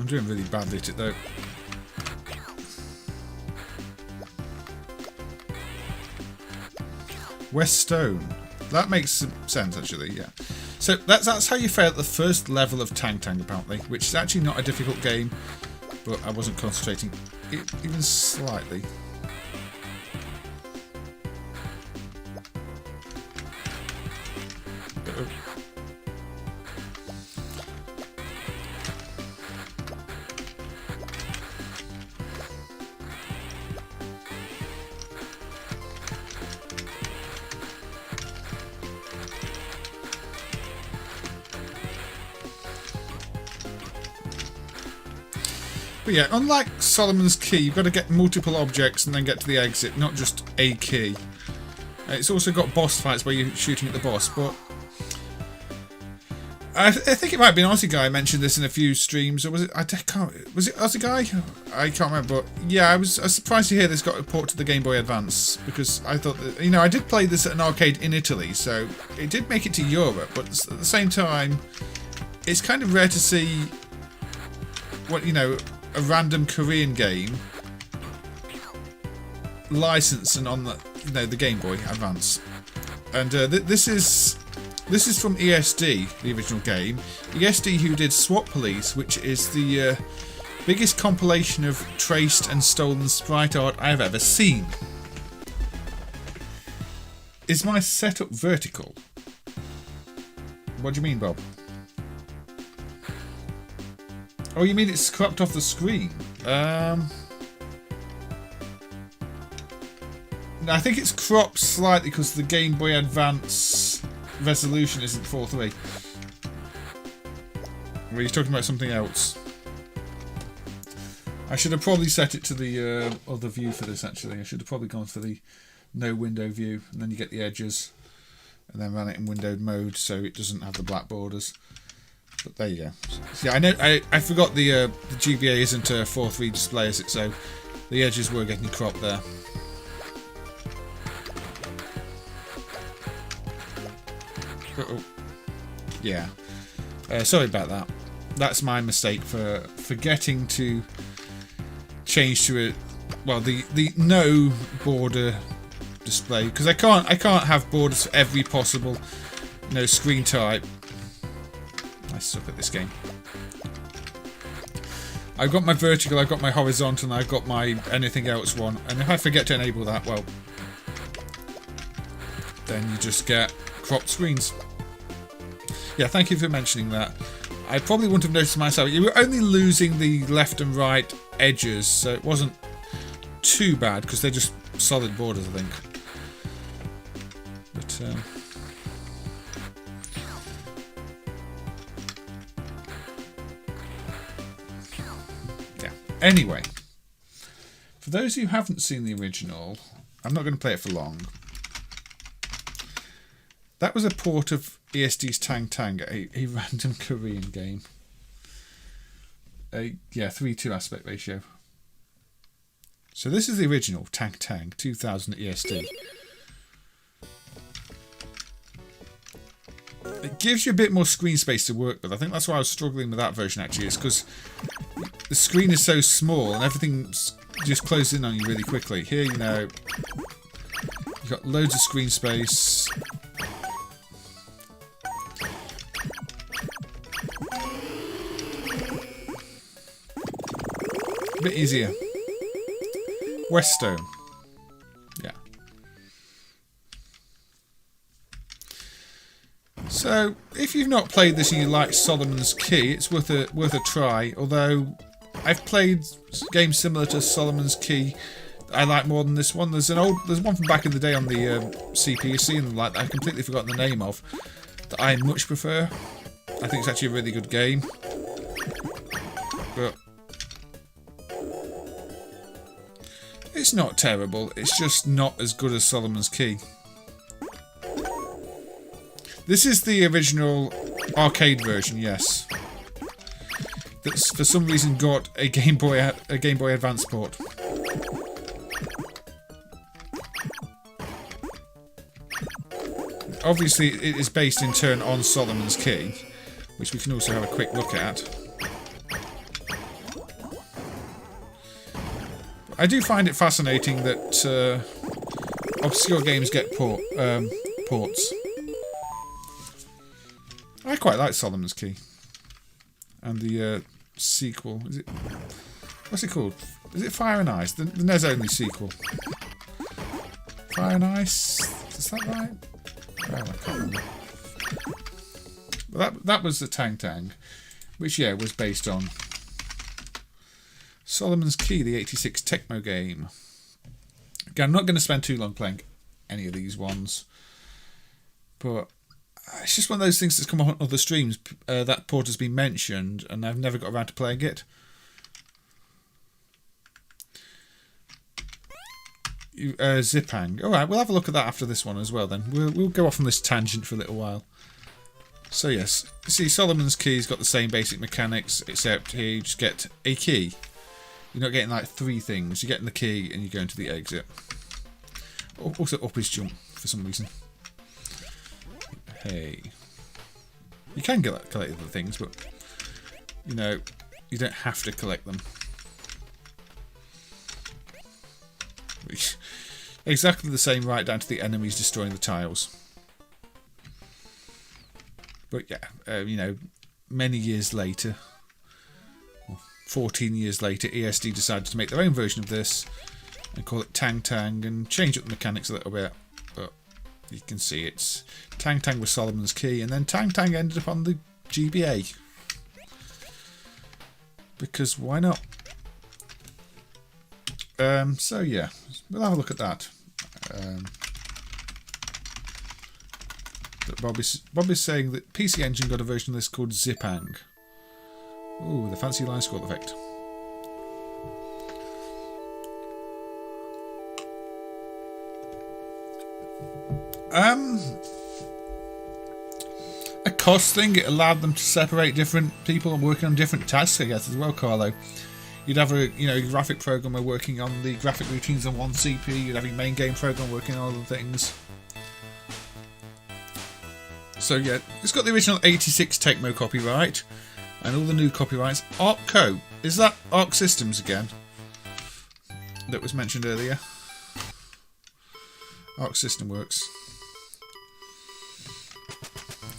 I'm doing really badly at it though. West Stone. That makes some sense actually, yeah. So that's how you fail at the first level of Tang Tang apparently, which is actually not a difficult game, but I wasn't concentrating even slightly. But yeah, unlike Solomon's Key, you've got to get multiple objects and then get to the exit, not just a key. It's also got boss fights where you're shooting at the boss, but I think it might be an Aussie guy mentioned this in a few streams, or was it? Was it Aussie guy? I can't remember. But yeah, I was surprised to hear this got a port to the Game Boy Advance, because I thought that, you know, I did play this at an arcade in Italy, so it did make it to Europe. But at the same time, it's kind of rare to see what, you know, a random Korean game licensed and on the, you know, the Game Boy Advance. And this is from ESD, the original game. ESD, who did SWAT Police, which is the biggest compilation of traced and stolen sprite art I've ever seen. Is my setup vertical? What do you mean, Bob? Oh, you mean it's cropped off the screen? No, I think it's cropped slightly because the Game Boy Advance resolution isn't 4:3. Were you talking about something else? I should have probably set it to the other view for this, actually. I should have probably gone for the no window view, and then you get the edges, and then ran it in windowed mode so it doesn't have the black borders. But there you go. So, yeah, I know. I forgot the GBA isn't a 4:3 display, is it? So the edges were getting cropped there. Uh-oh. Yeah. Sorry about that. That's my mistake for forgetting to change to the no border display, because I can't have borders for every possible, you know, screen type. I suck at this game. I've got my vertical, I've got my horizontal, and I've got my anything else one. And if I forget to enable that, well, then you just get cropped screens. Yeah, thank you for mentioning that. I probably wouldn't have noticed myself. You were only losing the left and right edges, so it wasn't too bad because they're just solid borders, I think. But yeah. Anyway, for those who haven't seen the original, I'm not going to play it for long. That was a port of ESD's Tang Tang, a random Korean game. Yeah, 3:2 aspect ratio. So this is the original Tang Tang 2000 ESD. It gives you a bit more screen space to work with. I think that's why I was struggling with that version actually, is because the screen is so small and everything just closes in on you really quickly. Here, you know, you've got loads of screen space. A bit easier. Weststone. Yeah. So, if you've not played this and you like Solomon's Key, it's worth a try. Although I've played games similar to Solomon's Key that I like more than this one. There's one from back in the day on the CPC and like I completely forgotten the name of that I much prefer. I think it's actually a really good game. But it's not terrible, it's just not as good as Solomon's Key. This is the original arcade version, yes. That's for some reason got a Game Boy Advance port. Obviously it is based in turn on Solomon's Key, which we can also have a quick look at. I do find it fascinating that obscure games get ports. I quite like Solomon's Key. And the sequel. Is it? What's it called? Is it Fire and Ice? The NES only sequel. Fire and Ice? Is that right? Well, I can't remember. Well, that was the Tang Tang, which, yeah, was based on Solomon's Key, the 86 Tecmo game. Again, I'm not going to spend too long playing any of these ones, but it's just one of those things that's come up on other streams. That port has been mentioned, and I've never got around to playing it. Zipang. Alright, we'll have a look at that after this one as well then. We'll go off on this tangent for a little while. So yes, you see Solomon's Key's got the same basic mechanics, except here you just get a key. You're not getting like 3 things. You're getting the key and you go into the exit. Also up his jump for some reason. Hey. You can collect other things, but you know, you don't have to collect them. Exactly the same right down to the enemies destroying the tiles. But yeah, you know, many years later, 14 years later, ESD decided to make their own version of this and call it Tang Tang and change up the mechanics a little bit. But you can see it's Tang Tang with Solomon's Key, and then Tang Tang ended up on the GBA. Because why not? So yeah, we'll have a look at that. But Bob is saying that PC Engine got a version of this called Zipang. Ooh, the fancy line scroll effect. A cost thing. It allowed them to separate different people and working on different tasks, I guess, as well, Carlo. You'd have a graphic programmer working on the graphic routines on one CPU. You'd have a main game programmer working on other things. So yeah, it's got the original 86 Tecmo copyright and all the new copyrights. Orca, is that Arc Systems again? That was mentioned earlier. Arc System Works.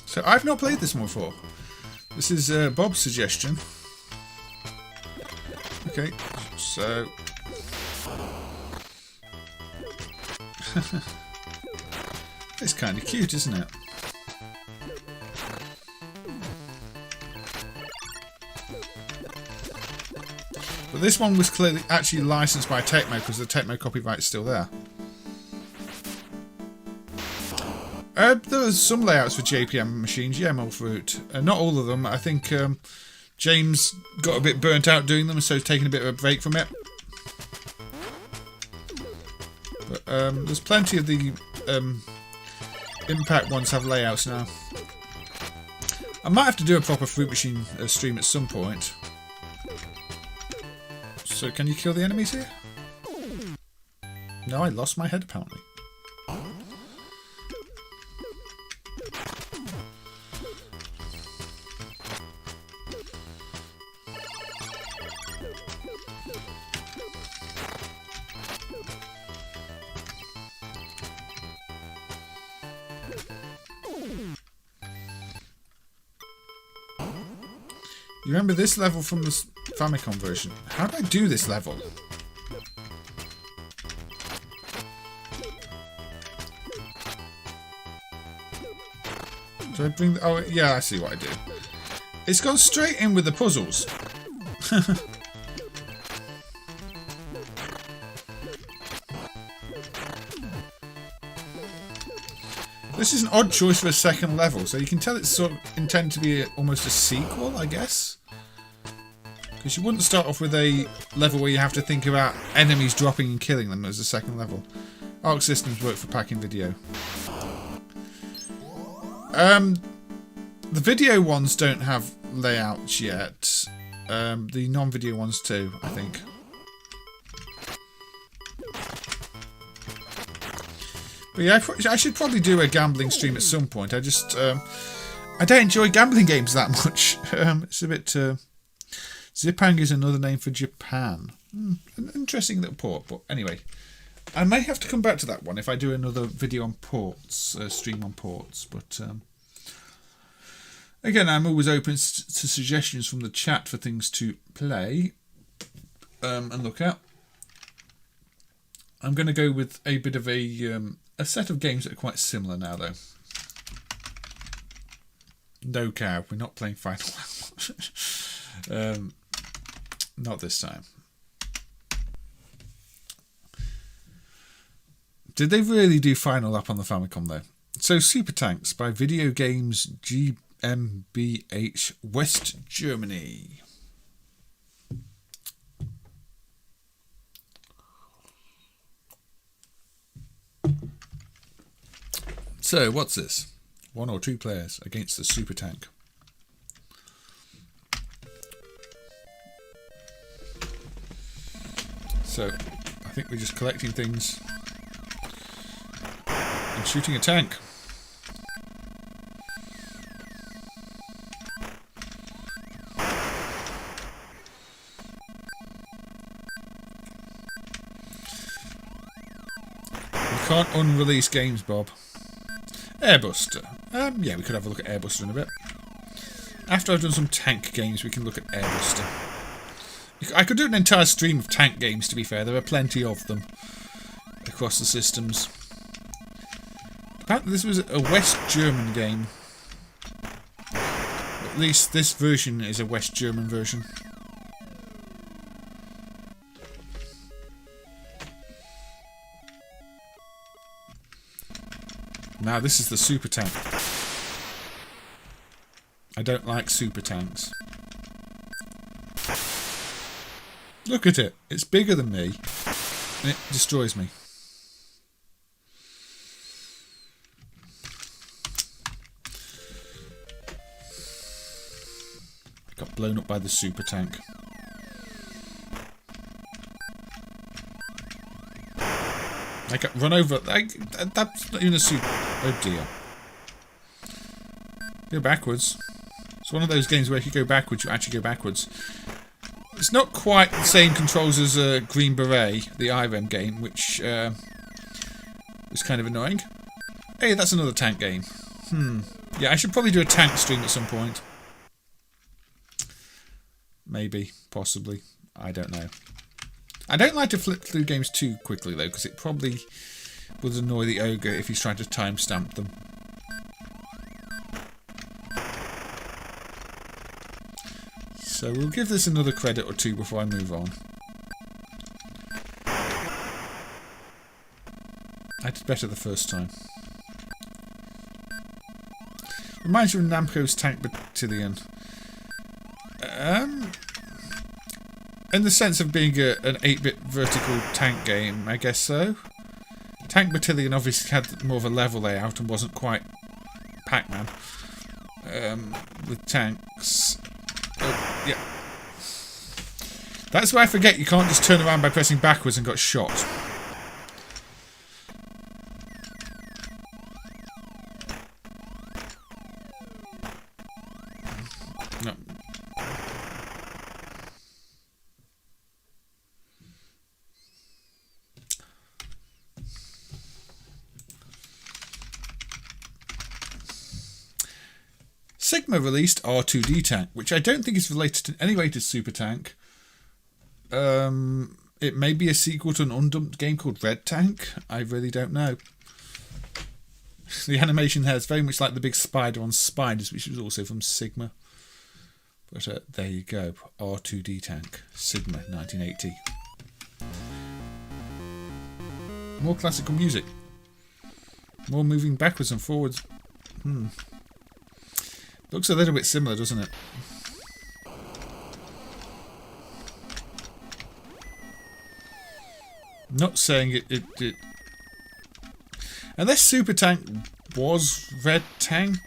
So I've not played this one before. This is Bob's suggestion. Okay, so it's kind of cute, isn't it? But this one was clearly actually licensed by Tecmo because the Tecmo copyright is still there. There was some layouts for JPM machines, yeah, all fruit. Not all of them. I think James got a bit burnt out doing them, so he's taking a bit of a break from it. But there's plenty of the Impact ones have layouts now. I might have to do a proper fruit machine stream at some point. So can you kill the enemies here? No, I lost my head apparently. You remember this level from the Famicom version? How do I do this level? Do I bring the... Oh, yeah, I see what I do. It's gone straight in with the puzzles. This is an odd choice for a second level, so you can tell it's sort of intended to be almost a sequel, I guess. Because you wouldn't start off with a level where you have to think about enemies dropping and killing them as a second level. Arc Systems work for packing video. The video ones don't have layouts yet. The non-video ones too, I think. But yeah, I should probably do a gambling stream at some point. I just I don't enjoy gambling games that much. It's a bit Zipang is another name for Japan. An interesting little port, but anyway. I may have to come back to that one if I do another video on ports, stream on ports. But again, I'm always open to suggestions from the chat for things to play and look at. I'm going to go with a bit of a set of games that are quite similar now, though. No cow, we're not playing Final Lap. Not this time. Did they really do Final Lap on the Famicom though? So Super Tanks by Video Games GmbH, West Germany. So what's this? 1 or 2 players against the Super Tank. So I think we're just collecting things and shooting a tank. We can't unrelease games, Bob. Airbuster. Yeah, we could have a look at Airbuster in a bit. After I've done some tank games, we can look at Airbuster. I could do an entire stream of tank games, to be fair. There are plenty of them across the systems. Apparently this was a West German game. At least this version is a West German version. Now this is the Super Tank. I don't like Super Tanks. Look at it. It's bigger than me. And it destroys me. Got blown up by the Super Tank. I got run over. That's not even a super. Oh dear. Go backwards. It's one of those games where if you go backwards, you actually go backwards. It's not quite the same controls as Green Beret, the Irem game, which was kind of annoying. Hey, that's another tank game. Yeah, I should probably do a tank stream at some point. Maybe, possibly. I don't know. I don't like to flip through games too quickly, though, because it probably would annoy the ogre if he's trying to timestamp them. So we'll give this another credit or 2 before I move on. I did better the first time. Reminds you of Namco's Tank Battalion. In the sense of being an 8-bit vertical tank game, I guess so. Tank Battalion obviously had more of a level layout and wasn't quite Pac-Man. With tanks. Yeah. That's why I forget you can't just turn around by pressing backwards and got shot. No. Sigma released R2D Tank, which I don't think is related in any way to Super Tank. It may be a sequel to an undumped game called Red Tank. I really don't know. The animation here is very much like the big spider on Spiders, which was also from Sigma. But there you go. R2D Tank. Sigma, 1980. More classical music. More moving backwards and forwards. Looks a little bit similar, doesn't it? Not saying it. Unless Super Tank was Red Tank,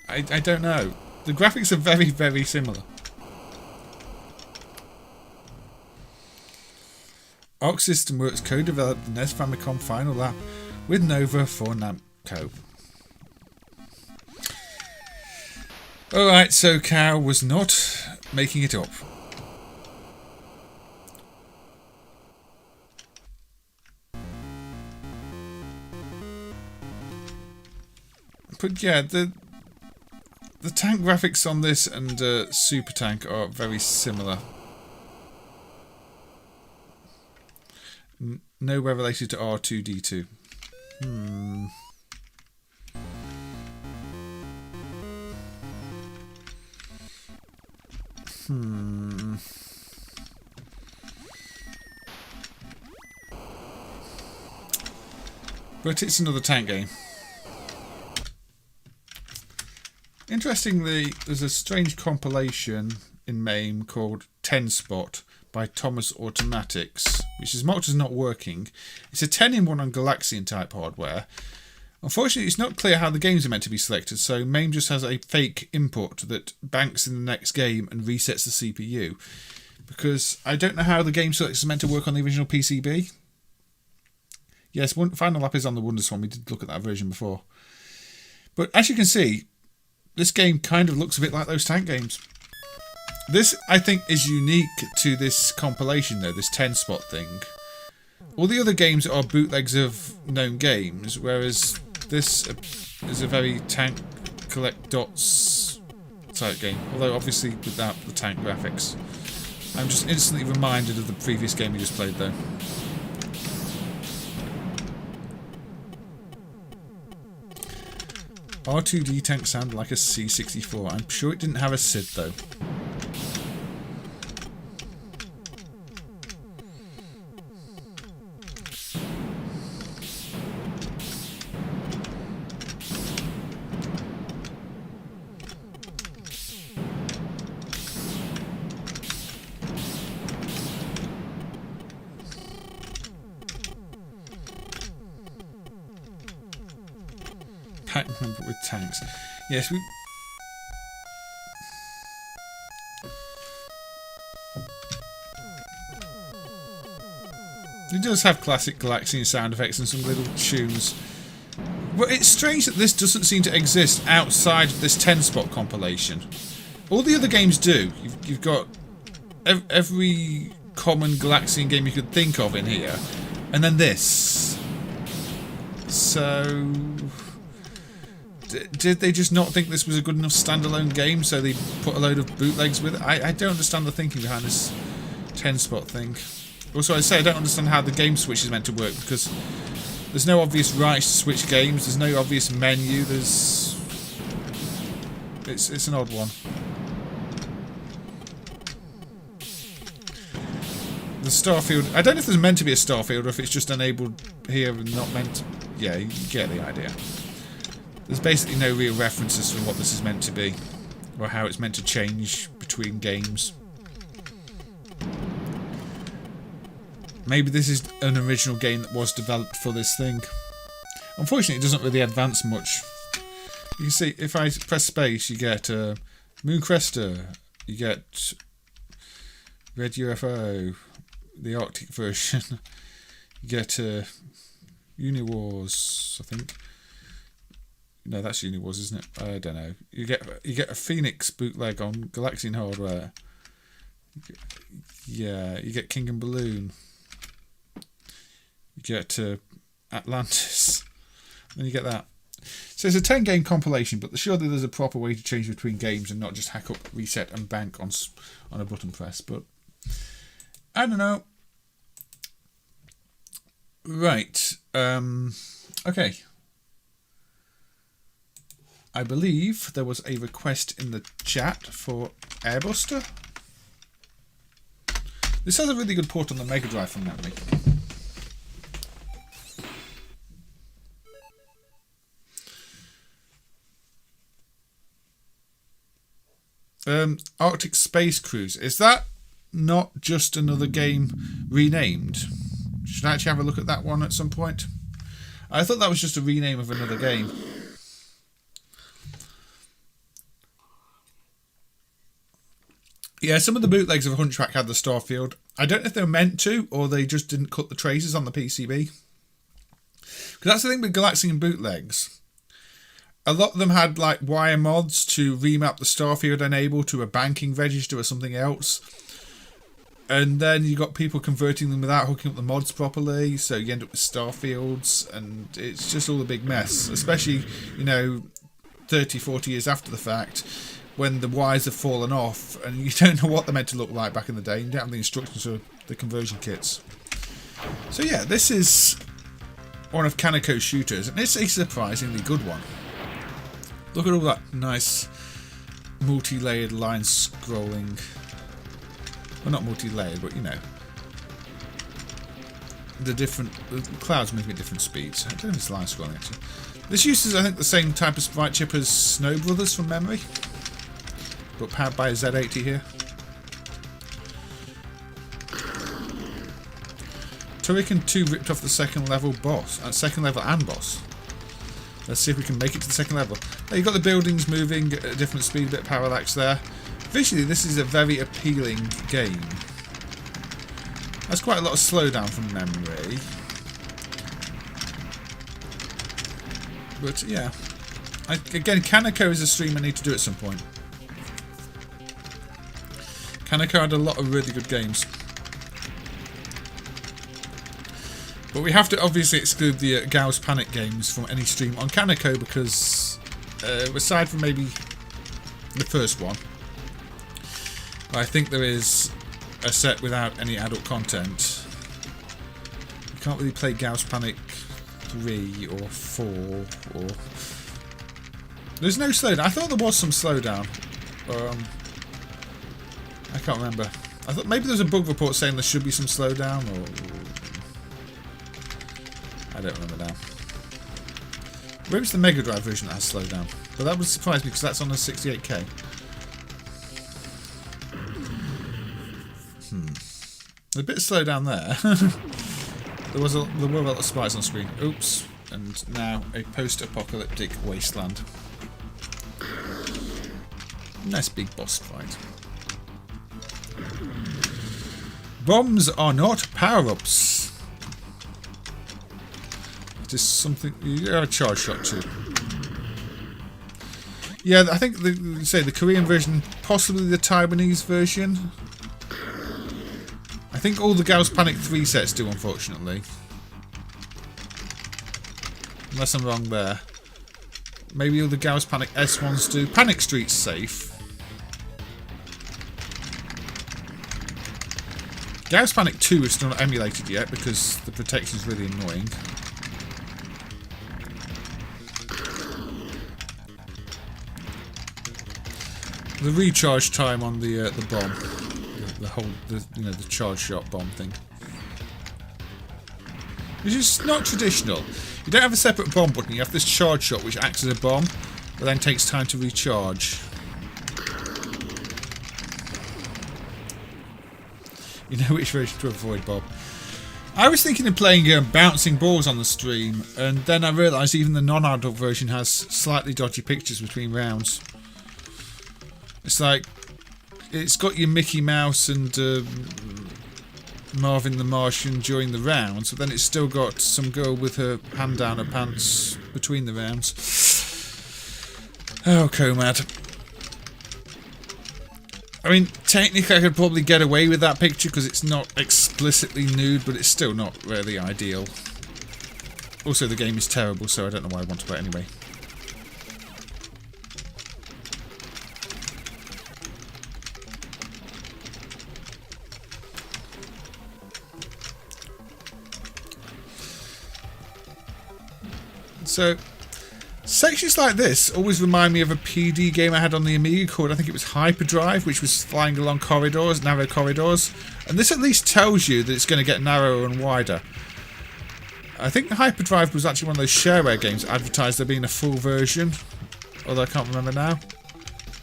I don't know. The graphics are very, very similar. Arc System Works co-developed the NES Famicom Final Lap with Nova for Namco. Alright, so Cow was not making it up. But yeah, the tank graphics on this and Super Tank are very similar. Nowhere related to R2-D2. But it's another tank game. Interestingly, there's a strange compilation in MAME called 10 Spot by Thomas Automatics, which is marked as not working. It's a 10-in-1 on Galaxian type hardware. Unfortunately, it's not clear how the games are meant to be selected, so MAME just has a fake input that banks in the next game and resets the CPU. Because I don't know how the game select is meant to work on the original PCB. Yes, Final Lap is on the WonderSwan. We did look at that version before. But as you can see, this game kind of looks a bit like those tank games. This, I think, is unique to this compilation, though, this 10 spot thing. All the other games are bootlegs of known games, whereas this is a very tank collect dots type game. Although, obviously, without the tank graphics. I'm just instantly reminded of the previous game we just played, though. R2D tank sounded like a C64. I'm sure it didn't have a SID, though. With tanks. Yes, we... It does have classic Galaxian sound effects and some little tunes. But it's strange that this doesn't seem to exist outside of this 10-spot compilation. All the other games do. You've got every common Galaxian game you could think of in here. And then this. So... Did they just not think this was a good enough standalone game, so they put a load of bootlegs with it? I don't understand the thinking behind this 10-spot thing. Also, I say I don't understand how the game switch is meant to work, because there's no obvious right to switch games, there's no obvious menu, it's an odd one. The Starfield, I don't know if there's meant to be a Starfield, or if it's just enabled here and not meant to... Yeah, you get the idea. There's basically no real references for what this is meant to be, or how it's meant to change between games. Maybe this is an original game that was developed for this thing. Unfortunately, it doesn't really advance much. You can see, if I press space, you get Mooncrester, you get Red UFO, the Arctic version, you get Uniwars, I think. No, that's Uniwars, isn't it? I don't know. You get a Phoenix bootleg on Galaxian hardware. Yeah, you get King and Balloon. You get Atlantis. Then you get that. So it's a 10-game compilation, but surely there's a proper way to change between games and not just hack up, reset, and bank on a button press. But I don't know. Right. Okay. I believe there was a request in the chat for Airbuster. This has a really good port on the Mega Drive from memory. Arctic Space Cruise. Is that not just another game renamed? Should I actually have a look at that one at some point? I thought that was just a rename of another game. Yeah, some of the bootlegs of Hunchback had the Starfield. I don't know if they were meant to, or they just didn't cut the traces on the PCB. Because that's the thing with Galaxian bootlegs. A lot of them had like wire mods to remap the Starfield enable to a banking register or something else. And then you got people converting them without hooking up the mods properly, so you end up with Starfields, and it's just all a big mess. Especially, you know, 30, 40 years after the fact, when the wires have fallen off and you don't know what they're meant to look like back in the day. You don't have the instructions for the conversion kits. So yeah, this is one of Kaneko's shooters, and it's a surprisingly good one. Look at all that nice multi-layered line scrolling. Well, not multi-layered, but you know. The clouds moving at different speeds. I don't know if it's line scrolling actually. This uses, I think, the same type of sprite chip as Snow Brothers from memory, but powered by a Z80 here. Turrican 2 ripped off the second level boss, second level and boss. Let's see if we can make it to the second level. Now, you've got the buildings moving at a different speed, a bit of parallax there. Visually, this is a very appealing game. That's quite a lot of slowdown from memory. But yeah. Again, Kaneko is a stream I need to do at some point. Kaneko had a lot of really good games. But we have to obviously exclude the Gauss Panic games from any stream on Kaneko because, aside from maybe the first one, I think there is a set without any adult content. You can't really play Gauss Panic 3 or 4 or... There's no slowdown. I thought there was some slowdown. I can't remember. I thought maybe there's a bug report saying there should be some slowdown, or... I don't remember now. Maybe it's the Mega Drive version that has slowdown. But that would surprise me because that's on a 68K. A bit of slowdown there. there were a lot of sprites on screen. Oops. And now a post-apocalyptic wasteland. Nice big boss fight. Bombs are not power-ups. It is something you got a charge shot too. Yeah, I think the Korean version, possibly the Taiwanese version. I think all the Gauss Panic 3 sets do, unfortunately. Unless I'm wrong there. Maybe all the Gauss Panic S1s do. Panic Street's safe. Gauss Panic 2 is still not emulated yet because the protection is really annoying. The recharge time on the bomb, the charge shot bomb thing, which is not traditional. You don't have a separate bomb button. You have this charge shot which acts as a bomb, but then takes time to recharge. You know which version to avoid, Bob. I was thinking of playing bouncing balls on the stream, and then I realised even the non-adult version has slightly dodgy pictures between rounds. It's like, it's got your Mickey Mouse and Marvin the Martian during the rounds, but then it's still got some girl with her hand down her pants between the rounds. Oh, Comad. I mean, technically I could probably get away with that picture because it's not explicitly nude, but it's still not really ideal. Also, the game is terrible, so I don't know why I want to play it anyway. So, sections like this always remind me of a PD game I had on the Amiga called, I think it was Hyperdrive, which was flying along corridors, narrow corridors. And this at least tells you that it's going to get narrower and wider. I think Hyperdrive was actually one of those shareware games that advertised there being a full version, although I can't remember now.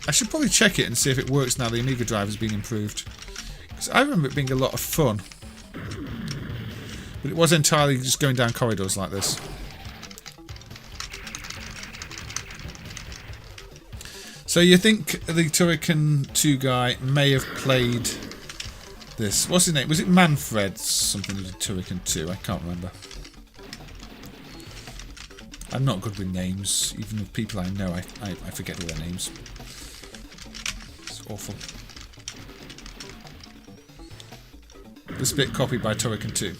I should probably check it and see if it works now the Amiga Drive has been improved. Because I remember it being a lot of fun. But it was entirely just going down corridors like this. So you think the Turrican 2 guy may have played this. What's his name? Was it Manfred something with Turrican 2? I can't remember. I'm not good with names. Even with people I know, I forget all their names. It's awful. This bit copied by Turrican 2.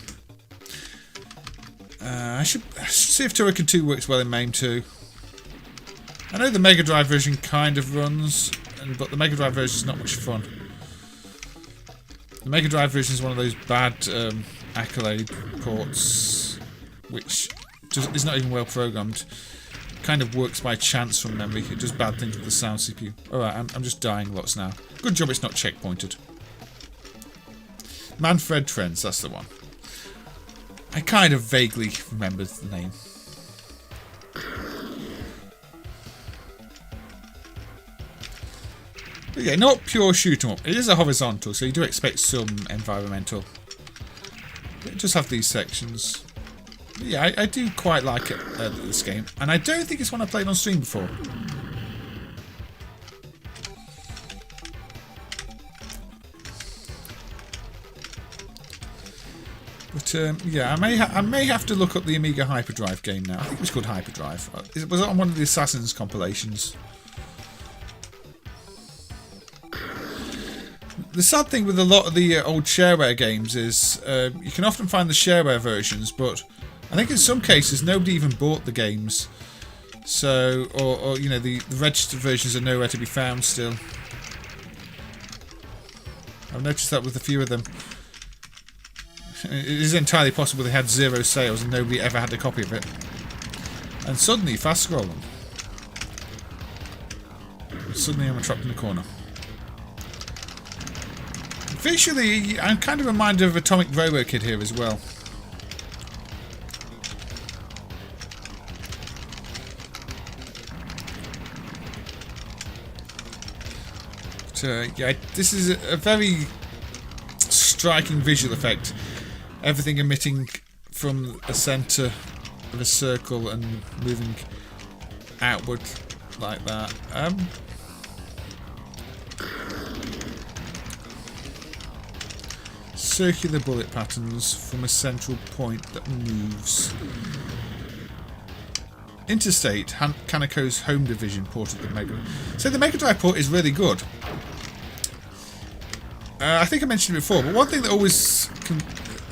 I should see if Turrican 2 works well in MAME 2. I know the Mega Drive version kind of runs, but the Mega Drive version is not much fun. The Mega Drive version is one of those bad accolade ports, which is not even well programmed. Kind of works by chance from memory. It does bad things with the sound CPU. Alright, I'm just dying lots now. Good job it's not checkpointed. Manfred Trends, that's the one. I kind of vaguely remember the name. But yeah, not pure shoot 'em up. It is a horizontal, so you do expect some environmental. But it does have these sections. But yeah, I do quite like it, this game. And I don't think it's one I played on stream before. But yeah, I may have to look up the Amiga Hyperdrive game now. I think it was called Hyperdrive. Was it on one of the Assassin's compilations? The sad thing with a lot of the old shareware games is you can often find the shareware versions, but I think in some cases nobody even bought the games. So, or you know, the registered versions are nowhere to be found still. I've noticed that with a few of them. It is entirely possible they had 0 sales and nobody ever had a copy of it. And suddenly, fast scrolling. Suddenly I'm trapped in the corner. Visually, I'm kind of reminded of Atomic Robo Kid here as well. But, yeah, this is a very striking visual effect. Everything emitting from a centre of a circle and moving outward like that. Circular bullet patterns from a central point that moves. Interstate, Kaneko's home division ported the Mega. So the Mega Drive port is really good. I think I mentioned it before, but one thing that always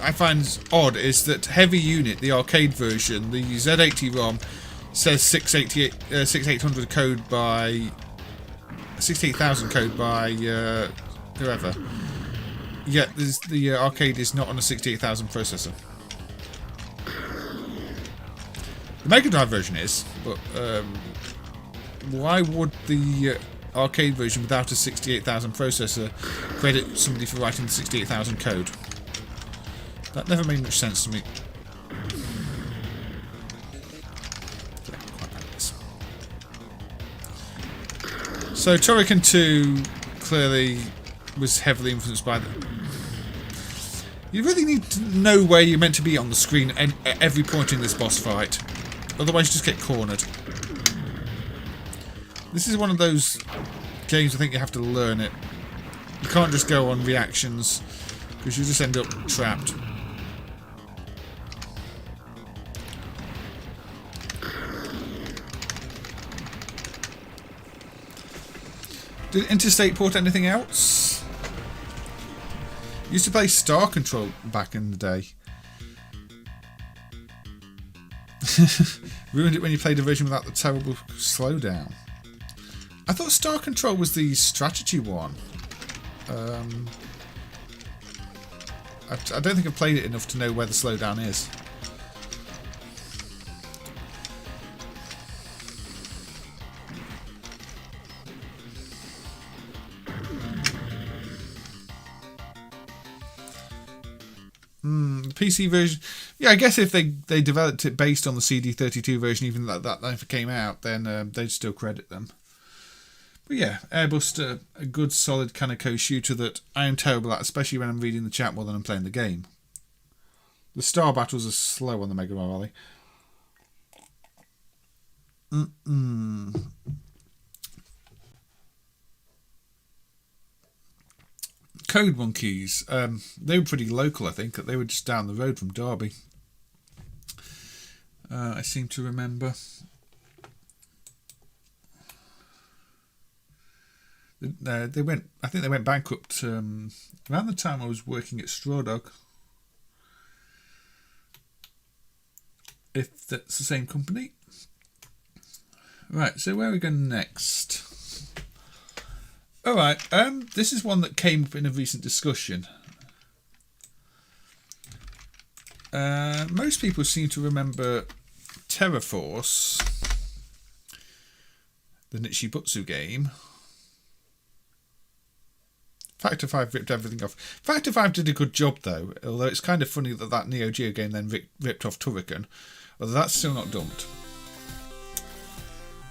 I find odd is that Heavy Unit, the arcade version, the Z80 ROM, says 6800 code by 68,000 code by whoever. Yet the arcade is not on a 68,000 processor. The Mega Drive version is, but why would the arcade version without a 68,000 processor credit somebody for writing the 68,000 code? That never made much sense to me. Yeah, quite like this. So Turrican 2 clearly was heavily influenced by the... You really need to know where you're meant to be on the screen at every point in this boss fight. Otherwise you just get cornered. This is one of those games I think you have to learn it. You can't just go on reactions, because you just end up trapped. Did Interstate port anything else? Used to play Star Control back in the day. Ruined it when you played a version without the terrible slowdown. I thought Star Control was the strategy one. I don't think I've played it enough to know where the slowdown is. The PC version, yeah, I guess if they developed it based on the CD32 version, even that never came out, then they'd still credit them. But yeah, Airbuster, a good solid Kaneko shooter that I am terrible at, especially when I'm reading the chat more than I'm playing the game. The star battles are slow on the Mega Wally. Code Monkeys, they were pretty local, I think. They were just down the road from Derby. I seem to remember. I think they went bankrupt around the time I was working at Straw Dog. If that's the same company. Right, so where are we going next? Alright, this is one that came up in a recent discussion. Most people seem to remember Terra Force, the Nichibutsu game. Factor 5 ripped everything off. Factor 5 did a good job though, although it's kind of funny that that Neo Geo game then ripped off Turrican, although that's still not dumped.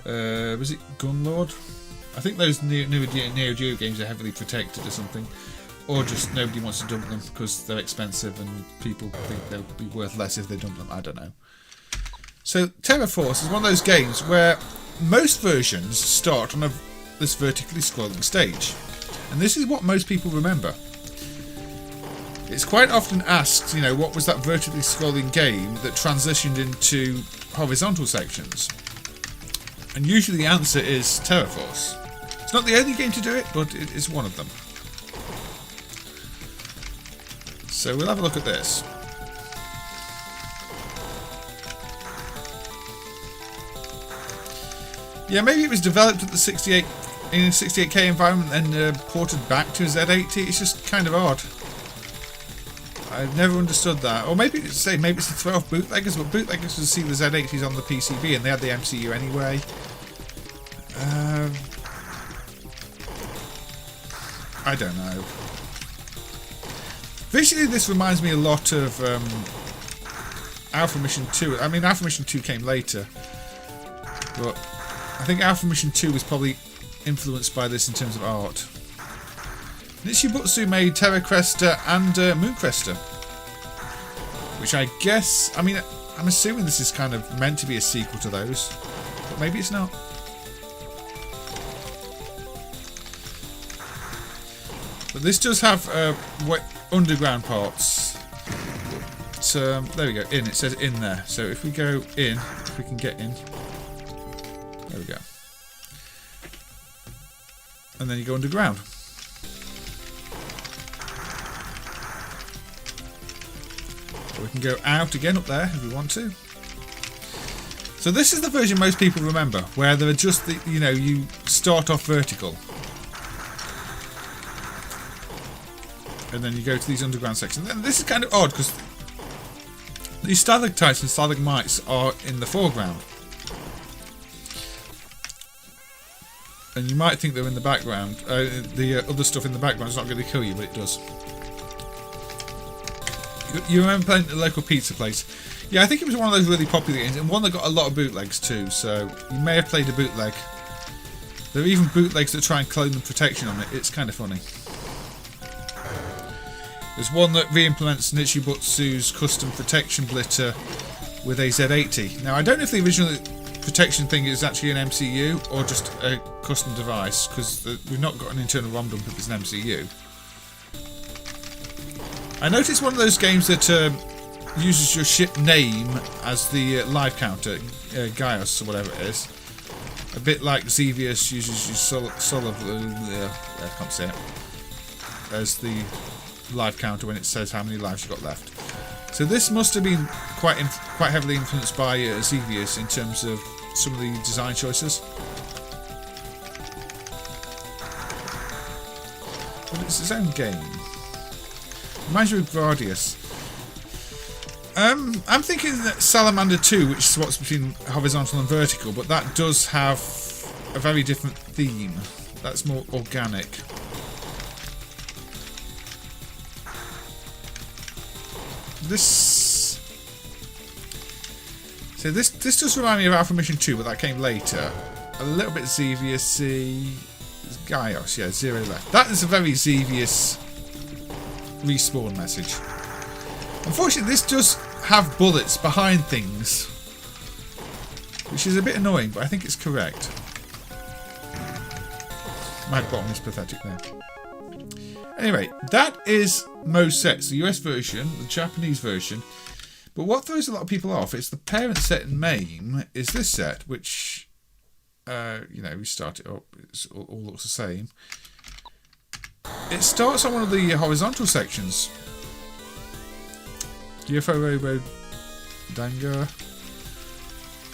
Was it Gunlord? I think those Neo Geo games are heavily protected or something, or just nobody wants to dump them because they're expensive and people think they'll be worth less if they dump them. I don't know. So Terra Force is one of those games where most versions start on this vertically scrolling stage, and this is what most people remember. It's quite often asked, you know, what was that vertically scrolling game that transitioned into horizontal sections? And usually the answer is Terra Force. It's not the only game to do it, but it is one of them. So we'll have a look at this. Yeah, maybe it was developed at the 68 in a 68K environment and ported back to a Z80. It's just kind of odd. I've never understood that. Or maybe it's to throw off bootleggers, but bootleggers would see the Z80s on the PCB and they had the MCU anyway. I don't know. Visually, this reminds me a lot of Alpha Mission 2. I mean, Alpha Mission 2 came later, but I think Alpha Mission 2 was probably influenced by this in terms of art. Nichibutsu made Terra Cresta and Moon Cresta, which I guess, I mean, I'm assuming this is kind of meant to be a sequel to those, but maybe it's not. But this does have underground parts. So there we go, in, it says in there. So if we go in, if we can get in, there we go. And then you go underground. We can go out again up there if we want to. So this is the version most people remember, where there are just the, you know, you start off vertical. And then you go to these underground sections. And this is kind of odd because these stalactites and stalagmites are in the foreground. And you might think they're in the background. The other stuff in the background is not going to kill you, but it does. You remember playing at the local pizza place? Yeah, I think it was one of those really popular games, and one that got a lot of bootlegs too, so you may have played a bootleg. There are even bootlegs that try and clone the protection on it. It's kind of funny. There's one that re-implements Nichibutsu's custom protection blitter with a Z80. Now, I don't know if the original protection thing is actually an MCU or just a custom device, because we've not got an internal ROM dump if it's an MCU. I noticed one of those games that uses your ship name as the live counter, Gaius or whatever it is. A bit like Xevious uses your I can't say it, as the live counter when it says how many lives you've got left. So this must have been quite heavily influenced by Xevious in terms of some of the design choices. But it's its own game. Reminds me of Gradius. I'm thinking that Salamander 2, which swaps between horizontal and vertical, but that does have a very different theme. That's more organic. This does remind me of Alpha Mission 2, but that came later. A little bit Xevious-y. Gaius, yeah, 0 left. That is a very Xevious respawn message. Unfortunately, this does have bullets behind things, which is a bit annoying, but I think it's correct. My bottom is pathetic there. Anyway, that is most sets, the US version, the Japanese version. But what throws a lot of people off is the parent set in MAME is this set, which, you know, we start it up, it all looks the same. It starts on one of the horizontal sections. UFO Robo Danga.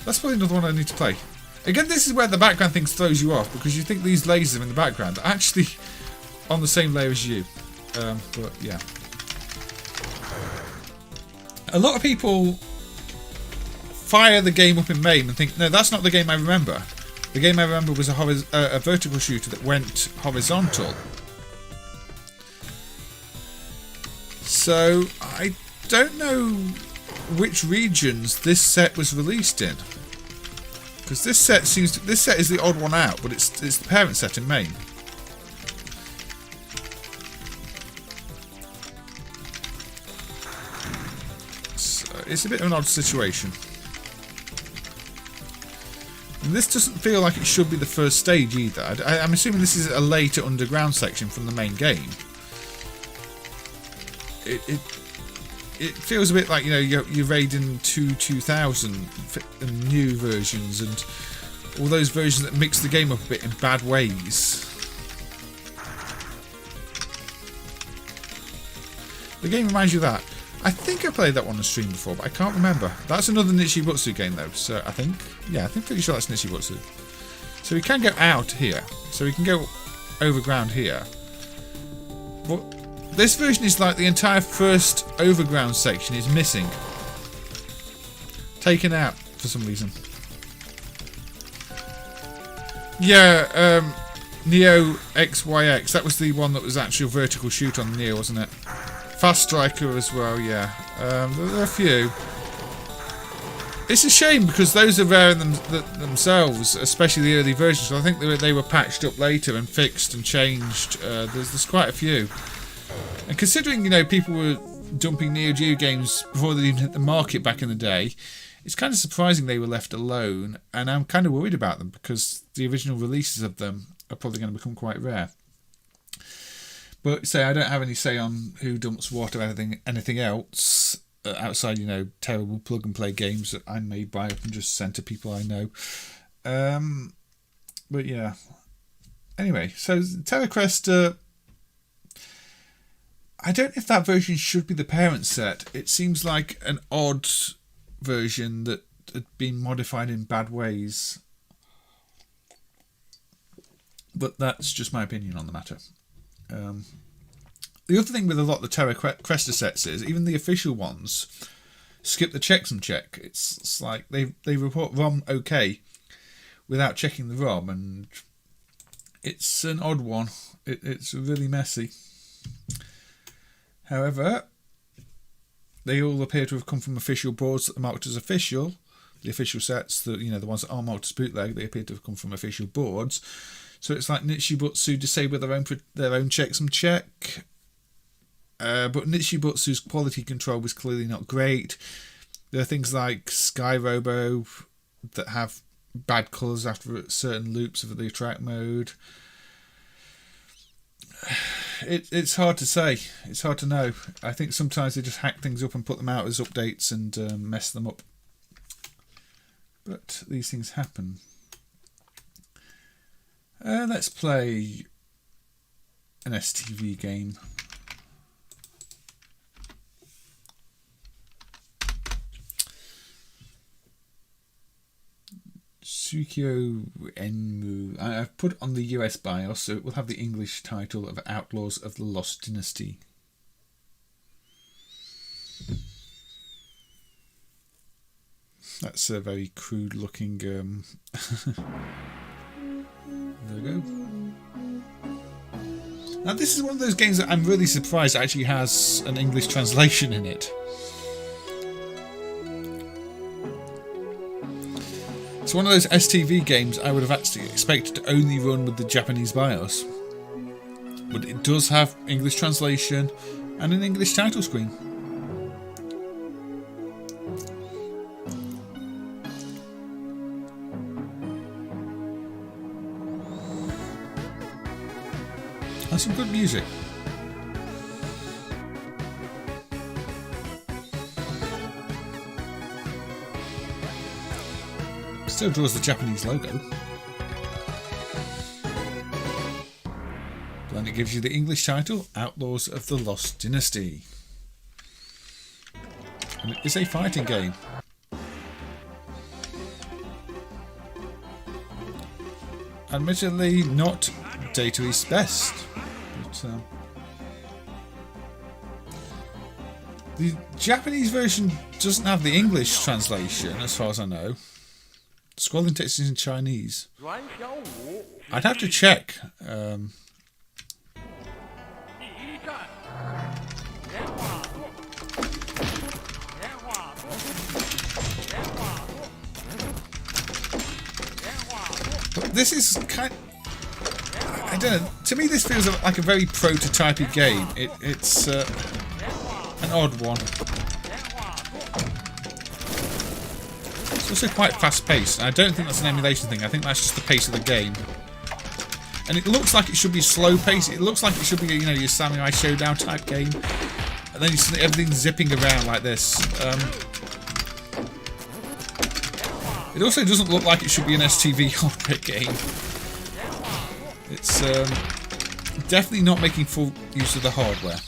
That's probably another one I need to play. Again, this is where the background thing throws you off, because you think these lasers in the background are actually on the same layer as you. But yeah. A lot of people fire the game up in MAME and think, no, that's not the game I remember. The game I remember was a vertical shooter that went horizontal. So I don't know which regions this set was released in, because this set is the odd one out, but it's the parent set in MAME. So it's a bit of an odd situation. And this doesn't feel like it should be the first stage either. I'm assuming this is a later underground section from the main game. It feels a bit like, you know, you're raiding 2000 and new versions and all those versions that mix the game up a bit in bad ways. The game reminds you of that. I think I played that one on stream before, but I can't remember. That's another Nichibutsu game though, so I think pretty sure that's Nichibutsu. So we can go out here. So we can go overground here. But this version is like the entire first overground section is missing. Taken out for some reason. Yeah, Neo XYX. That was the one that was actually a vertical shoot on Neo, wasn't it? Fast Striker as well, yeah. There are a few. It's a shame because those are rare in themselves, especially the early versions. I think they were patched up later and fixed and changed. There's quite a few. And considering, you know, people were dumping Neo Geo games before they even hit the market back in the day, it's kind of surprising they were left alone. And I'm kind of worried about them because the original releases of them are probably going to become quite rare. But say I don't have any say on who dumps what or anything else outside, you know, terrible plug and play games that I may buy up and just send to people I know. But yeah. Anyway, so Terra Cresta, I don't know if that version should be the parent set. It seems like an odd version that had been modified in bad ways. But that's just my opinion on the matter. The other thing with a lot of the Terra Cresta sets is even the official ones skip the checksum check. It's like they report ROM OK without checking the ROM, and it's an odd one. It's really messy. However, they all appear to have come from official boards that are marked as official. The official sets, the ones that are marked as bootleg, they appear to have come from official boards. So it's like Nichibutsu disable their own checksum check. But Nichibutsu's quality control was clearly not great. There are things like Sky Robo that have bad colours after certain loops of the attract mode. It's hard to say. It's hard to know. I think sometimes they just hack things up and put them out as updates and mess them up. But these things happen. Let's play an STV game. Tsukio Enmu. I've put it on the US BIOS, so it will have the English title of Outlaws of the Lost Dynasty. That's a very crude looking logo. Now this is one of those games that I'm really surprised actually has an English translation in it. It's one of those STV games I would have actually expected to only run with the Japanese BIOS. But it does have English translation and an English title screen. And some good music. Still draws the Japanese logo. But then it gives you the English title, Outlaws of the Lost Dynasty. And it is a fighting game. admittedly not Data East's best. But, the Japanese version doesn't have the English translation, as far as I know. The scrolling text is in Chinese. I'd have to check. This is kind of, I don't know, to me this feels like a very prototypey game. It's an odd one. It's also quite fast paced, and I don't think that's an emulation thing. I think that's just the pace of the game. And it looks like it should be slow paced. It looks like it should be, you know, your Samurai Showdown type game. And then you see everything zipping around like this. It also doesn't look like it should be an STV hardware game. It's definitely not making full use of the hardware.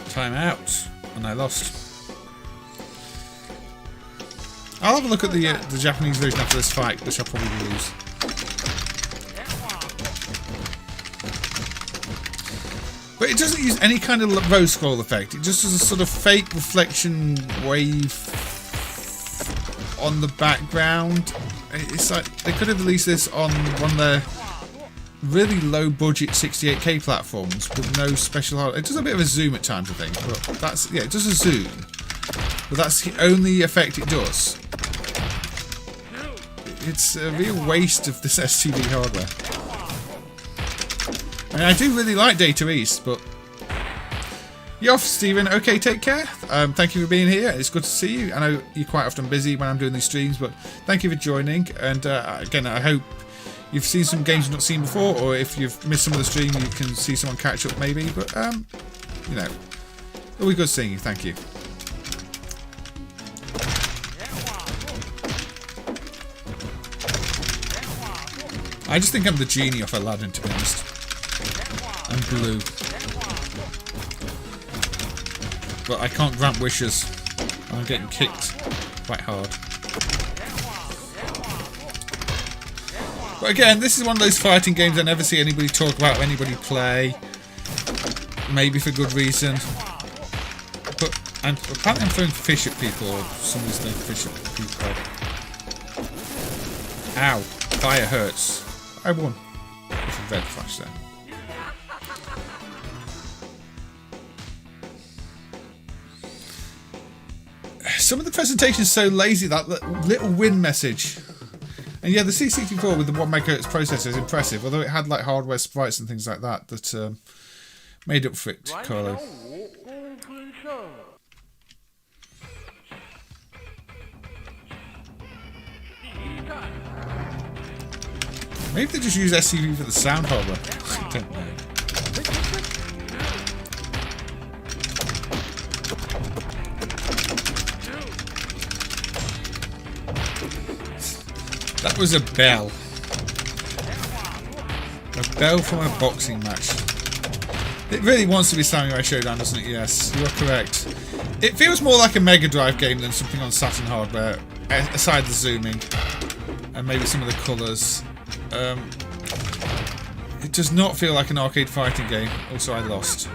Time out, and I lost. I'll have a look at the Japanese version after this fight, which I'll probably lose. But it doesn't use any kind of rose scroll effect. It just has a sort of fake reflection wave on the background. It's like they could have released this on one of their really low budget 68K platforms with no special hardware. It does a bit of a zoom at times, I think, but that's, yeah, it does a zoom. But that's the only effect it does. It's a real waste of this STV hardware. I mean, I do really like Data East, but... You're off, Stephen. Okay, take care. Thank you for being here. It's good to see you. I know you're quite often busy when I'm doing these streams, but thank you for joining. And again, I hope you've seen some games you've not seen before, or if you've missed some of the stream, you can see someone catch up maybe. But, you know, it'll be good seeing you. Thank you. I just think I'm the genie off Aladdin, to be honest. I'm blue. But I can't grant wishes. I'm getting kicked quite hard. But again, this is one of those fighting games I never see anybody talk about or anybody play. Maybe for good reason. But apparently I'm throwing fish at people, or somebody's throwing fish at people. Ow. Fire hurts. I won. There's a red flash there. Some of the presentation is so lazy, that little win message. And yeah, the C64 with the 1 MHz processor is impressive, although it had like hardware sprites and things like that that made up for it, Carlo. Maybe they just use SCV for the sound hardware. I don't know. That was a bell. A bell from a boxing match. It really wants to be Samurai Showdown, doesn't it? Yes, you're correct. It feels more like a Mega Drive game than something on Saturn hardware, aside the zooming and maybe some of the colours. It does not feel like an arcade fighting game. Also, I lost.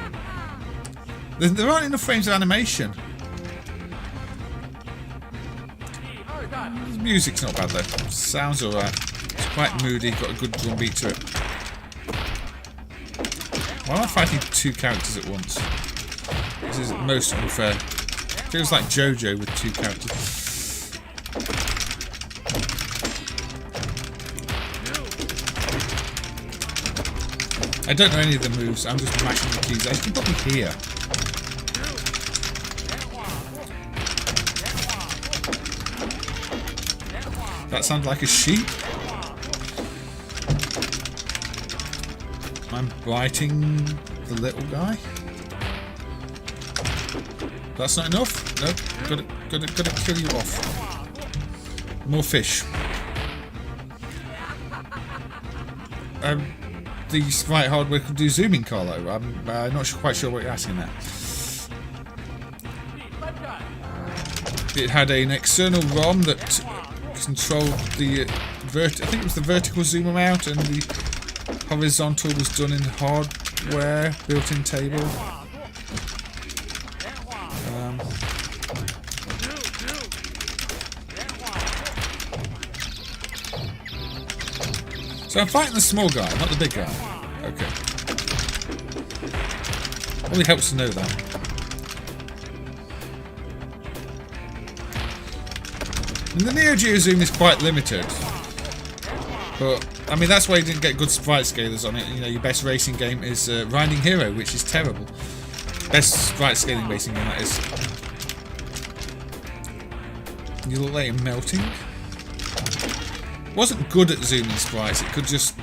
There aren't enough frames of animation. The music's not bad though. Sounds alright. It's quite moody, got a good drum beat to it. Why am I fighting 2 characters at once? This is most unfair. Feels like JoJo with 2 characters. I don't know any of the moves, I'm just mashing the keys. I can probably hear. That sounds like a sheep. I'm biting the little guy. That's not enough? Nope. Gotta kill you off. More fish. the sprite hardware could do zooming, Carlo. I'm not quite sure what you're asking there. It had an external ROM that controlled the I think it was the vertical zoom amount, and the horizontal was done in hardware, built-in table. So I'm fighting the small guy, not the big guy. Okay. Only helps to know that. And the Neo Geo zoom is quite limited. But, I mean, that's why you didn't get good sprite scalers on it. You know, your best racing game is Riding Hero, which is terrible. Best sprite scaling racing game, that is. You look like you're melting. Wasn't good at zooming sprites, it could just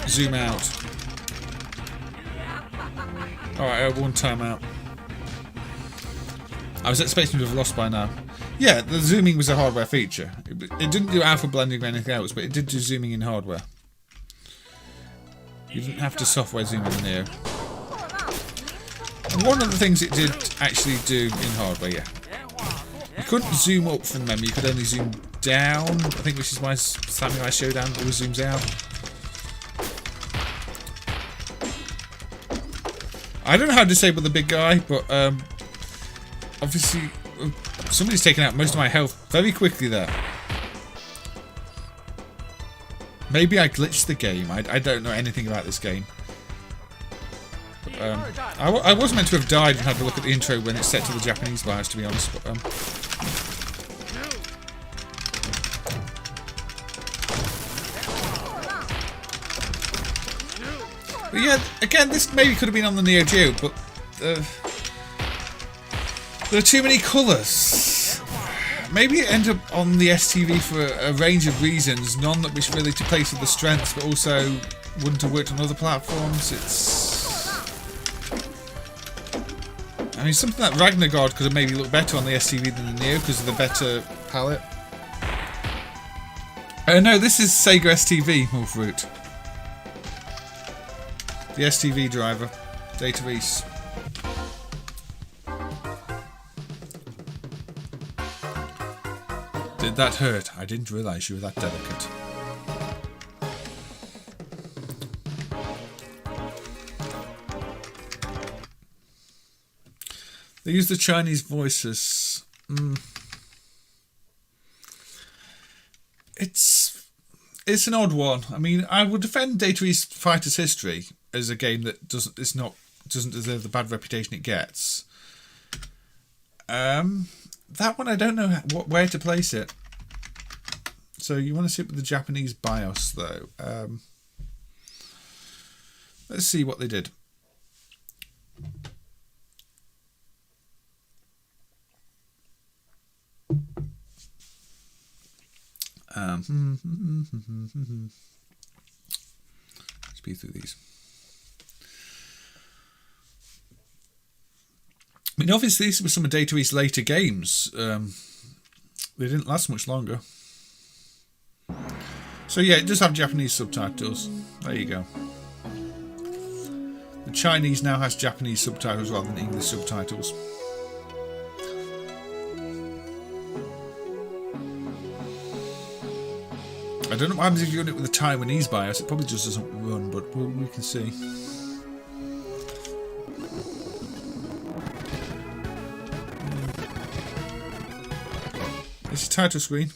zoom out. Alright, I have one time out. I was expecting to have lost by now. Yeah, the zooming was a hardware feature. It didn't do alpha blending or anything else, but it did do zooming in hardware. You didn't have to software zoom in the Neo. One of the things it did actually do in hardware, yeah. You couldn't zoom up from memory, you could only zoom down, I think, which is why Samurai Showdown always zooms out. I don't know how to disable the big guy, but obviously somebody's taken out most of my health very quickly there. Maybe I glitched the game, I don't know anything about this game. But, I was meant to have died and had to look at the intro when it's set to the Japanese bias, to be honest, but but yeah, again, this maybe could have been on the Neo Geo, but there are too many colours. Maybe it ended up on the STV for a range of reasons, none that which really took place with the strengths, but also wouldn't have worked on other platforms. I mean, something like Ragnargard could have maybe looked better on the STV than the Neo because of the better palette. Oh no, this is Sega STV, Wolfroot. The STV driver, Data East. Did that hurt? I didn't realise you were that delicate. They use the Chinese voices. It's an odd one. I mean, I would defend Data East Fighters History as a game that doesn't deserve the bad reputation it gets. That one I don't know where to place it. So you want to sit with the Japanese BIOS though. Let's see what they did. Speed through these. I mean, obviously these were some of Data East's later games. They didn't last much longer. So yeah, it does have Japanese subtitles. There you go. The Chinese now has Japanese subtitles rather than English subtitles. I don't know what happens if you run it with a Taiwanese BIOS. It probably just doesn't run, but we can see. This is title screen.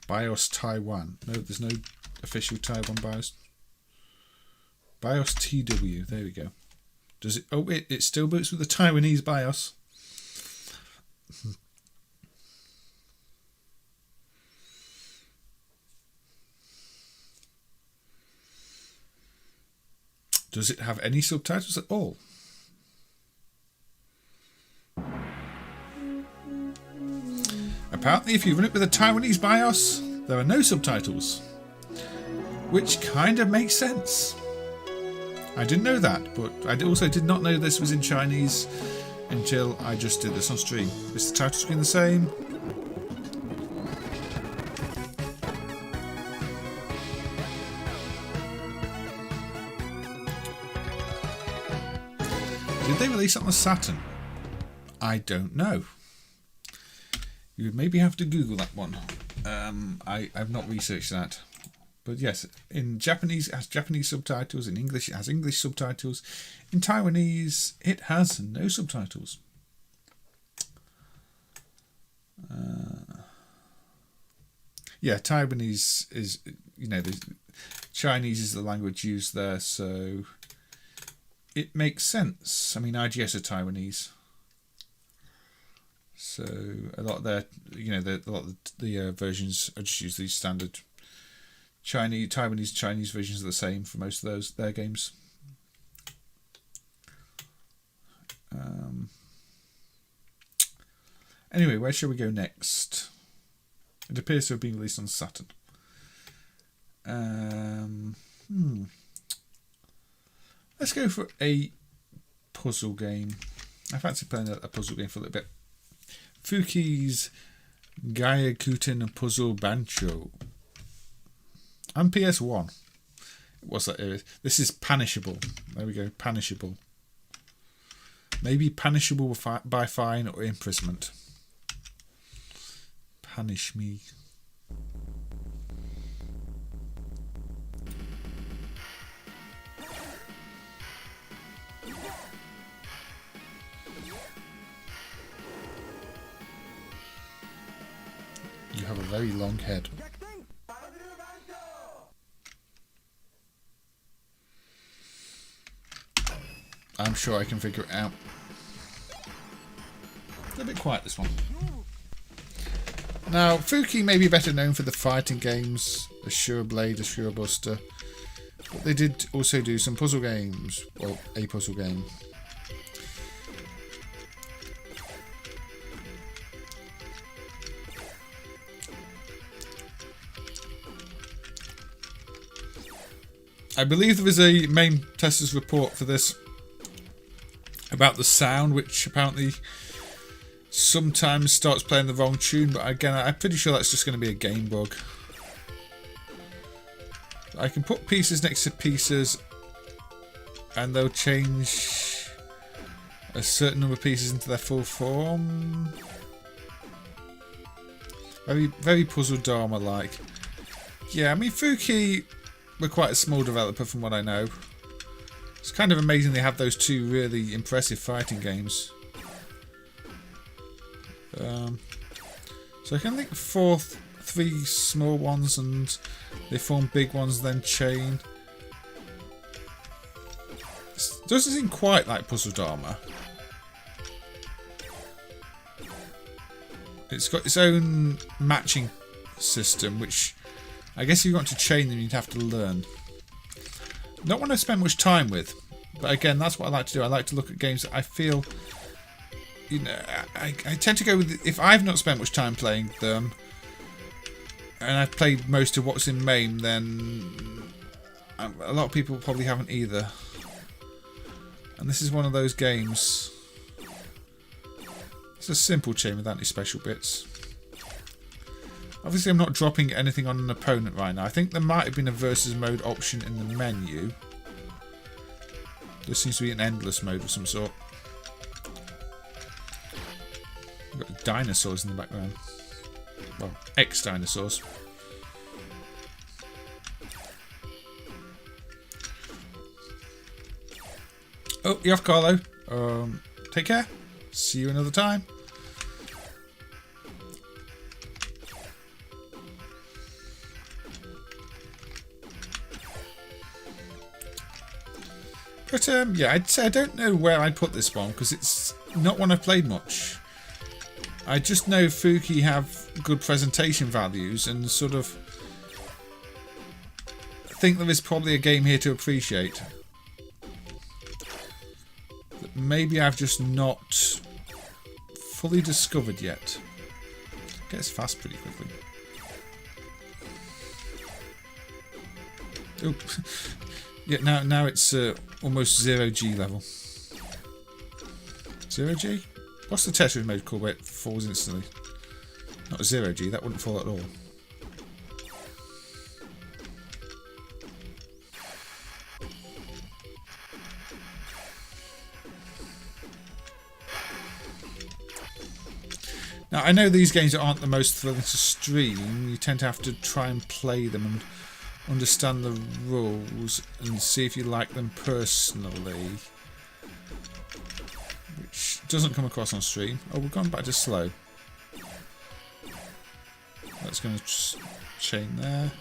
BIOS Taiwan. No, there's no official Taiwan BIOS. BIOS TW. There we go. Does it? Oh, it still boots with the Taiwanese BIOS. Does it have any subtitles at all? Apparently, if you run it with a Taiwanese BIOS, there are no subtitles. Which kind of makes sense. I didn't know that, but I also did not know this was in Chinese until I just did this on stream. Is the title screen the same? Did they release it on the Saturn? I don't know. You would maybe have to Google that one. I've not researched that. But yes, in Japanese it has Japanese subtitles, in English it has English subtitles, in Taiwanese it has no subtitles. Yeah, Taiwanese is, you know, Chinese is the language used there, so it makes sense. I mean, IGS are Taiwanese. So a lot of their, you know, a lot of the versions are just usually standard Taiwanese Chinese versions are the same for most of their games. Anyway, where shall we go next? It appears to have been released on Saturn. Let's go for a puzzle game. I fancy playing a puzzle game for a little bit. Fuki's Gaelco Puzzle Bancho. And PS1. What's that? This is punishable. There we go, punishable. Maybe punishable by fine or imprisonment. Punish me. You have a very long head. I'm sure I can figure it out. It's a bit quiet, this one. Now, Fuki may be better known for the fighting games, Assure Blade, Assure Buster, but they did also do some puzzle games, well, a puzzle game. I believe there is a MAME tester's report for this about the sound, which apparently sometimes starts playing the wrong tune, but again, I'm pretty sure that's just going to be a game bug. I can put pieces next to pieces and they'll change a certain number of pieces into their full form. Very, very Puzzle Dharma like. Yeah, I mean, Fuki were quite a small developer from what I know. It's kind of amazing they have those two really impressive fighting games. So I can think three small ones and they form big ones, then chain. It doesn't seem quite like Puzzle Dharma. It's got its own matching system, which I guess if you want to chain them, you'd have to learn. Not one I spend much time with, but again, that's what I like to do. I like to look at games that I feel, you know, I tend to go with, if I've not spent much time playing them, and I've played most of what's in MAME, then a lot of people probably haven't either. And this is one of those games. It's a simple chain without any special bits. Obviously, I'm not dropping anything on an opponent right now. I think there might have been a versus mode option in the menu. There seems to be an endless mode of some sort. We've got dinosaurs in the background. Well, ex-dinosaurs. Oh, you're off, Carlo. Take care. See you another time. But yeah, I'd say I don't know where I'd put this one because it's not one I've played much. I just know Fuki have good presentation values and sort of think there is probably a game here to appreciate. That maybe I've just not fully discovered yet. Gets fast pretty quickly. Oh, yeah. Now it's almost 0 G level. 0G? What's the Tetris mode called where it falls instantly? Not 0G, that wouldn't fall at all. Now, I know these games aren't the most thrilling to stream. You tend to have to try and play them and understand the rules and see if you like them personally. Which doesn't come across on stream. Oh, we've gone back to slow. That's going to chain there.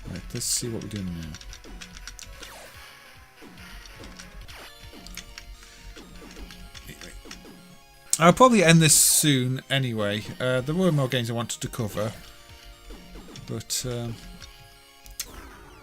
Right, let's see what we're doing now. I'll probably end this soon anyway. There were more games I wanted to cover, but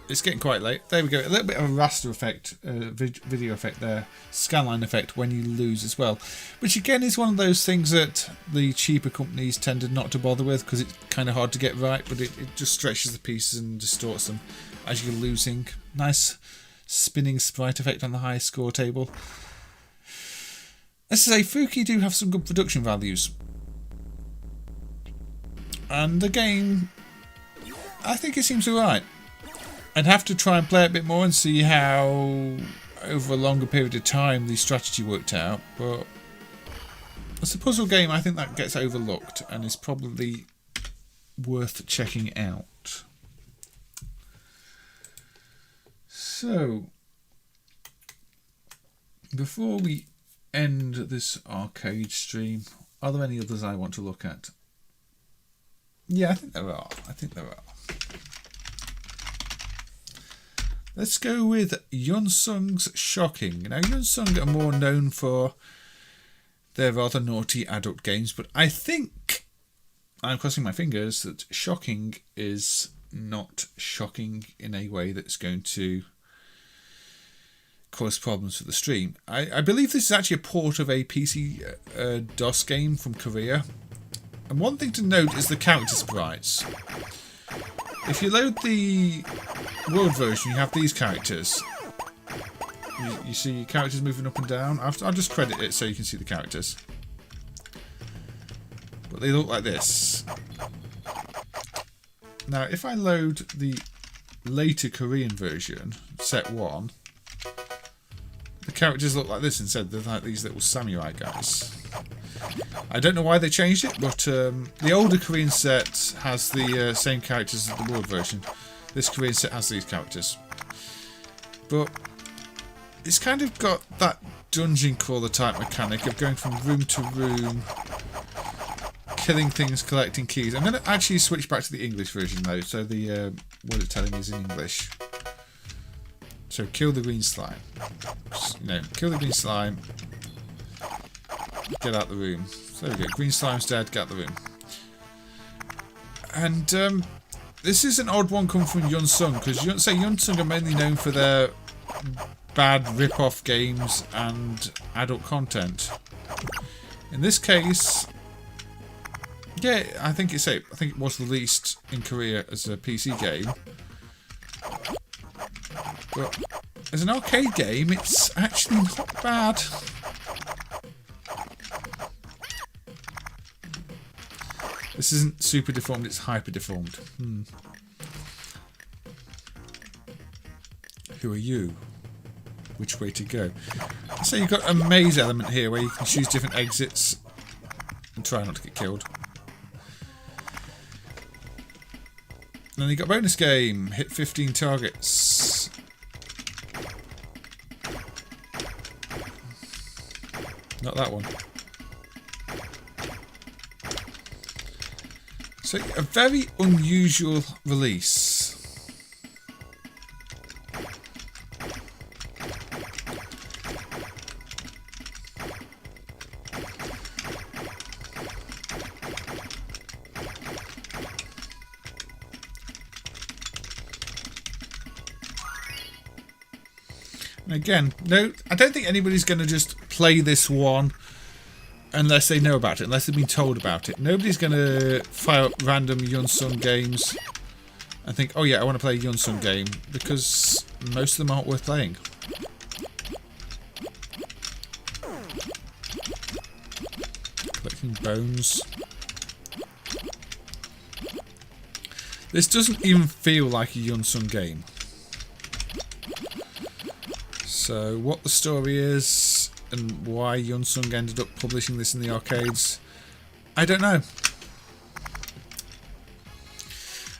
it's getting quite late. There we go. A little bit of a raster effect, video effect there, scanline effect when you lose as well, which again is one of those things that the cheaper companies tended not to bother with because it's kind of hard to get right, but it just stretches the pieces and distorts them as you're losing. Nice spinning sprite effect on the high score table. Let's say Fuki do have some good production values. And the game, I think it seems alright. I'd have to try and play it a bit more and see how, over a longer period of time, the strategy worked out. But as a puzzle game, I think that gets overlooked and is probably worth checking out. So, before we end this arcade stream, are there any others I want to look at? Yeah, I think there are. Let's go with Yunsung's Shocking. Now, Yunsung are more known for their rather naughty adult games, but I think, I'm crossing my fingers, that Shocking is not shocking in a way that's going to cause problems for the stream. I believe this is actually a port of a PC DOS game from Korea. And one thing to note is the character sprites. If you load the world version, you have these characters. You see characters moving up and down. I'll just credit it so you can see the characters. But they look like this. Now, if I load the later Korean version, set 1, the characters look like this instead. They're like these little samurai guys. I don't know why they changed it, but the older Korean set has the same characters as the world version. This Korean set has these characters. But it's kind of got that dungeon crawler type mechanic of going from room to room, killing things, collecting keys. I'm going to actually switch back to the English version though, so the what it's telling me is in English. So kill the green slime. No, kill the green slime. Get out the room. So there we go. Green slime's dead. Get out the room. And this is an odd one coming from Yunsung, because Yunsung are mainly known for their bad rip-off games and adult content. In this case, yeah, I think it was released in Korea as a PC game. But as an arcade game, it's actually not bad. This isn't super deformed, it's hyper deformed. Who are you? Which way to go? So you've got a maze element here where you can choose different exits and try not to get killed. And then you've got a bonus game, hit 15 targets. Not that one. So a very unusual release. And again, no, I don't think anybody's going to just play this one unless they know about it, unless they've been told about it. Nobody's going to fire up random Yunsung games and think, oh yeah, I want to play a Yunsung game, because most of them aren't worth playing. Collecting bones. This doesn't even feel like a Yunsung game. So what the story is and why Yunsung ended up publishing this in the arcades, I don't know.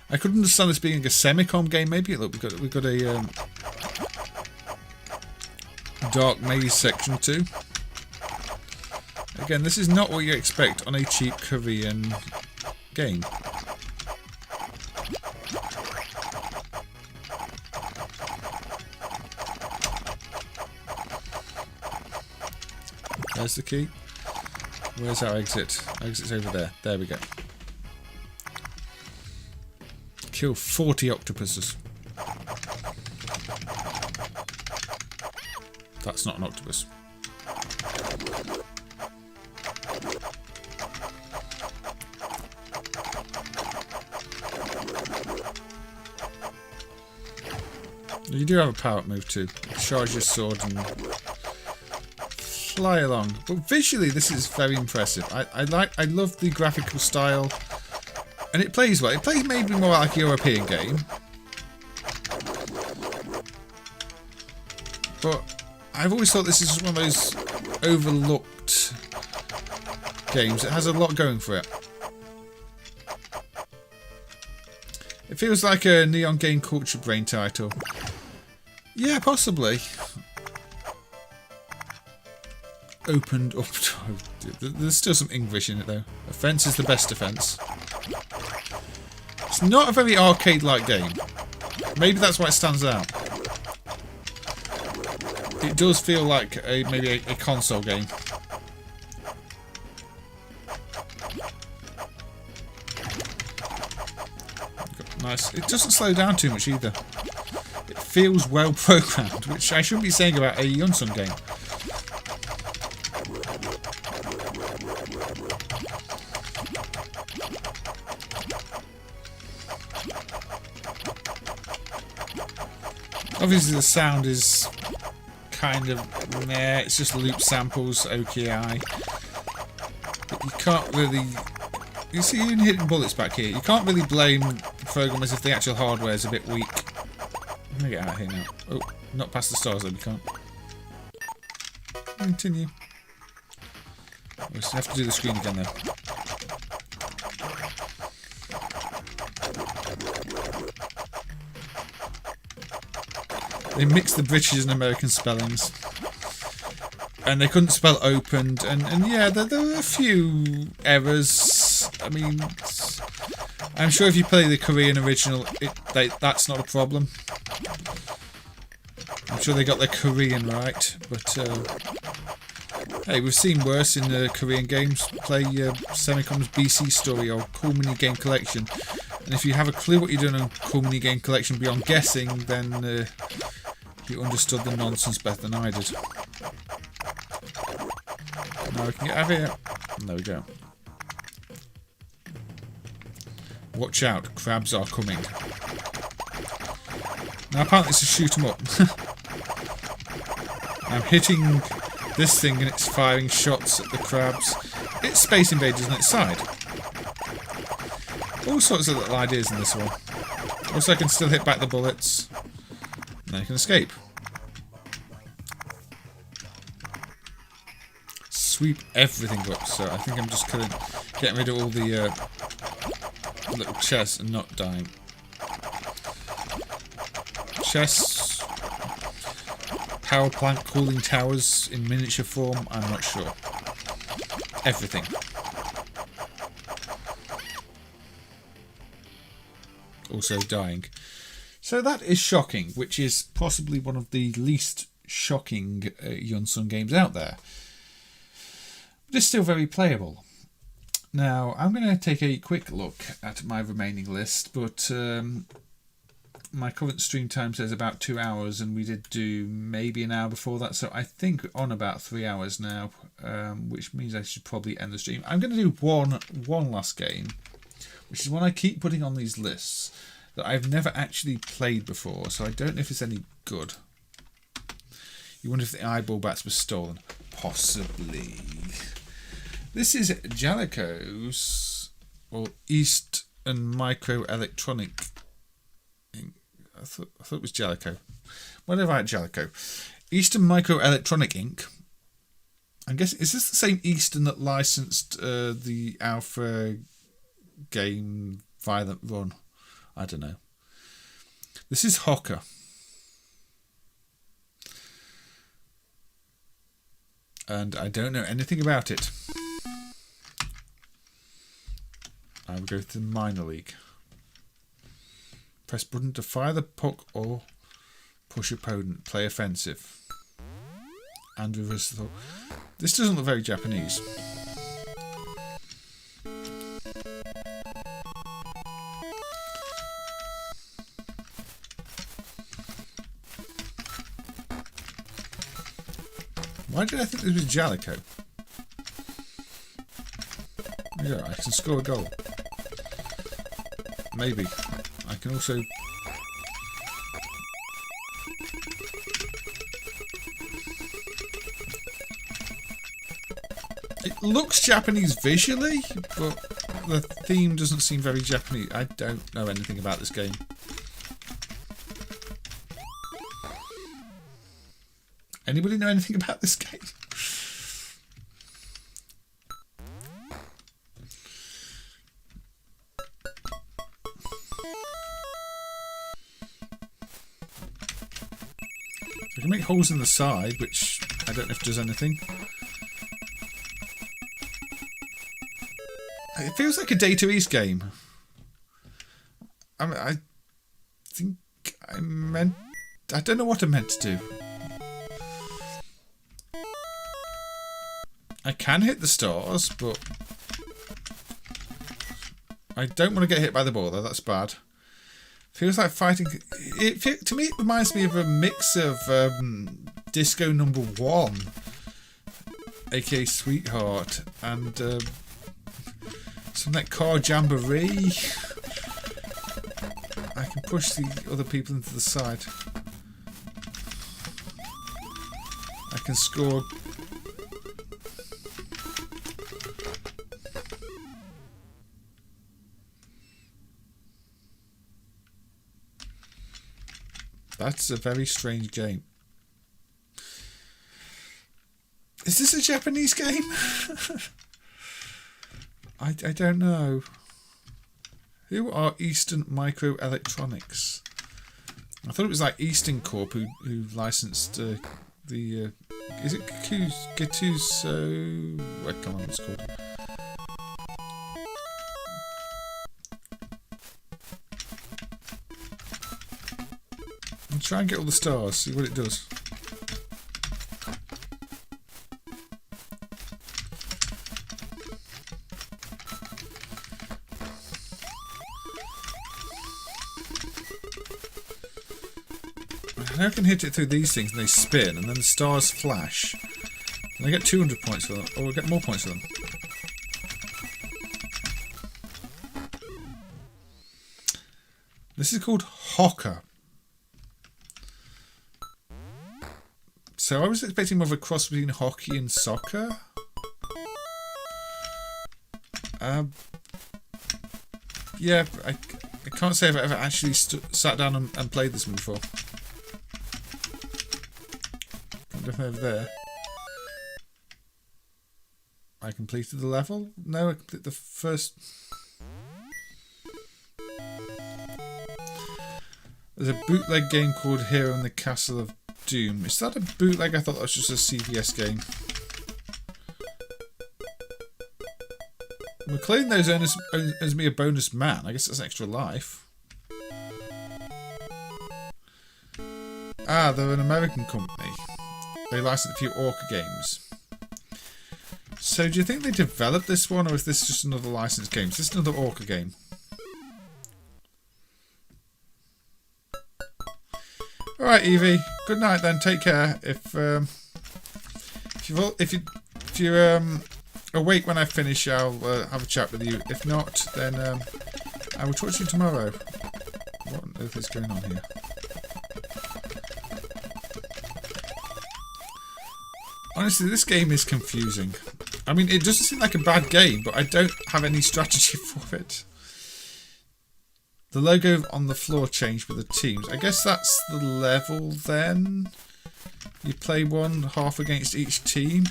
I could understand this being a semicom game. Maybe look, we've got a dark maze section too. Again, this is not what you expect on a cheap Korean game. There's the key. Where's our exit? Our exit's over there. There we go. Kill 40 octopuses. That's not an octopus. You do have a power-up move too. Charge your sword and fly along. But visually this is very impressive. I love the graphical style. And it plays well. It plays maybe more like a European game. But I've always thought this is one of those overlooked games. It has a lot going for it. It feels like a Neon Game Culture Brain title. Yeah, possibly. Opened up. There's still some English in it though. Offence is the best defence. It's not a very arcade-like game. Maybe that's why it stands out. It does feel like maybe a console game. Nice. It doesn't slow down too much either. It feels well programmed, which I shouldn't be saying about a Yunsung game. Obviously the sound is kind of meh, it's just loop samples, OKI. But you can't really... You see you're hitting bullets back here. You can't really blame the programmers if the actual hardware is a bit weak. I'm gonna get out of here now. Oh, not past the stars though, we can't. Continue. We just have to do the screen again though. They mixed the British and American spellings. And they couldn't spell opened. And yeah, there were a few errors. I mean, I'm sure if you play the Korean original, that's not a problem. I'm sure they got their Korean right. But, hey, we've seen worse in the Korean games. Play Semicom's BC Story or Cool Mini Game Collection. And if you have a clue what you're doing on Cool Mini Game Collection beyond guessing, then... you understood the nonsense better than I did. Now we can get out of here. And there we go. Watch out, crabs are coming. Now apparently it's to shoot them up. I'm hitting this thing and it's firing shots at the crabs. It's Space Invaders on its side. All sorts of little ideas in this one. Also I can still hit back the bullets. And then you can escape. Sweep everything up, so I think I'm just getting rid of all the little chests and not dying. Chests, power plant, cooling towers in miniature form, I'm not sure. Everything. Also dying. So that is shocking, which is possibly one of the least shocking Yunsung games out there. But it's still very playable. Now, I'm going to take a quick look at my remaining list, but my current stream time says about 2 hours, and we did do maybe an hour before that, so I think we're on about 3 hours now, which means I should probably end the stream. I'm going to do one last game, which is one I keep putting on these lists. that I've never actually played before, so I don't know if it's any good. You wonder if the eyeball bats were stolen? Possibly. This is Gaelco's, or Eastern Microelectronic. I thought it was Gaelco. Whatever, Gaelco. Eastern Microelectronic Inc. I guess, is this the same Eastern that licensed the Alpha game Violent Run? I don't know. This is Orca. And I don't know anything about it. I will go to the minor league. Press button to fire the puck or push opponent. Play offensive. And reverse the thought. This doesn't look very Japanese. Why did I think this was Gaelco? Yeah, I can score a goal. Maybe. I can also... It looks Japanese visually, but the theme doesn't seem very Japanese. I don't know anything about this game. Anybody know anything about this game? I can make holes in the side, which I don't know if it does anything. It feels like a Data East game. I think I don't know what I meant to do. I can hit the stars, but I don't want to get hit by the ball, though. That's bad. Feels like fighting. To me, it reminds me of a mix of Disco Number 1, aka Sweetheart, and something like Car Jamboree. I can push the other people into the side. I can score. That's a very strange game. Is this a Japanese game? I don't know. Who are Eastern Microelectronics? I thought it was like Eastern Corp who licensed the... is it Gatuso? I can't remember what it's called. I'll try and get all the stars, see what it does. I can hit it through these things and they spin and then the stars flash. And I get 200 points for them, or I get more points for them. This is called Orca. So I was expecting more of a cross between hockey and soccer. Yeah, I can't say I've ever actually sat down and played this one before. Definitely over there. I completed the level? No, I completed the first... There's a bootleg game called Hero in the Castle of Doom. Is that a bootleg? I thought that was just a CVS game. McLean those earns me a bonus man. I guess that's extra life. Ah, they're an American company. They licensed a few Orca games. So do you think they developed this one, or is this just another licensed game? Is this another Orca game? Alright, Evie. Good night then. Take care. If you're awake when I finish, I'll have a chat with you. If not, then I will talk to you tomorrow. What on earth is going on here? Honestly, this game is confusing. I mean, it doesn't seem like a bad game, but I don't have any strategy for it. The logo on the floor changed with the teams. I guess that's the level then. You play one half against each team.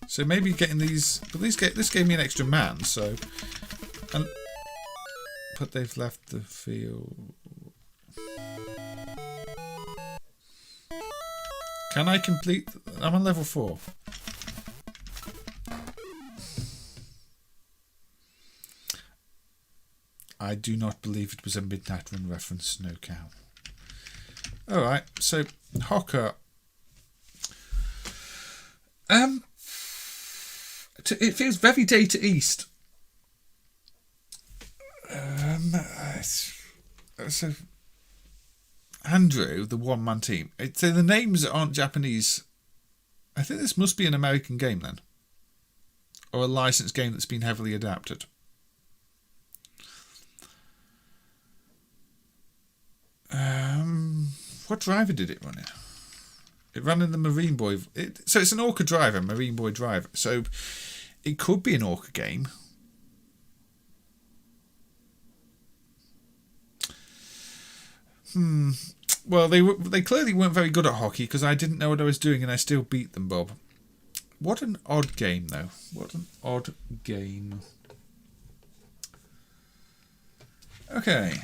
So maybe getting these... But this gave me an extra man, so... But they've left the field. Can I complete... I'm on level 4. I do not believe it was a Midnight Run reference, no cow. Alright, so Hocker. It feels very Data East. So Andrew, the one-man team. So the names aren't Japanese. I think this must be an American game then. Or a licensed game that's been heavily adapted. What driver did it run in? It ran in the Marine Boy. So it's an Orca driver, Marine Boy driver. So it could be an Orca game. Well, they clearly weren't very good at hockey because I didn't know what I was doing and I still beat them, Bob. What an odd game, though. What an odd game. Okay.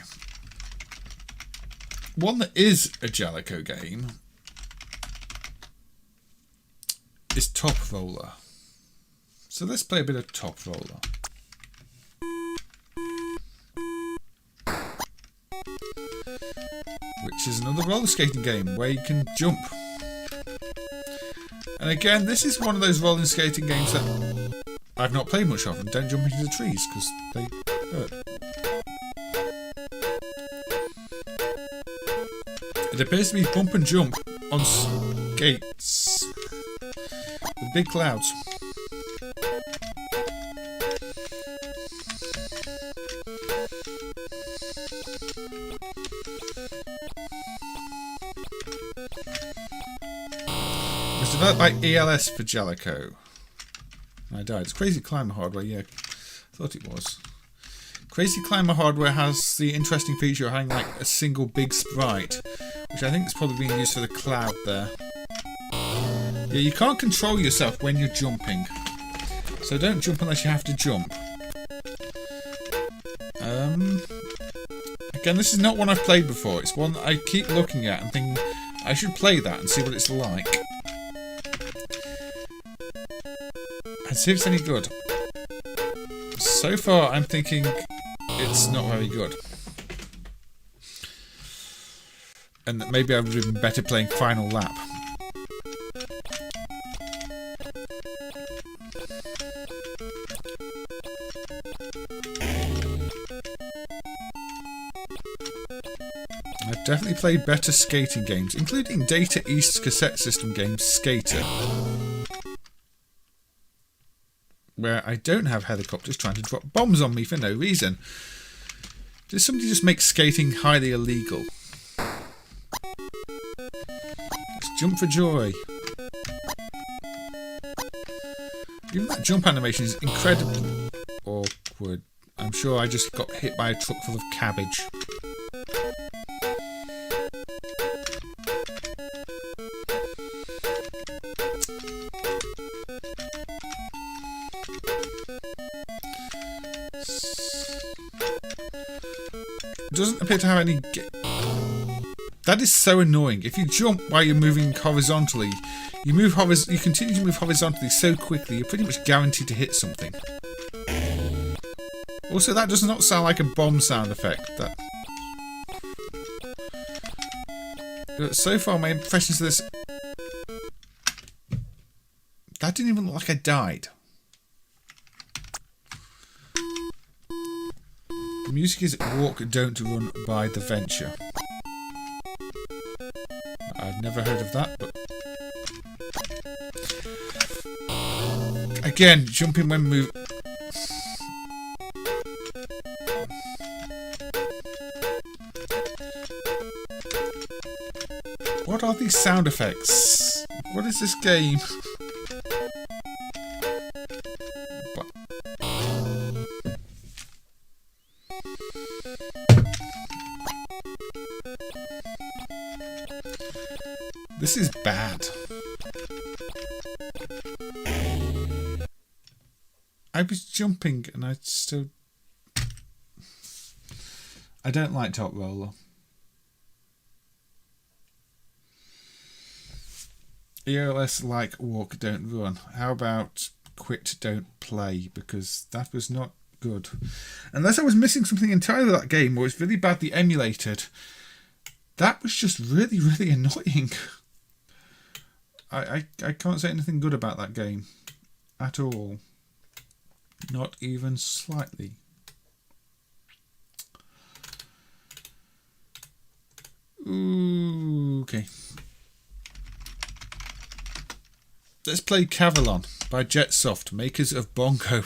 One that is a Gaelco game is Top Roller. So let's play a bit of Top Roller. Which is another roller skating game where you can jump. And again, this is one of those roller skating games that I've not played much of, and don't jump into the trees because they hurt. It appears to be bump and jump on skates with big clouds. It was developed by ELS for Gaelco. I died. It's Crazy Climber hardware, yeah. I thought it was. Crazy Climber hardware has the interesting feature of having like a single big sprite, which I think is probably being used for the cloud there. Yeah, you can't control yourself when you're jumping, so don't jump unless you have to jump. Again, this is not one I've played before. It's one that I keep looking at and thinking I should play that and see what it's like. And see if it's any good. So far, I'm thinking it's not very good. And that maybe I would have been better playing Final Lap. I've definitely played better skating games, including Data East's cassette system game Skater, where I don't have helicopters trying to drop bombs on me for no reason. Did somebody just make skating highly illegal? Let's jump for joy. Even that jump animation is incredibly awkward. I'm sure I just got hit by a truck full of cabbage. Doesn't appear to have any... That is so annoying. If you jump while you're moving horizontally, you continue to move horizontally so quickly, you're pretty much guaranteed to hit something. Also, that does not sound like a bomb sound effect. So far, my impressions of this... That didn't even look like I died. The music is Walk, Don't Run by The Venture. I've never heard of that, but... Again, jumping when moving... these sound effects? What is this game? This is bad. I was jumping and I still... I don't like Top Roller. EOS like walk, don't run. How about quit, don't play? Because that was not good. Unless I was missing something entirely with that game, or it's really badly emulated. That was just really, really annoying. I can't say anything good about that game. At all. Not even slightly. Ooh, okay. Let's play Cavalon by Jetsoft, makers of Bongo.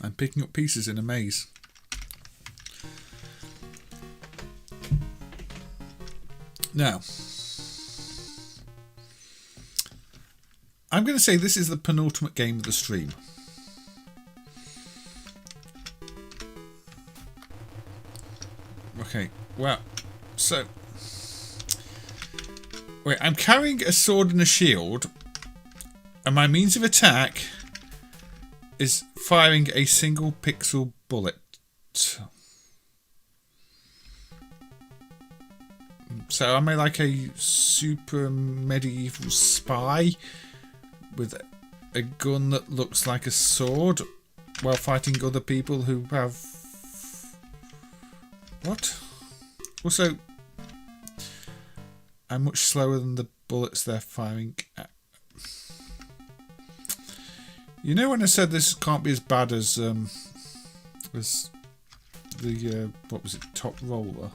I'm picking up pieces in a maze. Now, I'm going to say this is the penultimate game of the stream. Okay, well, so... Wait, I'm carrying a sword and a shield, and my means of attack is firing a single pixel bullet. So am I like a super medieval spy with a gun that looks like a sword while fighting other people who have... What? Also, I'm much slower than the bullets they're firing at. You know when I said this can't be as bad as the what was it, Top Roller?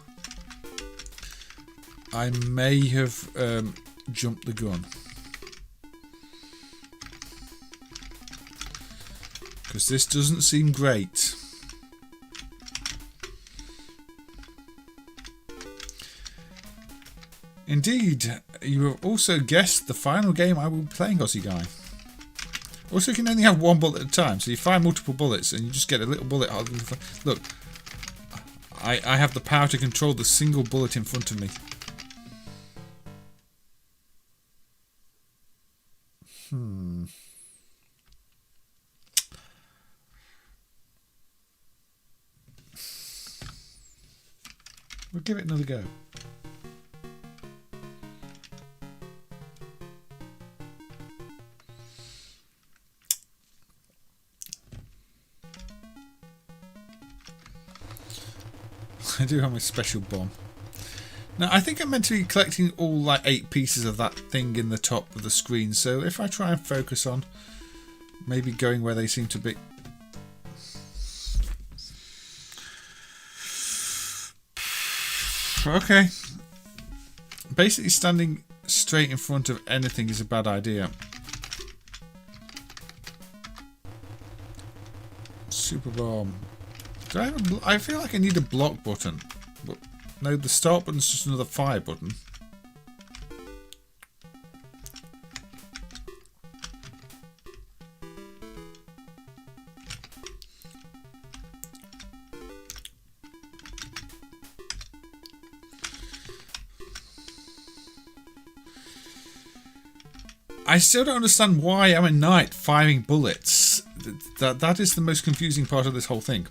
I may have jumped the gun because this doesn't seem great. Indeed, you have also guessed the final game I will be playing, Aussie Guy. Also, you can only have one bullet at a time, so you fire multiple bullets and you just get a little bullet. Look, I have the power to control the single bullet in front of me. We'll give it another go. I do have my special bomb. Now, I think I'm meant to be collecting all like 8 pieces of that thing in the top of the screen. So if I try and focus on maybe going where they seem to be. Okay. Basically standing straight in front of anything is a bad idea. Super bomb. Do I have I feel like I need a block button. But no, the start button's just another fire button. I still don't understand why I'm a knight firing bullets. That is the most confusing part of this whole thing.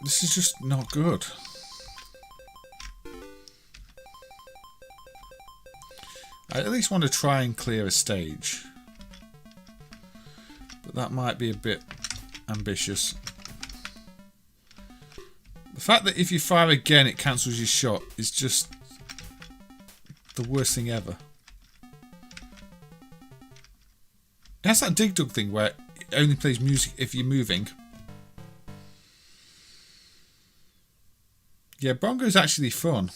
This is just not good. I at least want to try and clear a stage. But that might be a bit ambitious. The fact that if you fire again it cancels your shot is just the worst thing ever. has that Dig Dug thing where it only plays music if you're moving. Yeah, Bongo's actually fun.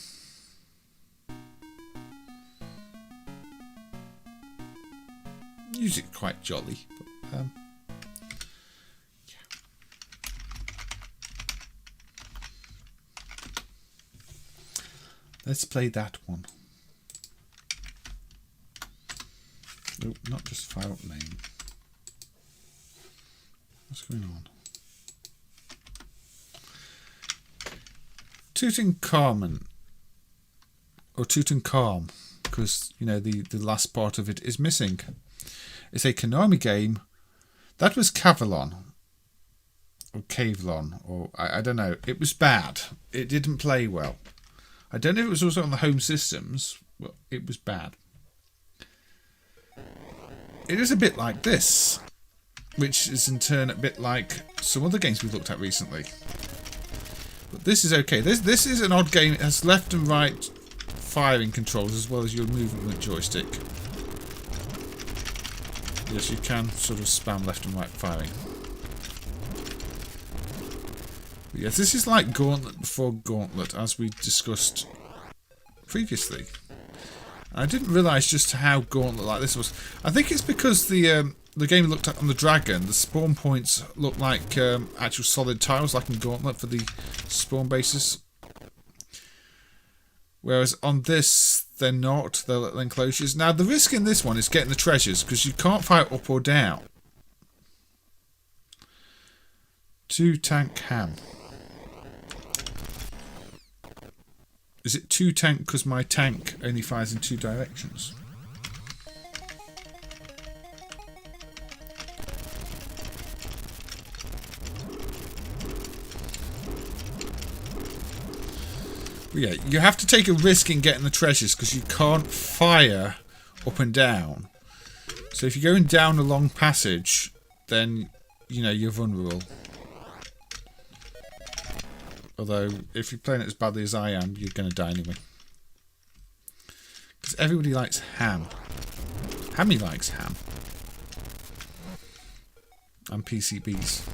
Music quite jolly, but yeah. Let's play that one. Oh, not just fire up MAME. What's going on? Tutankhamun, or Tutankhamun, because you know the last part of it is missing. It's a Konami game. That was Cavalon, or Cavalon, or I don't know. It was bad. It didn't play well. I don't know if it was also on the home systems, but it was bad. It is a bit like this, which is in turn a bit like some other games we've looked at recently. But this is okay. This is an odd game. It has left and right firing controls as well as your movement joystick. Yes, you can sort of spam left and right firing. But yes, this is like Gauntlet before Gauntlet, as we discussed previously. I didn't realise just how Gauntlet like this was. I think it's because the game looked at on the Dragon, the spawn points look like actual solid tiles, like in Gauntlet for the spawn bases. Whereas on this, they're not. They're little enclosures. Now, the risk in this one is getting the treasures, because you can't fire up or down. Two tank ham. Is it two tank because my tank only fires in two directions? But yeah, you have to take a risk in getting the treasures because you can't fire up and down. So if you're going down a long passage, then, you know, you're vulnerable. Although, if you're playing it as badly as I am, you're going to die anyway. Because everybody likes ham. Hammy likes ham. And PCBs.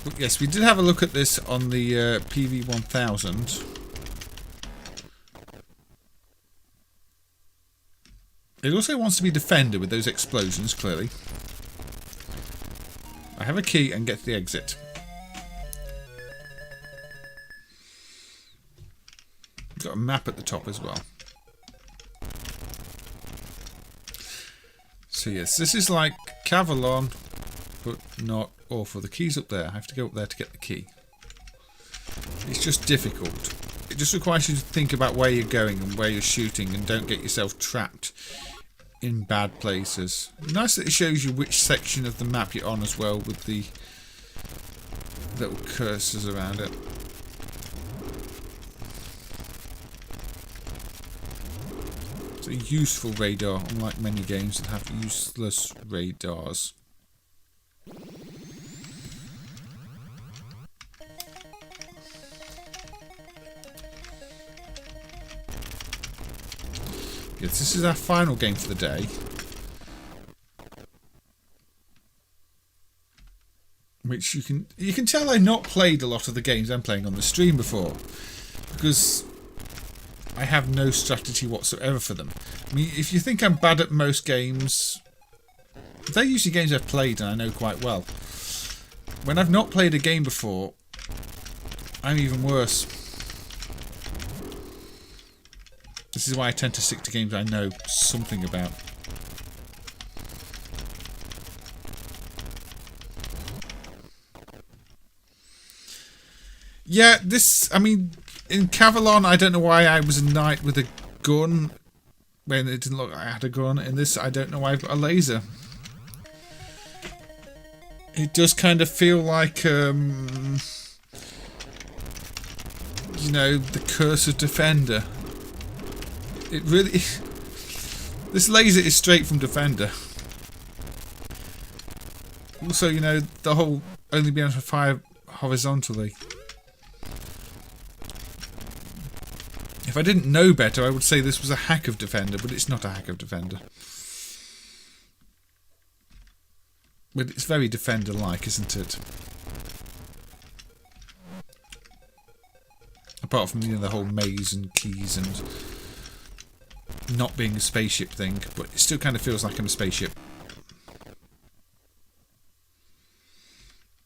But yes, we did have a look at this on the PV1000. It also wants to be Defender with those explosions, clearly. I have a key and get to the exit. Got a map at the top as well. So yes, this is like Cavalon, but not awful. The key's up there. I have to go up there to get the key. It's just difficult. It just requires you to think about where you're going and where you're shooting and don't get yourself trapped in bad places. Nice that it shows you which section of the map you're on as well with the little cursors around it. It's a useful radar, unlike many games that have useless radars. Yes, this is our final game for the day. Which you can tell I've not played a lot of the games I'm playing on the stream before. Because I have no strategy whatsoever for them. I mean, if you think I'm bad at most games, they're usually games I've played and I know quite well. When I've not played a game before, I'm even worse. This is why I tend to stick to games I know something about. Yeah, I mean, in Cavalon, I don't know why I was a knight with a gun when it didn't look like I had a gun. In this, I don't know why I've got a laser. It does kind of feel like, you know, the curse of Defender. It really... This laser is straight from Defender. Also, you know, the whole only being able to fire horizontally. If I didn't know better, I would say this was a hack of Defender, but it's not a hack of Defender. But it's very Defender-like, isn't it? Apart from, you know, the whole maze and keys and not being a spaceship thing, but it still kind of feels like I'm a spaceship.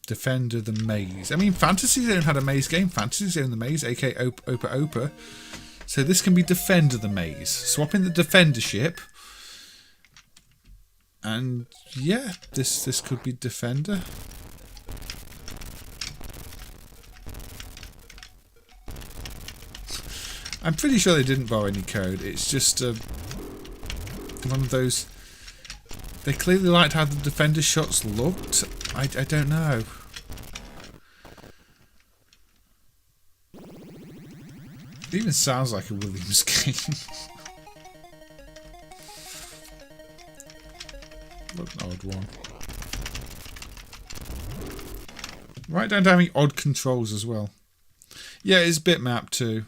Defender the Maze. I mean, Fantasy Zone had a maze game. Fantasy Zone the Maze, aka Opa Opa. So this can be Defender the Maze. Swap in the Defender ship. And yeah, this could be Defender. I'm pretty sure they didn't borrow any code. It's just one of those... They clearly liked how the Defender shots looked. I don't know. It even sounds like a Williams game. What an odd one. Right down to having odd controls as well. Yeah, it's bitmap too.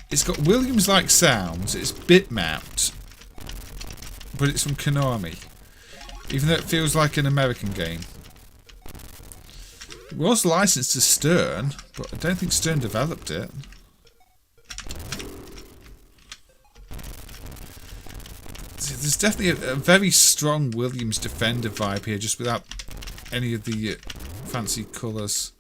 It's got Williams-like sounds. It's bitmapped, but it's from Konami. Even though it feels like an American game. It was licensed to Stern, but I don't think Stern developed it. There's definitely a very strong Williams Defender vibe here, just without any of the fancy colours.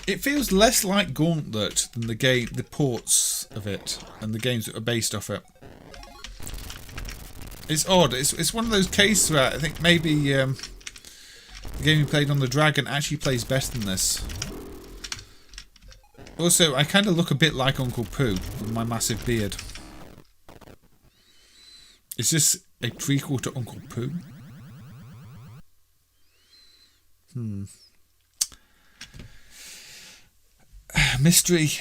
It feels less like Gauntlet than the ports of it and the games that are based off it. It's odd. It's one of those cases where I think maybe the game you played on the Dragon actually plays better than this. Also, I kind of look a bit like Uncle Pooh with my massive beard. Is this a prequel to Uncle Pooh? Mystery.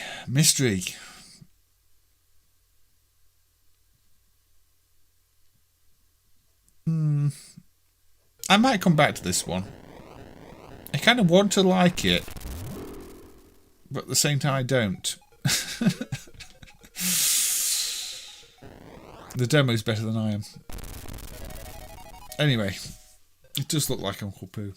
I might come back to this one. I kind of want to like it, but at the same time I don't. The demo's better than I am. Anyway, it does look like Uncle Pooh.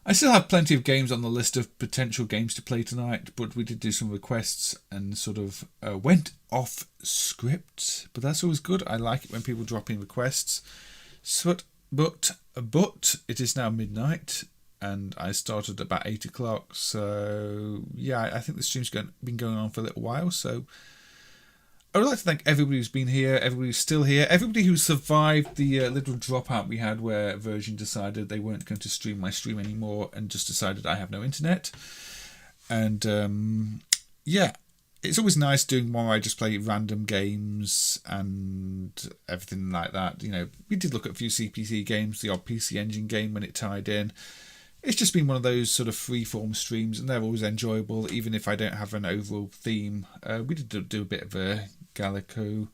I still have plenty of games on the list of potential games to play tonight, but we did do some requests and sort of went off script. But that's always good. I like it when people drop in requests. But it is now midnight and I started about 8 o'clock. So yeah, I think the stream's been going on for a little while. So I would like to thank everybody who's been here, everybody who's still here, everybody who survived the little dropout we had where Virgin decided they weren't going to stream my stream anymore and just decided I have no internet. And yeah, it's always nice doing one where I just play random games and everything like that. You know, we did look at a few CPC games, the odd PC Engine game when it tied in. It's just been one of those sort of free-form streams, and they're always enjoyable, even if I don't have an overall theme. We did do a bit of a Gaelco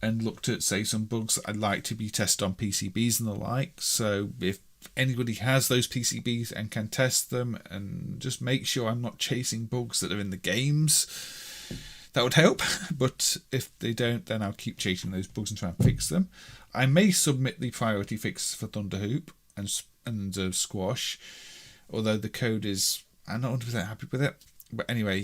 and looked at, say, some bugs that I'd like to be tested on PCBs and the like. So if anybody has those PCBs and can test them and just make sure I'm not chasing bugs that are in the games, that would help. But if they don't, then I'll keep chasing those bugs and try and fix them. I may submit the priority fixes for Thunderhoop and Squash, although the code is, I'm not 100% happy with it. But anyway,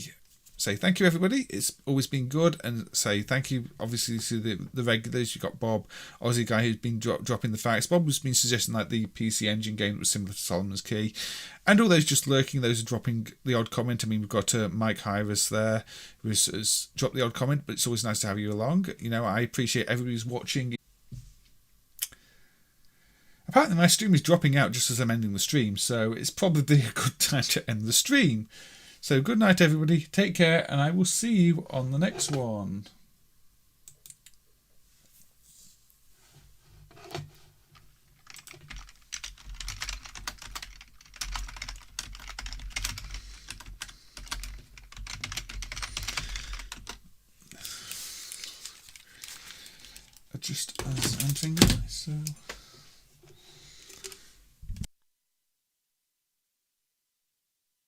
say thank you everybody, it's always been good, and say thank you obviously to the regulars. You've got Bob, Aussie guy, who's been dropping the facts. Bob has been suggesting like the PC Engine game that was similar to Solomon's Key, and all those just lurking, those are dropping the odd comment. I mean, we've got Mike Hyras there who has dropped the odd comment, but it's always nice to have you along. You know, I appreciate everybody who's watching. Apparently my stream is dropping out just as I'm ending the stream, so it's probably a good time to end the stream. So good night everybody, take care, and I will see you on the next one. just as I'm saying goodbye. So.